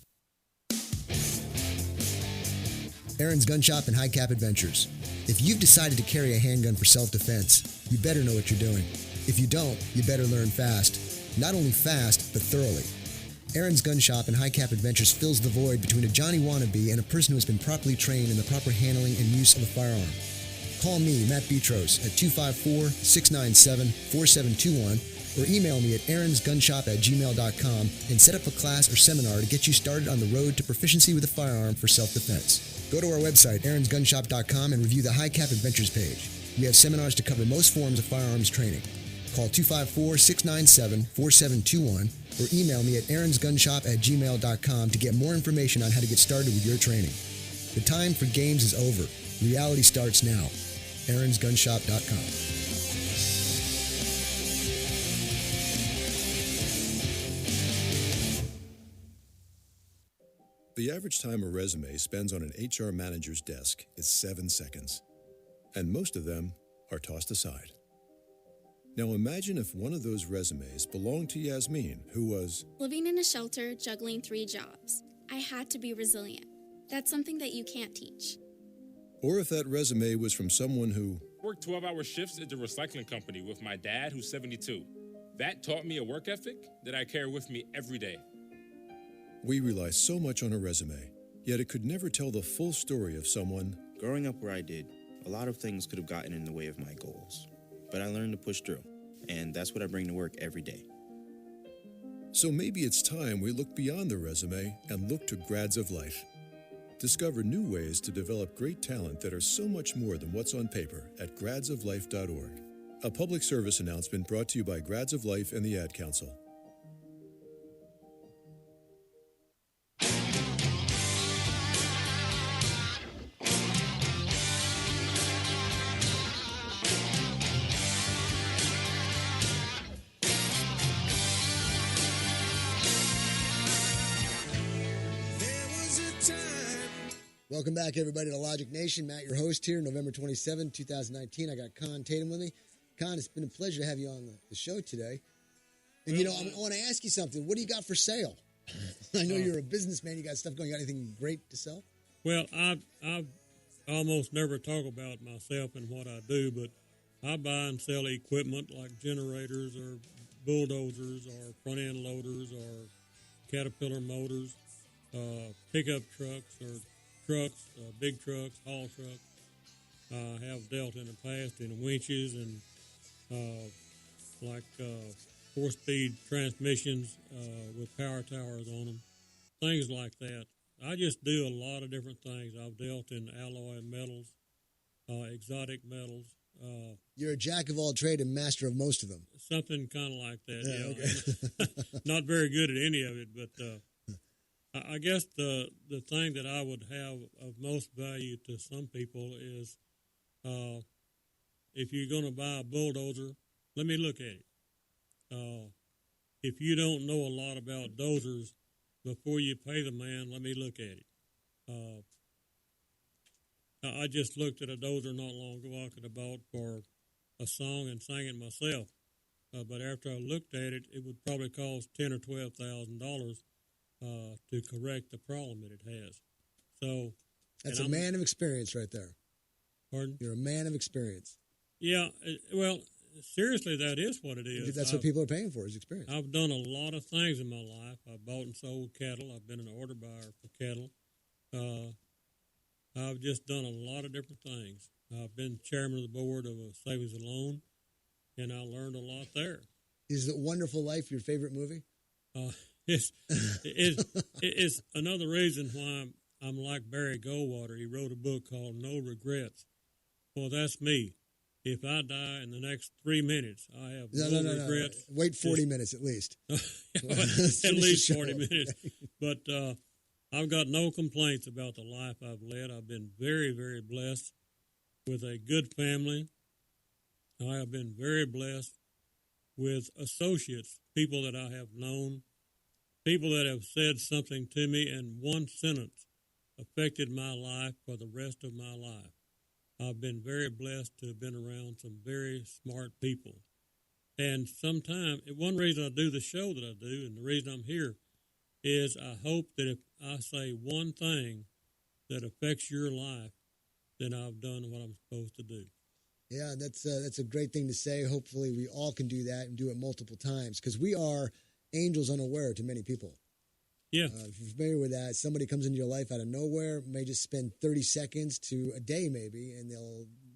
Aaron's Gun Shop and High Cap Adventures. If you've decided to carry a handgun for self-defense, you better know what you're doing. If you don't, you better learn fast. Not only fast, but thoroughly. Aaron's Gun Shop and High Cap Adventures fills the void between a Johnny wannabe and a person who has been properly trained in the proper handling and use of a firearm. Call me, Matt Betros, at 254-697-4721 or email me at aaronsgunshop@gmail.com and set up a class or seminar to get you started on the road to proficiency with a firearm for self-defense. Go to our website, aaronsgunshop.com, and review the High Cap Adventures page. We have seminars to cover most forms of firearms training. Call 254-697-4721 or email me at aaronsgunshop@gmail.com to get more information on how to get started with your training. The time for games is over. Reality starts now. aaronsgunshop.com.
The average time a resume spends on an HR manager's desk is 7 seconds, and most of them are tossed aside. Now imagine if one of those resumes belonged to Yasmin, who was
living in a shelter, juggling 3 jobs. I had to be resilient. That's something that you can't teach.
or if that resume was from someone who
worked 12-hour shifts at the recycling company with my dad, who's 72. That taught me a work ethic that I carry with me every day.
we rely so much on a resume, yet it could never tell the full story of someone.
Growing up where I did, a lot of things could have gotten in the way of my goals. But I learned to push through, and that's what I bring to work every day.
So maybe it's time we look beyond the resume and look to Grads of Life. Discover new ways to develop great talent that are so much more than what's on paper at gradsoflife.org. A public service announcement brought to you by Grads of Life and the Ad Council.
Welcome back, everybody, to Logic Nation. Matt, your host here, November 27, 2019. I got Con Tatum with me. Con, it's been a pleasure to have you on the show today. And, you know, I want to ask you something. What do you got for sale? I know you're a businessman. You got stuff going. You got anything great to sell?
Well, I almost never talk about myself and what I do, but I buy and sell equipment like generators or bulldozers or front-end loaders or Caterpillar motors, pickup trucks or trucks, big trucks, haul trucks. I have dealt in the past in winches and like 4-speed transmissions with power towers on them, things like that. I just do a lot of different things. I've dealt in alloy metals, exotic metals.
You're a jack of all trade and master of most of them.
Something kind of like that, yeah.
Okay.
Not very good at any of it, but I guess the thing that I would have of most value to some people is if you're going to buy a bulldozer, let me look at it. If you don't know a lot about dozers, before you pay the man, let me look at it. I just looked at a dozer not long ago I could have bought for a song and sang it myself. But after I looked at it, it would probably cost $10,000 or $12,000 to correct the problem that it has. So
that's a man of experience right there.
Pardon?
You're a man of experience.
Yeah, well, seriously, that is what it is.
That's what people are paying for, is experience.
I've done a lot of things in my life. I've bought and sold cattle. I've been an order buyer for cattle. I've just done a lot of different things. I've been chairman of the board of a savings and loan, and I learned a lot there.
Is The Wonderful Life your favorite movie?
It's another reason why I'm like Barry Goldwater. He wrote a book called No Regrets. Well, that's me. If I die in the next 3 minutes, I have no regrets.
No. Wait 40 minutes at least.
At least 40 minutes. But I've got no complaints about the life I've led. I've been very, very blessed with a good family. I have been very blessed with associates, people that I have known, people that have said something to me, and one sentence affected my life for the rest of my life. I've been very blessed to have been around some very smart people. And sometimes, one reason I do the show that I do, and the reason I'm here, is I hope that if I say one thing that affects your life, then I've done what I'm supposed to do.
Yeah, that's a great thing to say. Hopefully we all can do that and do it multiple times, because we are angels unaware to many people.
Yeah.
If you're familiar with that, somebody comes into your life out of nowhere, may just spend 30 seconds to a day maybe, and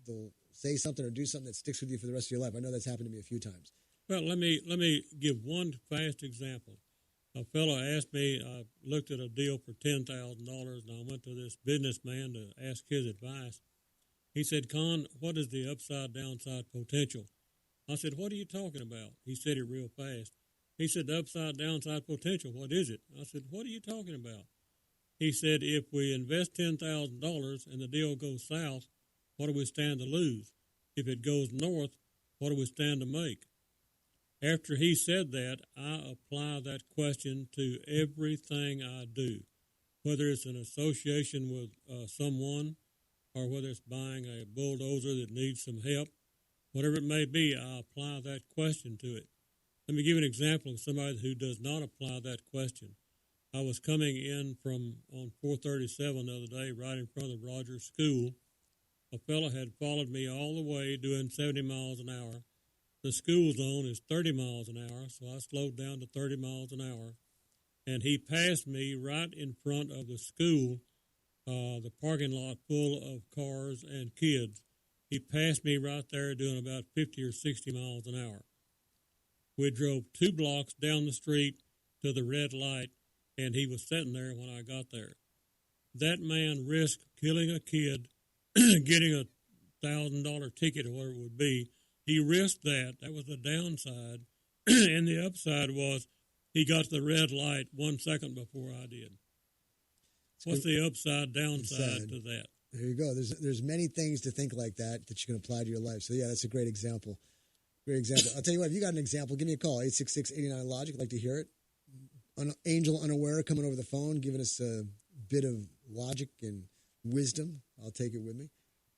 they'll say something or do something that sticks with you for the rest of your life. I know that's happened to me a few times.
Well, let me give one fast example. A fellow asked me, I looked at a deal for $10,000, and I went to this businessman to ask his advice. He said, Con, what is the upside downside potential? I said, what are you talking about? He said it real fast. He said, the upside downside potential, what is it? I said, what are you talking about? He said, if we invest $10,000 and the deal goes south, what do we stand to lose? If it goes north, what do we stand to make? After he said that, I apply that question to everything I do, whether it's an association with someone or whether it's buying a bulldozer that needs some help. Whatever it may be, I apply that question to it. Let me give an example of somebody who does not apply that question. I was coming in from on 437 the other day, right in front of the Rogers School. A fellow had followed me all the way doing 70 miles an hour. The school zone is 30 miles an hour, so I slowed down to 30 miles an hour. And he passed me right in front of the school, the parking lot full of cars and kids. He passed me right there doing about 50 or 60 miles an hour. We drove 2 blocks down the street to the red light, and he was sitting there when I got there. That man risked killing a kid, getting a $1,000 ticket or whatever it would be. He risked that. That was the downside. And the upside was he got to the red light 1 second before I did. What's the upside downside to that?
There you go. There's many things to think like that you can apply to your life. So, yeah, that's a great example. Great example. I'll tell you what, if you got an example, give me a call, 866-89-LOGIC. I'd like to hear it. Angel Unaware coming over the phone, giving us a bit of logic and wisdom. I'll take it with me.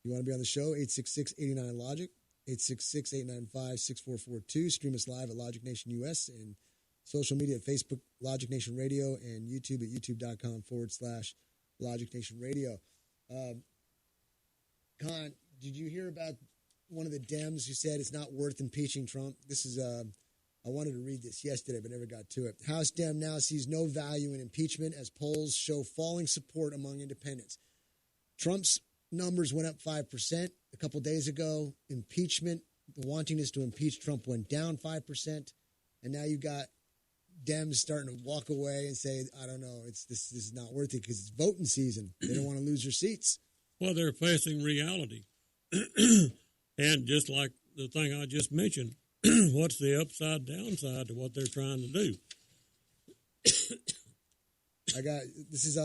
You want to be on the show, 866-89-LOGIC, 866-895-6442. Stream us live at Logic Nation US and social media at Facebook, Logic Nation Radio, and YouTube at youtube.com/Logic Nation Radio. Con, did you hear about one of the Dems who said it's not worth impeaching Trump? This is, I wanted to read this yesterday, but never got to it. House Dem now sees no value in impeachment as polls show falling support among independents. Trump's numbers went up 5% a couple days ago. Impeachment, the wantingness to impeach Trump went down 5%. And now you got Dems starting to walk away and say, I don't know, this is not worth it because it's voting season. They don't want to lose their seats.
Well, they're facing reality. And just like the thing I just mentioned, what's the upside downside to what they're trying to do?
This is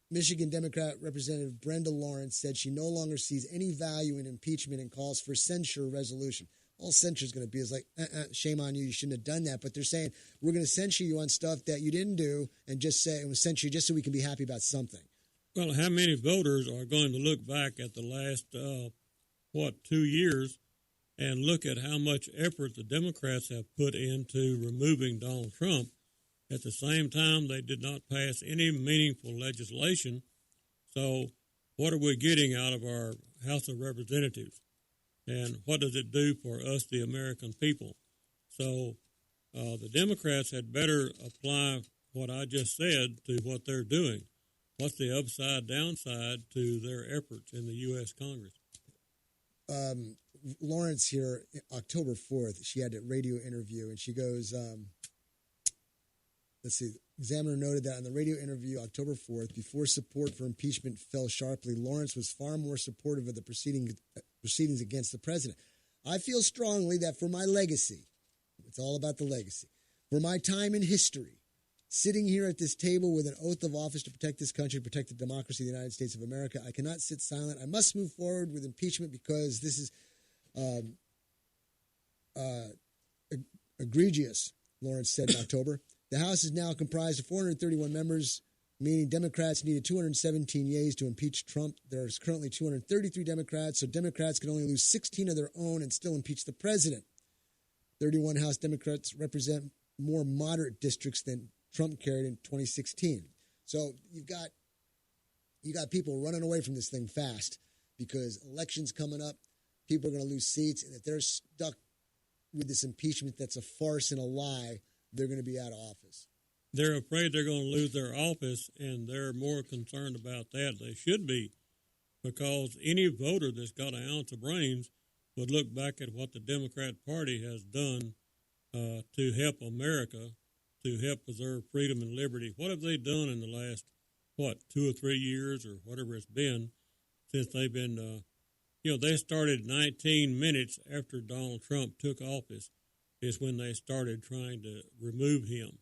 Michigan Democrat Representative Brenda Lawrence said she no longer sees any value in impeachment and calls for censure resolution. All censure is going to be is like, shame on you, you shouldn't have done that. But they're saying, we're going to censure you on stuff that you didn't do and just say it was censure just so we can be happy about something.
Well, how many voters are going to look back at the last, 2 years and look at how much effort the Democrats have put into removing Donald Trump? At the same time, they did not pass any meaningful legislation. So what are we getting out of our House of Representatives? And what does it do for us, the American people? So the Democrats had better apply what I just said to what they're doing. what's the upside downside to their efforts in the U.S. Congress?
Lawrence here, October 4th, she had a radio interview, and she goes, let's see, Examiner noted that on the radio interview October 4th, before support for impeachment fell sharply, Lawrence was far more supportive of the proceedings against the president. I feel strongly that for my legacy, it's all about the legacy, for my time in history, sitting here at this table with an oath of office to protect this country, protect the democracy of the United States of America, I cannot sit silent. I must move forward with impeachment because this is egregious, Lawrence said in October. The House is now comprised of 431 members, meaning Democrats needed 217 yeas to impeach Trump. There's currently 233 Democrats, so Democrats can only lose 16 of their own and still impeach the president. 31 House Democrats represent more moderate districts than Trump carried in 2016. So you got people running away from this thing fast because elections coming up, people are going to lose seats, and if they're stuck with this impeachment that's a farce and a lie, they're going to be out of office.
They're afraid they're going to lose their office, and they're more concerned about that. They should be, because any voter that's got an ounce of brains would look back at what the Democrat Party has done to help America, to help preserve freedom and liberty. What have they done in the last, 2 or 3 years or whatever it's been since they've been, they started 19 minutes after Donald Trump took office is when they started trying to remove him.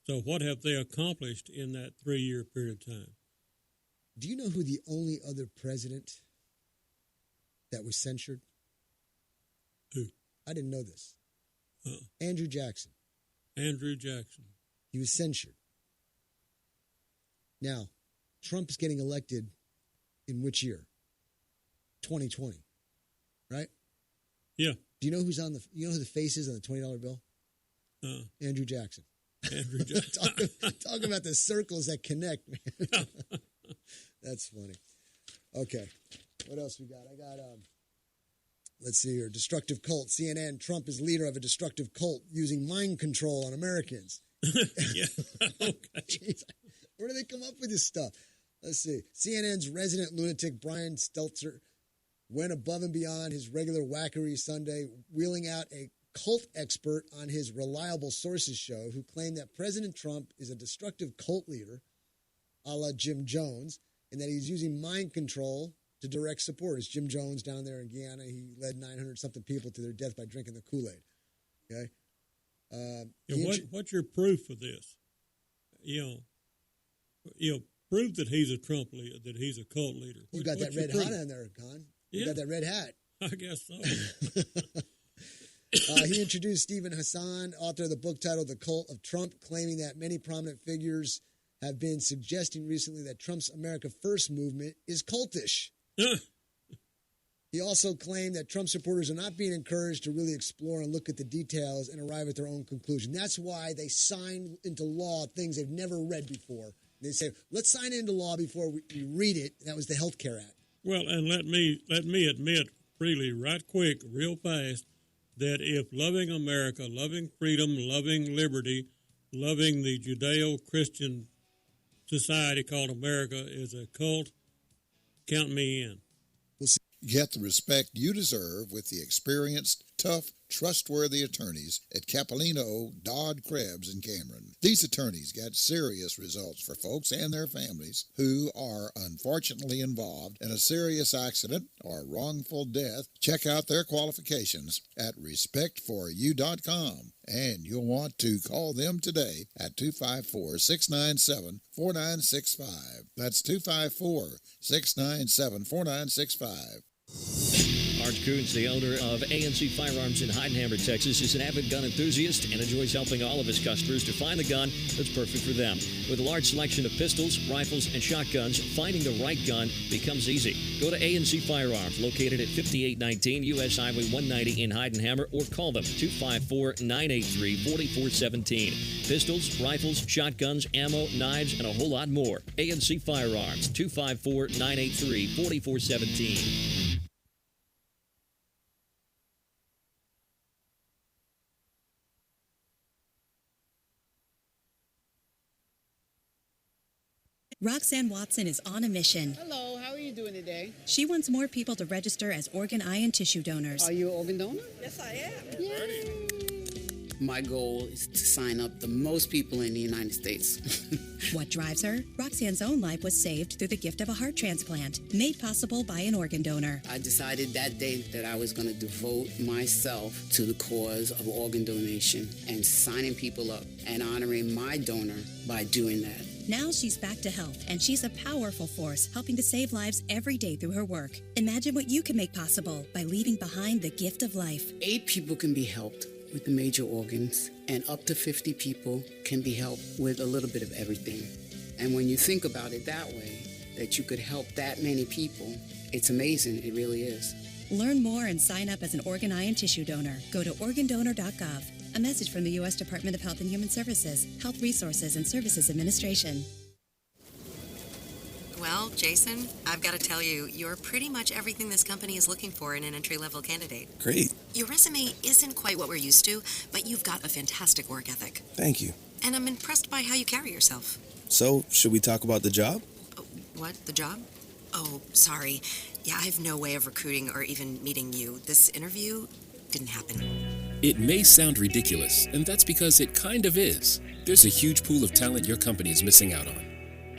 So what have they accomplished in that 3-year period of time?
Do you know who the only other president that was censured?
Who?
I didn't know this. Andrew Jackson.
Andrew Jackson.
He was censured. Now, Trump is getting elected in which year? 2020, right?
Yeah.
Do you know who's who the face is on the $20 bill? Andrew Jackson.
Andrew Jackson.
talk about the circles that connect, man. That's funny. Okay. What else we got? I got, let's see here. Destructive cult. CNN, Trump is leader of a destructive cult using mind control on Americans.
Yeah. Okay.
Jeez, where do they come up with this stuff? Let's see. CNN's resident lunatic Brian Stelter went above and beyond his regular wackery Sunday, wheeling out a cult expert on his Reliable Sources show who claimed that President Trump is a destructive cult leader, a la Jim Jones, and that he's using mind control to direct supporters. Jim Jones down there in Guyana, he led 900-something people to their death by drinking the Kool-Aid. Okay?
What's your proof of this? Prove that he's a Trump leader, that he's a cult leader.
You got that red hat on there, Con. You got that red hat.
I guess so.
He introduced Stephen Hassan, author of the book titled The Cult of Trump, claiming that many prominent figures have been suggesting recently that Trump's America First movement is cultish. He also claimed that Trump supporters are not being encouraged to really explore and look at the details and arrive at their own conclusion. That's why they signed into law things they've never read before. They say, let's sign it into law before we read it. That was the Health Care Act.
Well, and let me admit freely, right quick, real fast, that if loving America, loving freedom, loving liberty, loving the Judeo-Christian society called America is a cult, count me in.
Get the respect you deserve with the experienced, tough, trustworthy attorneys at Capolino, Dodd, Krebs, and Cameron. These attorneys get serious results for folks and their families who are unfortunately involved in a serious accident or wrongful death. Check out their qualifications at respectforyou.com, and you'll want to call them today at 254-697-4965. That's 254-697-4965.
Art Coons, the owner of ANC Firearms in Heidenhammer, Texas, is an avid gun enthusiast and enjoys helping all of his customers to find the gun that's perfect for them. With a large selection of pistols, rifles, and shotguns, finding the right gun becomes easy. Go to ANC Firearms, located at 5819 U.S. Highway 190 in Heidenhammer, or call them 254-983-4417. Pistols, rifles, shotguns, ammo, knives, and a whole lot more. ANC Firearms, 254-983-4417.
Roxanne Watson is on a mission.
Hello, how are you doing today?
She wants more people to register as organ, eye, and tissue donors.
Are you an organ donor? Yes, I am. My goal is to sign up the most people in the United States.
What drives her? Roxanne's own life was saved through the gift of a heart transplant, made possible by an organ donor.
I decided that day that I was going to devote myself to the cause of organ donation and signing people up and honoring my donor by doing that.
Now she's back to health, and she's a powerful force helping to save lives every day through her work. Imagine what you can make possible by leaving behind the gift of life.
8 people can be helped with the major organs, and up to 50 people can be helped with a little bit of everything. And when you think about it that way, that you could help that many people, it's amazing. It really is.
Learn more and sign up as an organ, eye, and tissue donor. Go to organdonor.gov. A message from the U.S. Department of Health and Human Services, Health Resources and Services Administration.
Well, Jason, I've got to tell you, you're pretty much everything this company is looking for in an entry-level candidate.
Great.
Your resume isn't quite what we're used to, but you've got a fantastic work ethic.
Thank you.
And I'm impressed by how you carry yourself.
So, should we talk about the job?
What? The job? Oh, sorry. Yeah, I have no way of recruiting or even meeting you. This interview didn't happen.
It may sound ridiculous, and that's because it kind of is. There's a huge pool of talent your company is missing out on.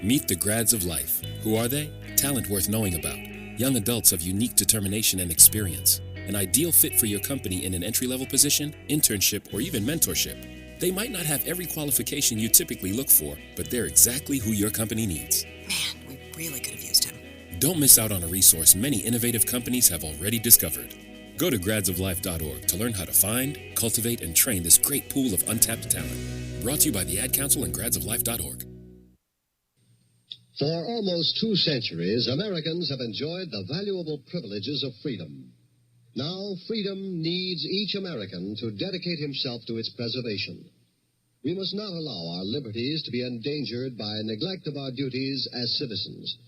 Meet the grads of life. Who are they? Talent worth knowing about. Young adults of unique determination and experience. An ideal fit for your company in an entry-level position, internship, or even mentorship. They might not have every qualification you typically look for, but they're exactly who your company needs.
Man, we really could have used him.
Don't miss out on a resource many innovative companies have already discovered. Go to gradsoflife.org to learn how to find, cultivate, and train this great pool of untapped talent. Brought to you by the Ad Council and gradsoflife.org.
For almost 2 centuries, Americans have enjoyed the valuable privileges of freedom. Now, freedom needs each American to dedicate himself to its preservation. We must not allow our liberties to be endangered by neglect of our duties as citizens.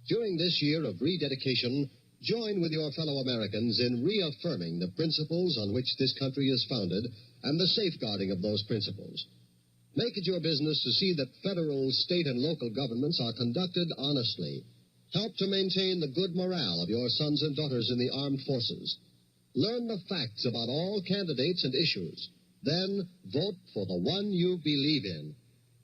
During this year of rededication, join with your fellow Americans in reaffirming the principles on which this country is founded and the safeguarding of those principles. Make it your business to see that federal, state, and local governments are conducted honestly. Help to maintain the good morale of your sons and daughters in the armed forces. Learn the facts about all candidates and issues. Then vote for the one you believe in.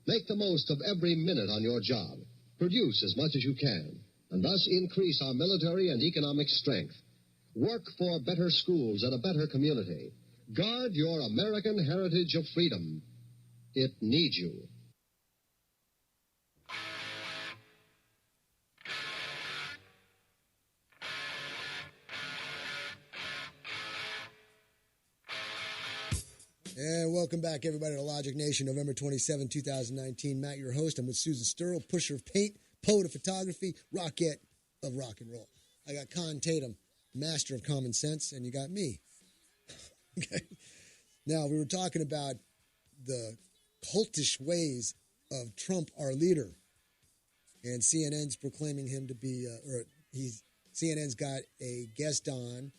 Make the most of every minute on your job. Produce as much as you can, and thus increase our military and economic strength. Work for better schools and a better community. Guard your American heritage of freedom. It needs you.
And welcome back, everybody, to Logic Nation, November 27, 2019. Matt, your host. I'm with Susan Sturl, pusher of paint, poet of photography, rockette of rock and roll. I got Con Tatum, master of common sense, and you got me. Okay. Now, we were talking about the cultish ways of Trump, our leader, and CNN's proclaiming him to be, CNN's got a guest on,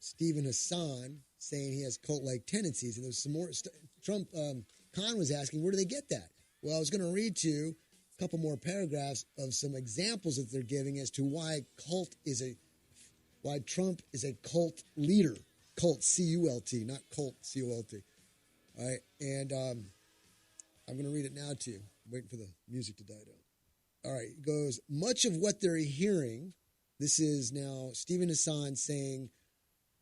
Stephen Hassan, saying he has cult-like tendencies, and there's some more. Khan was asking, where do they get that? Well, I was going to read to you a couple more paragraphs of some examples that they're giving as to why Trump is a cult leader, cult C-U-L-T, not cult C-O-L-T. All right, and I'm going to read it now to you. I'm waiting for the music to die down. All right, it goes, much of what they're hearing, this is now Stephen Hassan saying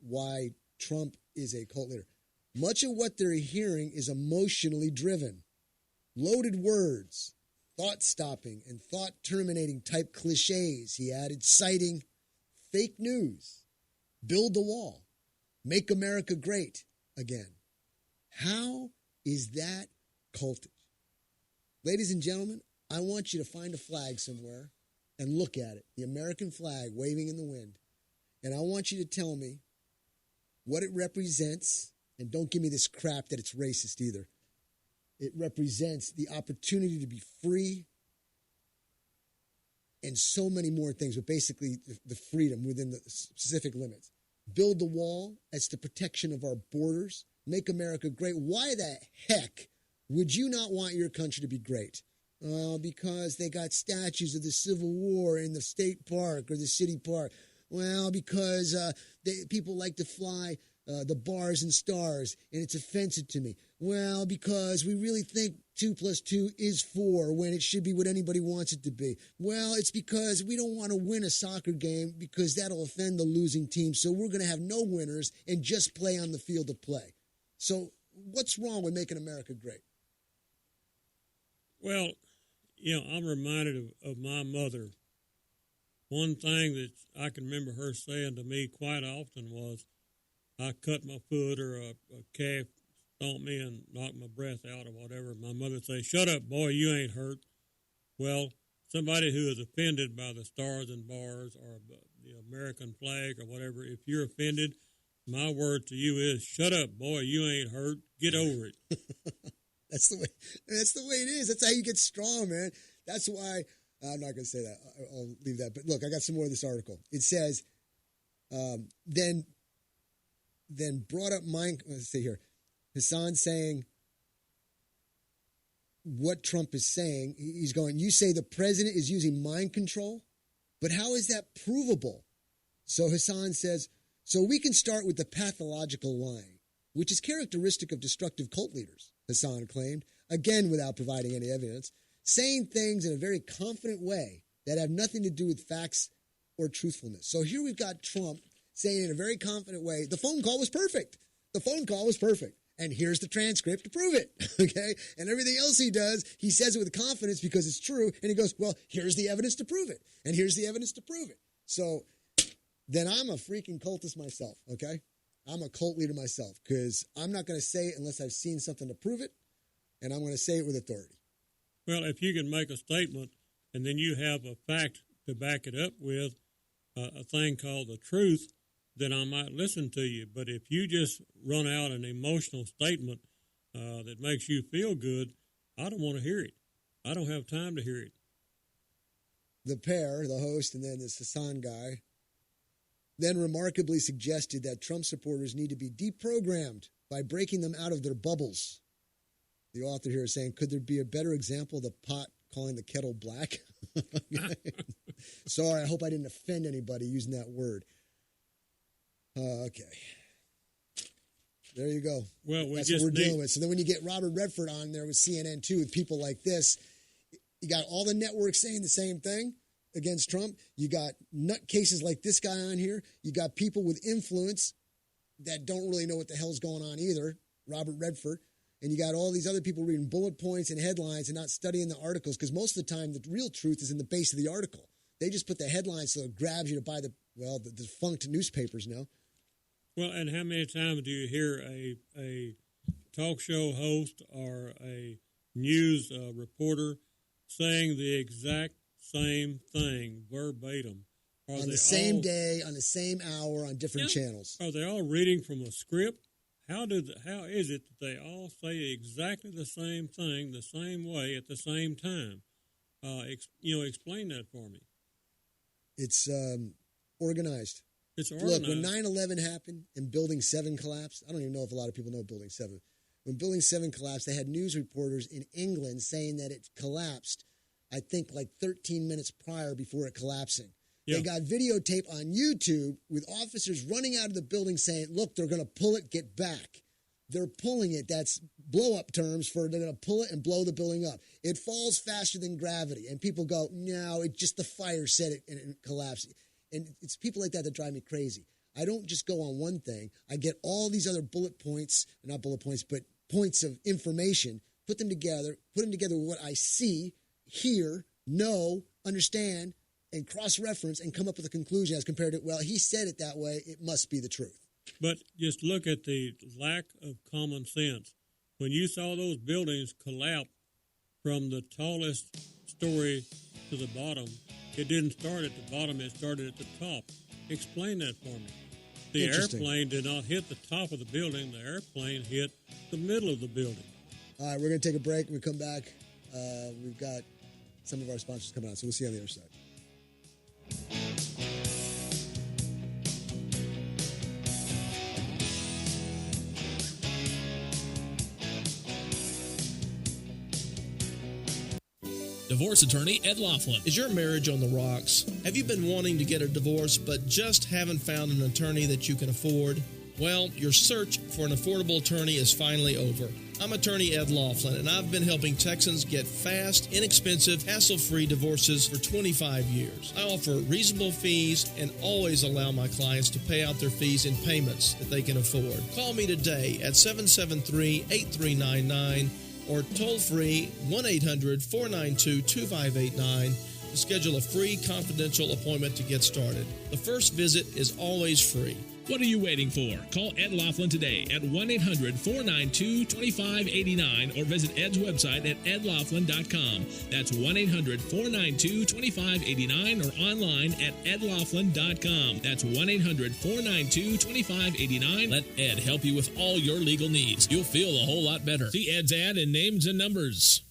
why Trump is a cult leader. Much of what they're hearing is emotionally driven. Loaded words, thought-stopping, and thought-terminating type cliches, he added, citing fake news, build the wall, make America great again. How is that cultish? Ladies and gentlemen, I want you to find a flag somewhere and look at it, the American flag waving in the wind. And I want you to tell me what it represents, and don't give me this crap that it's racist either. It represents the opportunity to be free and so many more things, but basically the freedom within the specific limits. Build the wall as the protection of our borders. Make America great. Why the heck would you not want your country to be great? Well, because they got statues of the Civil War in the state park or the city park. Well, because people like to fly the bars and stars, and it's offensive to me. Well, because we really think 2 + 2 is 4 when it should be what anybody wants it to be. Well, it's because we don't want to win a soccer game because that'll offend the losing team, so we're going to have no winners and just play on the field of play. So what's wrong with making America great?
Well, I'm reminded of my mother. One thing that I can remember her saying to me quite often was, I cut my foot or a calf stomped me and knocked my breath out or whatever. My mother would say, "Shut up, boy, you ain't hurt." Well, somebody who is offended by the stars and bars or the American flag or whatever, if you're offended, my word to you is, shut up, boy, you ain't hurt. Get over it.
That's the way it is. That's how you get strong, man. That's why I'm not going to say that. I'll leave that. But look, I got some more of this article. It says, then brought up mind. Let's see here. Hassan saying what Trump is saying. He's going, you say the president is using mind control, but how is that provable? So Hassan says, so we can start with the pathological lying, which is characteristic of destructive cult leaders, Hassan claimed, again without providing any evidence, saying things in a very confident way that have nothing to do with facts or truthfulness. So here we've got Trump saying in a very confident way, the phone call was perfect. The phone call was perfect. And here's the transcript to prove it, okay? And everything else he does, he says it with confidence because it's true, and he goes, well, here's the evidence to prove it, and here's the evidence to prove it. So then I'm a freaking cultist myself, okay? I'm a cult leader myself because I'm not going to say it unless I've seen something to prove it, and I'm going to say it with authority.
Well, if you can make a statement and then you have a fact to back it up with, a thing called the truth, then I might listen to you. But if you just run out an emotional statement that makes you feel good, I don't want to hear it. I don't have time to hear it.
The pair, the host and then this Hassan guy, then remarkably suggested that Trump supporters need to be deprogrammed by breaking them out of their bubbles. The author here is saying, could there be a better example of the pot calling the kettle black? Sorry, I hope I didn't offend anybody using that word. Okay. There you go.
Well,
that's what we're dealing with. So then when you get Robert Redford on there with CNN too, with people like this, you got all the networks saying the same thing against Trump. You got nutcases like this guy on here. You got people with influence that don't really know what the hell's going on either, Robert Redford. And you got all these other people reading bullet points and headlines and not studying the articles because most of the time the real truth is in the base of the article. They just put the headlines so it grabs you to buy the defunct newspapers now.
Well, and how many times do you hear a talk show host or a news reporter saying the exact same thing verbatim?
On the same day, on the same hour, on different channels.
Are they all reading from a script? How is it that they all say exactly the same thing the same way at the same time? Explain that for me.
It's organized.
It's organized.
Look, when 9/11 happened and Building 7 collapsed, I don't even know if a lot of people know Building 7. When Building 7 collapsed, they had news reporters in England saying that it collapsed, I think, like 13 minutes prior before it collapsing. Yeah. They got videotape on YouTube with officers running out of the building saying, look, they're going to pull it, get back. They're pulling it. That's blow-up terms for they're going to pull it and blow the building up. It falls faster than gravity. And people go, no, it just the fire set it and it collapsed. And it's people like that that drive me crazy. I don't just go on one thing. I get all these other bullet points, not bullet points, but points of information, put them together with what I see, hear, know, understand, and cross-reference and come up with a conclusion as compared to, well, he said it that way, it must be the truth.
But just look at the lack of common sense. When you saw those buildings collapse from the tallest story to the bottom, it didn't start at the bottom, it started at the top. Explain that for me. The airplane did not hit the top of the building. The airplane hit the middle of the building.
All right, we're going to take a break. When we come back, we've got some of our sponsors coming on, so we'll see you on the other side.
divorce attorney, Ed Laughlin.
Is your marriage on the rocks? Have you been wanting to get a divorce but just haven't found an attorney that you can afford? Well, your search for an affordable attorney is finally over. I'm attorney Ed Laughlin, and I've been helping Texans get fast, inexpensive, hassle-free divorces for 25 years. I offer reasonable fees and always allow my clients to pay out their fees in payments that they can afford. Call me today at 773-8399 or toll-free 1-800-492-2589 to schedule a free confidential appointment to get started. The first visit is always free.
What are you waiting for? Call Ed Laughlin today at 1-800-492-2589 or visit Ed's website at edlaughlin.com. That's 1-800-492-2589 or online at edlaughlin.com. That's 1-800-492-2589. Let Ed help you with all your legal needs. You'll feel a whole lot better. See Ed's ad in Names and Numbers.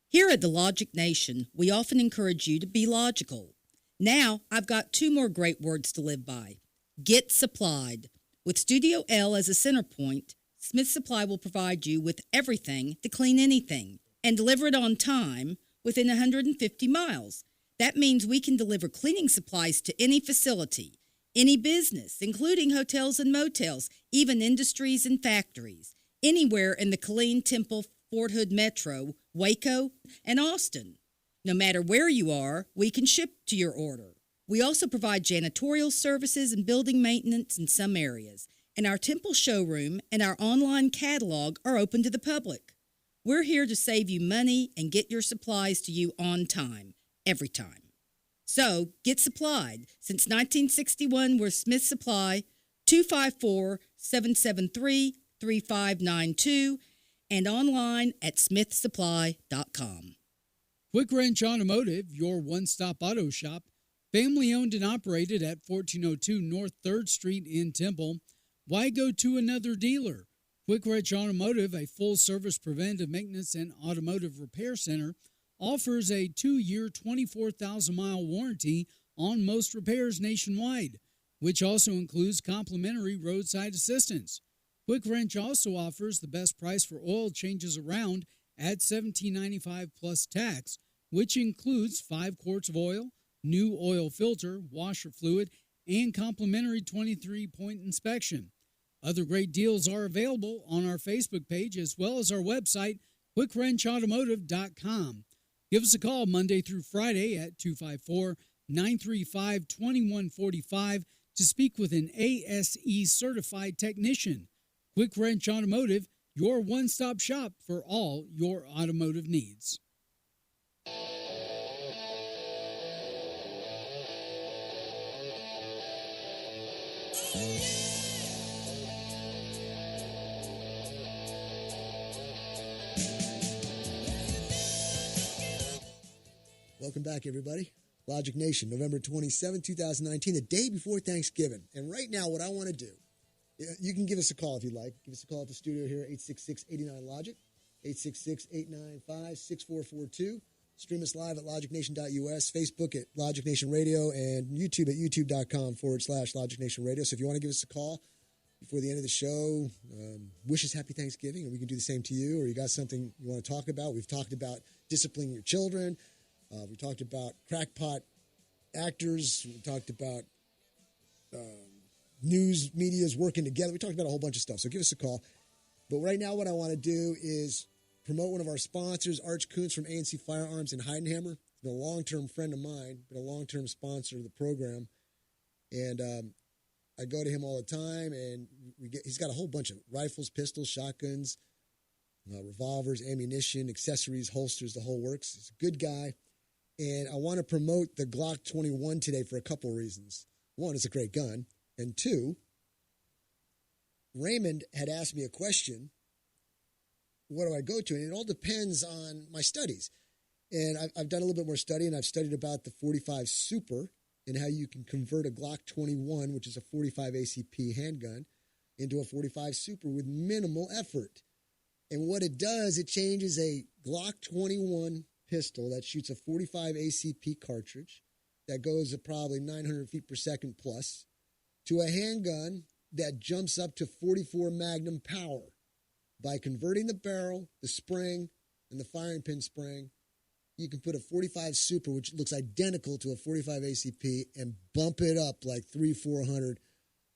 Here at the Logic Nation, we often encourage you to be logical. Now, I've got two more great words to live by. Get supplied. With Studio L as a center point, Smith Supply will provide you with everything to clean anything and deliver it on time within 150 miles. That means we can deliver cleaning supplies to any facility, any business, including hotels and motels, even industries and factories, anywhere in the Killeen, Temple, Fort Hood Metro, Waco, and Austin. No matter where you are, we can ship to your order. We also provide janitorial services and building maintenance in some areas, and our Temple showroom and our online catalog are open to the public. We're here to save you money and get your supplies to you on time, every time. So, get supplied. Since 1961, we're Smith Supply, 254-773-3592, and online at smithsupply.com.
Quick Wrench Automotive, your one-stop auto shop, family owned and operated at 1402 North 3rd Street in Temple. Why go to another dealer? Quick Wrench Automotive, a full-service preventive maintenance and automotive repair center, offers a 2-year, 24,000-mile warranty on most repairs nationwide, which also includes complimentary roadside assistance. Quick Wrench also offers the best price for oil changes around at $17.95 plus tax, which includes 5 quarts of oil, new oil filter, washer fluid, and complimentary 23-point inspection. Other great deals are available on our Facebook page as well as our website, quickwrenchautomotive.com. Give us a call Monday through Friday at 254-935-2145 to speak with an ASE certified technician. Quick Wrench Automotive, your one-stop shop for all your automotive needs.
Welcome back, everybody. Logic Nation, November 27, 2019, the day before Thanksgiving. And right now, what I want to do, you can give us a call if you'd like. Give us a call at the studio here, 866-89-LOGIC, 866-895-6442. Stream us live at logicnation.us, Facebook at Logic Nation Radio, and YouTube at youtube.com/Logic Nation Radio. So if you want to give us a call before the end of the show, wish us happy Thanksgiving, and we can do the same to you, or you got something you want to talk about. We've talked about disciplining your children. We talked about crackpot actors. We talked about news medias working together. We talked about a whole bunch of stuff, so give us a call. But right now what I want to do is promote one of our sponsors, Arch Kuntz from A&C Firearms in Heidenhammer. He's been a long-term friend of mine, been a long-term sponsor of the program. And I go to him all the time, and he's got a whole bunch of rifles, pistols, shotguns, revolvers, ammunition, accessories, holsters, the whole works. He's a good guy. And I want to promote the Glock 21 today for a couple of reasons. One, it's a great gun. And two, Raymond had asked me a question. What do I go to? And it all depends on my studies. And I've done a little bit more study, and I've studied about the 45 Super and how you can convert a Glock 21, which is a 45 ACP handgun, into a 45 Super with minimal effort. And what it does, it changes a Glock 21 pistol that shoots a 45 ACP cartridge that goes at probably 900 feet per second plus to a handgun that jumps up to 44 Magnum power by converting the barrel, the spring, and the firing pin spring you can put a 45 Super, which looks identical to a 45 ACP, and bump it up like 300-400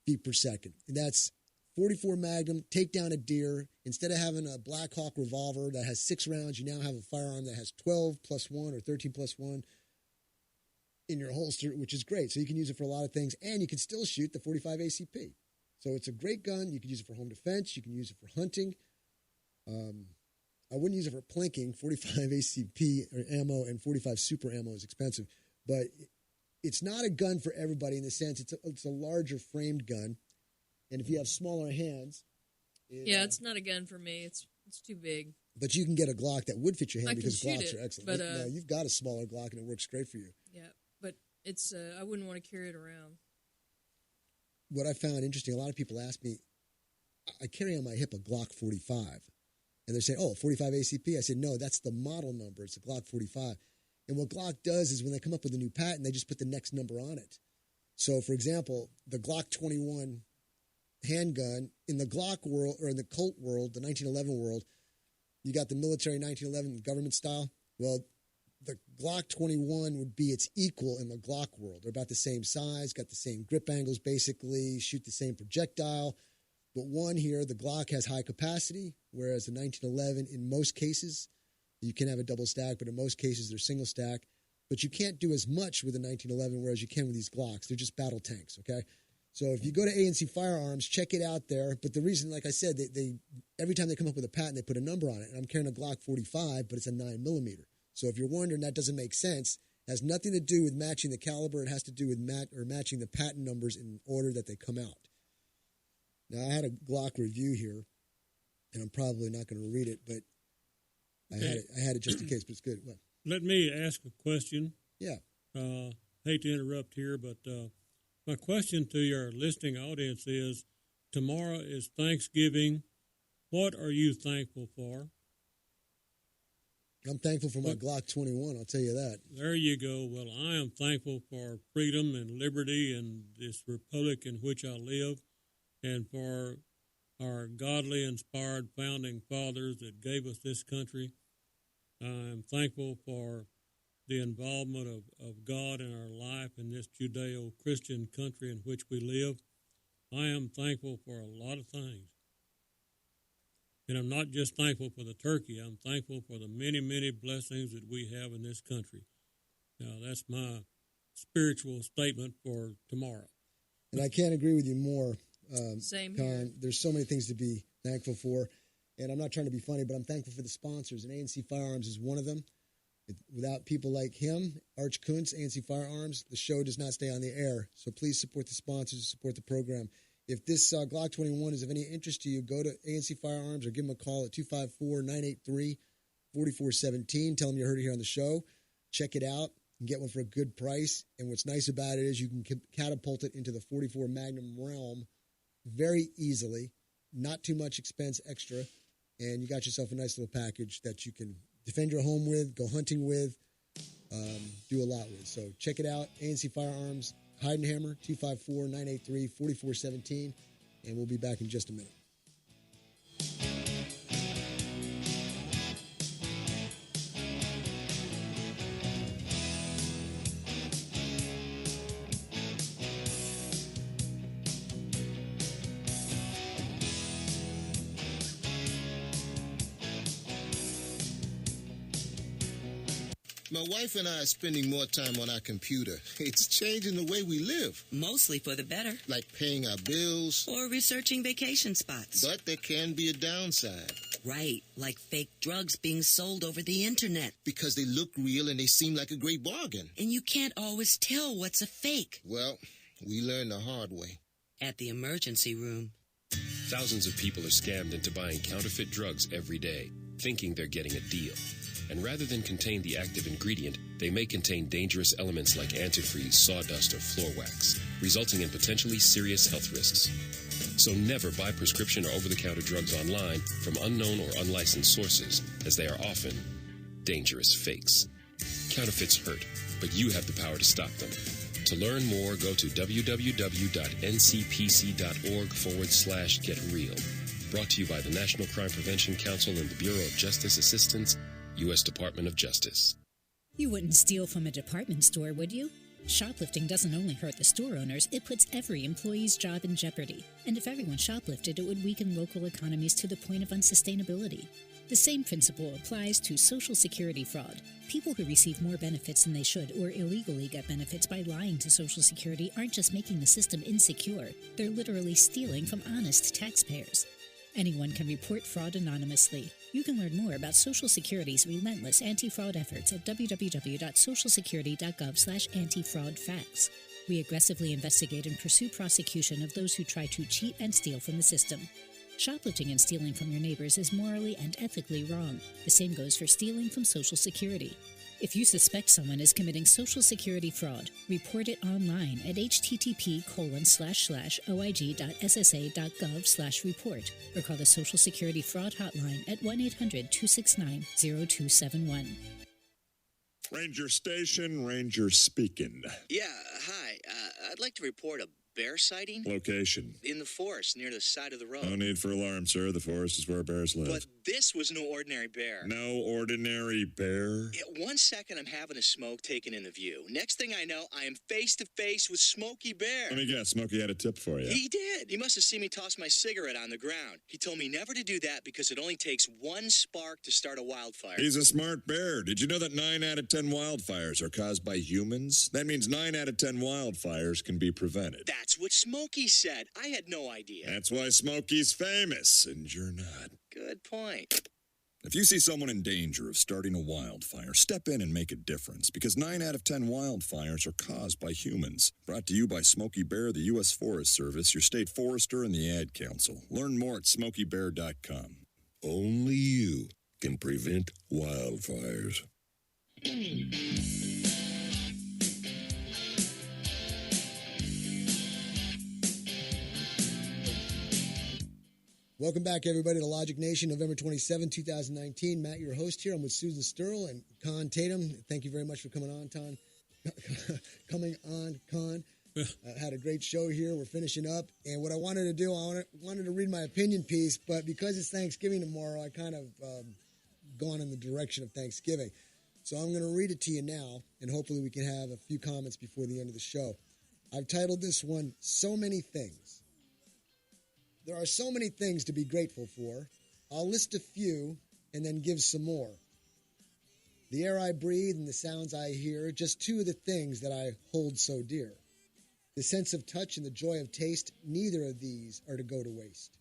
feet per second. And that's 44 Magnum, take down a deer. Instead of having a Black Hawk revolver that has 6 rounds, you now have a firearm that has 12 plus 1 or 13 plus 1 in your holster, which is great. So you can use it for a lot of things, and you can still shoot the 45 ACP. So it's a great gun. You can use it for home defense. You can use it for hunting. I wouldn't use it for plinking. 45 ACP or ammo and 45 Super ammo is expensive. But it's not a gun for everybody in the sense it's a larger framed gun. And if you have smaller hands...
it's not a gun for me. It's too big.
But you can get a Glock that would fit your hand
I
because
can shoot
Glocks
it,
are excellent.
but,
No, you've got a smaller Glock and it works great for you.
Yeah, but it's I wouldn't want to carry it around.
What I found interesting, a lot of people ask me, I carry on my hip a Glock 45. And they're saying, 45 ACP? I said, no, that's the model number. It's a Glock 45. And what Glock does is when they come up with a new patent, they just put the next number on it. So, for example, the Glock 21 handgun, in the Glock world, or in the Colt world, the 1911 world, you got the military 1911 government style. Well, the Glock 21 would be its equal in the Glock world. They're about the same size, got the same grip angles, basically, shoot the same projectile. But one here, the Glock has high capacity, whereas the 1911, in most cases, you can have a double stack, but in most cases, they're single stack. But you can't do as much with a 1911 whereas you can with these Glocks. They're just battle tanks, okay? So if you go to ANC Firearms, check it out there. But the reason, like I said, they every time they come up with a patent, they put a number on it. And I'm carrying a Glock 45, but it's a 9mm. So if you're wondering that doesn't make sense, it has nothing to do with matching the caliber. It has to do with matching the patent numbers in order that they come out. Now, I had a Glock review here, and I'm probably not going to read it, but I had it just in case, but it's good. What?
Let me ask a question.
Yeah.
Hate to interrupt here, but my question to your listening audience is, tomorrow is Thanksgiving. What are you thankful for?
I'm thankful for my Glock 21, I'll tell you that.
There you go. Well, I am thankful for freedom and liberty and this republic in which I live, and for our godly, inspired founding fathers that gave us this country. I'm thankful for the involvement of God in our life in this Judeo-Christian country in which we live. I am thankful for a lot of things. And I'm not just thankful for the turkey. I'm thankful for the many, many blessings that we have in this country. Now, that's my spiritual statement for tomorrow.
And I can't agree with you more,
Same
Con.
here.
There's so many things to be thankful for. And I'm not trying to be funny, but I'm thankful for the sponsors, and ANC Firearms is one of them. Without people like him, Arch Kuntz, ANC Firearms, the show does not stay on the air. So please support the sponsors, support the program. If this Glock 21 is of any interest to you, go to ANC Firearms or give them a call at 254-983-4417. Tell them you heard it here on the show. Check it out and get one for a good price. And what's nice about it is you can catapult it into the 44 Magnum realm very easily. Not too much expense extra. And you got yourself a nice little package that you can defend your home with, go hunting with, do a lot with. So check it out, ANC Firearms, Heidenhammer, 254-983-4417, and we'll be back in just a minute.
My wife and I are spending more time on our computer. It's changing the way we live.
Mostly for the better.
Like paying our bills.
Or researching vacation spots.
But there can be a downside.
Right, like fake drugs being sold over the internet.
Because they look real and they seem like a great bargain.
And you can't always tell what's a fake.
Well, we learned the hard way.
At the emergency room.
Thousands of people are scammed into buying counterfeit drugs every day, thinking they're getting a deal. And rather than contain the active ingredient, they may contain dangerous elements like antifreeze, sawdust, or floor wax, resulting in potentially serious health risks. So never buy prescription or over-the-counter drugs online from unknown or unlicensed sources, as they are often dangerous fakes. Counterfeits hurt, but you have the power to stop them. To learn more, go to www.ncpc.org/getreal. Brought to you by the National Crime Prevention Council and the Bureau of Justice Assistance, U.S. Department of Justice.
You wouldn't steal from a department store, would you? Shoplifting doesn't only hurt the store owners, it puts every employee's job in jeopardy. And if everyone shoplifted, it would weaken local economies to the point of unsustainability. The same principle applies to Social Security fraud. People who receive more benefits than they should or illegally get benefits by lying to Social Security aren't just making the system insecure, they're literally stealing from honest taxpayers. Anyone can report fraud anonymously. You can learn more about Social Security's relentless anti-fraud efforts at www.socialsecurity.gov/anti-fraud-facts. We aggressively investigate and pursue prosecution of those who try to cheat and steal from the system. Shoplifting and stealing from your neighbors is morally and ethically wrong. The same goes for stealing from Social Security. If you suspect someone is committing Social Security fraud, report it online at http://oig.ssa.gov/report or call the Social Security Fraud Hotline at 1-800-269-0271.
Ranger Station, Ranger speaking.
Yeah, hi. I'd like to report a bear sighting.
Location.
In the forest near the side of the road.
No need for alarm, sir. The forest is where bears live.
But this was no ordinary bear.
No ordinary bear?
Yeah, 1 second I'm having a smoke taking in the view. Next thing I know, I am face to face with Smokey Bear.
Let me guess, Smokey had a tip for you.
He did. He must have seen me toss my cigarette on the ground. He told me never to do that because it only takes one spark to start a wildfire.
He's a smart bear. Did you know that 9 out of 10 wildfires are caused by humans? That means 9 out of 10 wildfires can be prevented.
That's what Smokey said. I had no idea.
That's why Smokey's famous, and you're not.
Good point.
If you see someone in danger of starting a wildfire, step in and make a difference, because 9 out of 10 wildfires are caused by humans. Brought to you by Smokey Bear, the U.S. Forest Service, your state forester, and the Ad Council. Learn more at SmokeyBear.com. Only you can prevent wildfires.
Welcome back, everybody, to Logic Nation, November 27, 2019. Matt, your host here. I'm with Susan Sturl and Con Tatum. Thank you very much for coming on, Con. Had a great show here. We're finishing up. And what I wanted to do, I wanted to read my opinion piece, but because it's Thanksgiving tomorrow, I kind of gone in the direction of Thanksgiving. So I'm going to read it to you now, and hopefully we can have a few comments before the end of the show. I've titled this one, So Many Things. There are so many things to be grateful for. I'll list a few and then give some more. The air I breathe and the sounds I hear, just two of the things that I hold so dear. The sense of touch and the joy of taste, neither of these are to go to waste.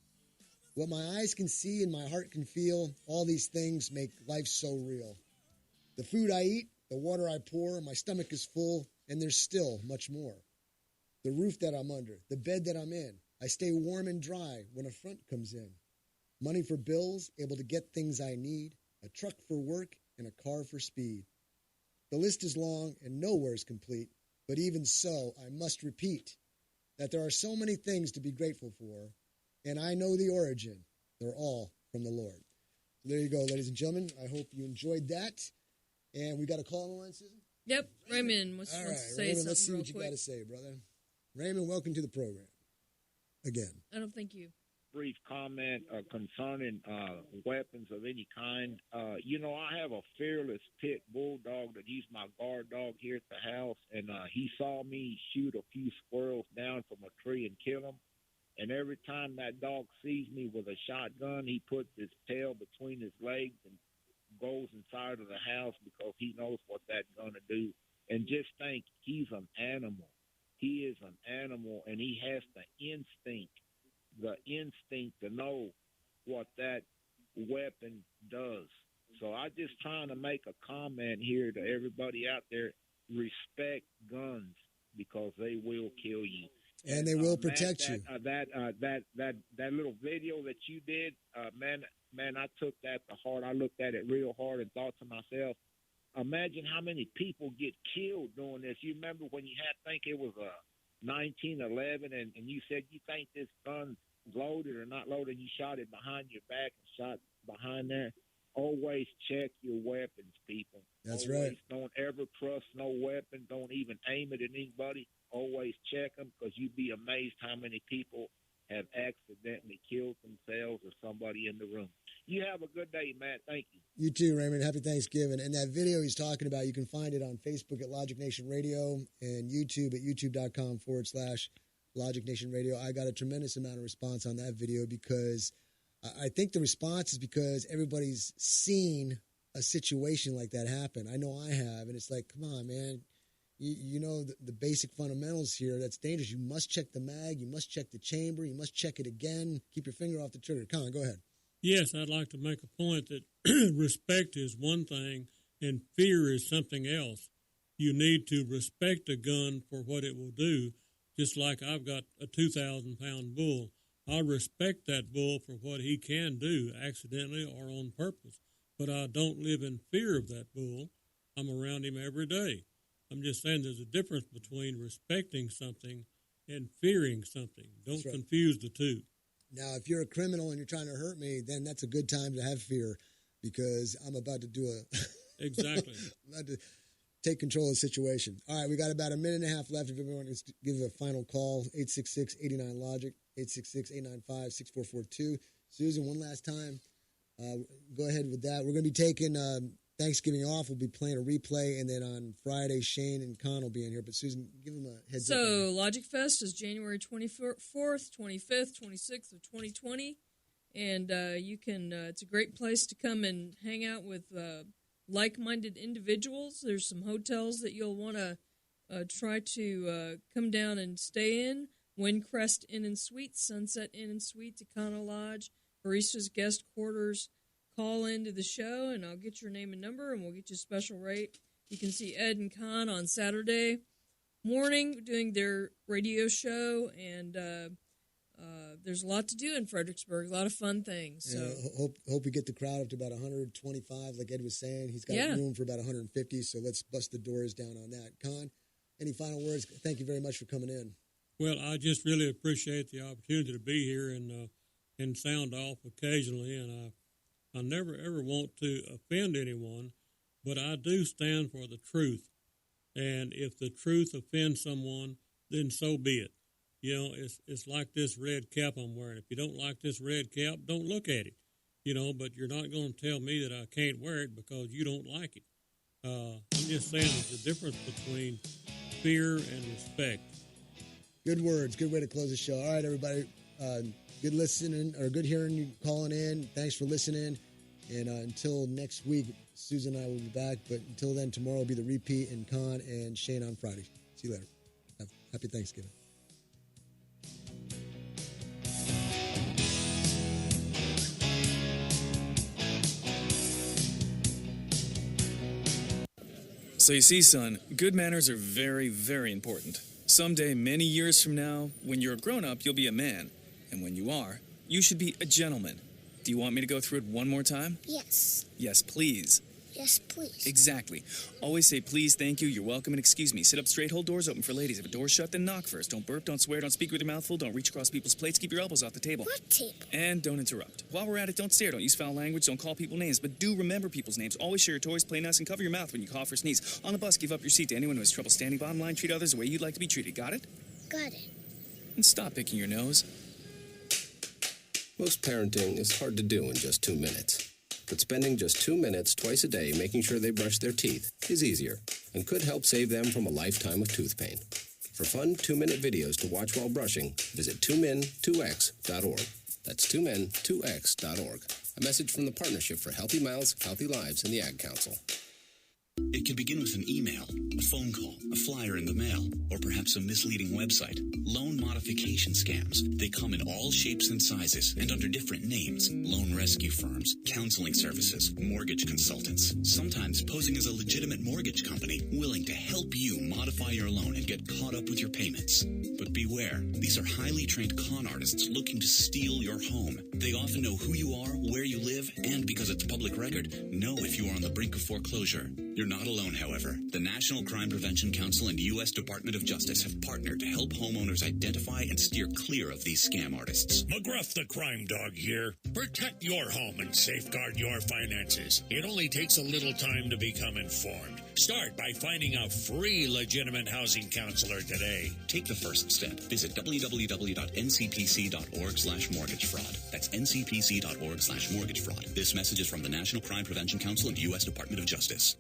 What my eyes can see and my heart can feel, all these things make life so real. The food I eat, the water I pour, my stomach is full, and there's still much more. The roof that I'm under, the bed that I'm in, I stay warm and dry when a front comes in. Money for bills, able to get things I need, a truck for work, and a car for speed. The list is long and nowhere is complete, but even so, I must repeat that there are so many things to be grateful for, and I know the origin. They're all from the Lord. So there you go, ladies and gentlemen. I hope you enjoyed that. And we got a call on the line, Susan?
Yep, Raymond wants to say
Raymond,
something
let's see
real
what you
quick.
got to say, brother. Raymond, welcome to the program. Again.
I don't think you.
Brief comment concerning weapons of any kind. I have a fearless pit bulldog that he's my guard dog here at the house, and he saw me shoot a few squirrels down from a tree and kill them. And every time that dog sees me with a shotgun, he puts his tail between his legs and goes inside of the house because he knows what that's going to do. And just think, he's an animal. He is an animal, and he has the instinct to know what that weapon does. So I just trying to make a comment here to everybody out there: respect guns because they will kill you,
and they will protect you.
That little video that you did, man, I took that to heart. I looked at it real hard and thought to myself, imagine how many people get killed doing this. You remember when you had to think it was a 1911 and you said you think this gun's loaded or not loaded, you shot it behind your back and shot behind there. Always check your weapons, people.
That's
Always
right.
Don't ever trust no weapon. Don't even aim it at anybody. Always check them because you'd be amazed how many people have accidentally killed themselves or somebody in the room. You have a good day, Matt. Thank you.
You too, Raymond. Happy Thanksgiving. And that video he's talking about, you can find it on Facebook at Logic Nation Radio and YouTube at youtube.com/Logic Nation Radio. I got a tremendous amount of response on that video because I think the response is because everybody's seen a situation like that happen. I know I have. And it's like, come on, man. You know the basic fundamentals here. That's dangerous. You must check the mag. You must check the chamber. You must check it again. Keep your finger off the trigger. Colin, go ahead.
Yes, I'd like to make a point that respect is one thing and fear is something else. You need to respect a gun for what it will do, just like I've got a 2,000-pound bull. I respect that bull for what he can do, accidentally or on purpose, but I don't live in fear of that bull. I'm around him every day. I'm just saying there's a difference between respecting something and fearing something. Don't confuse the two.
Now, if you're a criminal and you're trying to hurt me, then that's a good time to have fear because I'm about to do
Exactly.
I'm about to take control of the situation. All right, we got about a minute and a half left. If everyone wants to give a final call, 866-89-LOGIC, 866-895-6442. Susan, one last time. Go ahead with that. We're going to be taking Thanksgiving off. We'll be playing a replay, and then on Friday, Shane and Con will be in here. But Susan, give them a heads up.
So Logic Fest is January 24th, 25th, 26th of 2020, and you can. It's a great place to come and hang out with like-minded individuals. There's some hotels that you'll want to try to come down and stay in. Windcrest Inn and Suites, Sunset Inn and Suites, Econo Lodge, Barista's Guest Quarters. Call into the show, and I'll get your name and number, and we'll get you a special rate. You can see Ed and Con on Saturday morning doing their radio show, and there's a lot to do in Fredericksburg, a lot of fun things. So
hope we get the crowd up to about 125, like Ed was saying. He's got room for about 150, so let's bust the doors down on that. Con, any final words? Thank you very much for coming in.
Well, I just really appreciate the opportunity to be here and sound off occasionally, and I never, ever want to offend anyone, but I do stand for the truth. And if the truth offends someone, then so be it. You know, it's like this red cap I'm wearing. If you don't like this red cap, don't look at it. You know, but you're not going to tell me that I can't wear it because you don't like it. I'm just saying there's a difference between fear and respect.
Good words. Good way to close the show. All right, everybody. Good listening, or good hearing you calling in. Thanks for listening. And until next week, Susan and I will be back. But until then, tomorrow will be the repeat, and Con and Shane on Friday. See you later. Happy Thanksgiving.
So you see, son, good manners are very, very important. Someday, many years from now, when you're a grown-up, you'll be a man. And when you are, you should be a gentleman. Do you want me to go through it one more time?
Yes.
Yes, please.
Yes, please.
Exactly. Always say please, thank you, you're welcome, and excuse me. Sit up straight, hold doors open for ladies. If a door's shut, then knock first. Don't burp, don't swear, don't speak with your mouth full, don't reach across people's plates, keep your elbows off the table.
What table?
And don't interrupt. While we're at it, don't stare, don't use foul language, don't call people names, but do remember people's names. Always share your toys, play nice, and cover your mouth when you cough or sneeze. On the bus, give up your seat to anyone who has trouble standing. Bottom line, treat others the way you'd like to be treated. Got it?
Got it.
And stop picking your nose.
Most parenting is hard to do in just 2 minutes. But spending just 2 minutes twice a day making sure they brush their teeth is easier and could help save them from a lifetime of tooth pain. For fun 2-minute videos to watch while brushing, visit 2min2x.org. That's 2min2x.org. A message from the Partnership for Healthy Mouths, Healthy Lives, and the Ad Council.
It can begin with an email, a phone call, a flyer in the mail, or perhaps a misleading website. Loan modification scams. They come in all shapes and sizes and under different names. Loan rescue firms, counseling services, mortgage consultants, sometimes posing as a legitimate mortgage company willing to help you modify your loan and get caught up with your payments. But beware, these are highly trained con artists looking to steal your home. They often know who you are, where you live, and because it's public record, know if you are on the brink of foreclosure. You're You're not alone, however. The National Crime Prevention Council and U.S. Department of Justice have partnered to help homeowners identify and steer clear of these scam artists.
McGruff the Crime Dog here. Protect your home and safeguard your finances. It only takes a little time to become informed. Start by finding a free legitimate housing counselor today.
Take the first step. Visit www.ncpc.org/mortgage-fraud. That's ncpc.org/mortgage-fraud. This message is from the National Crime Prevention Council and U.S. Department of Justice.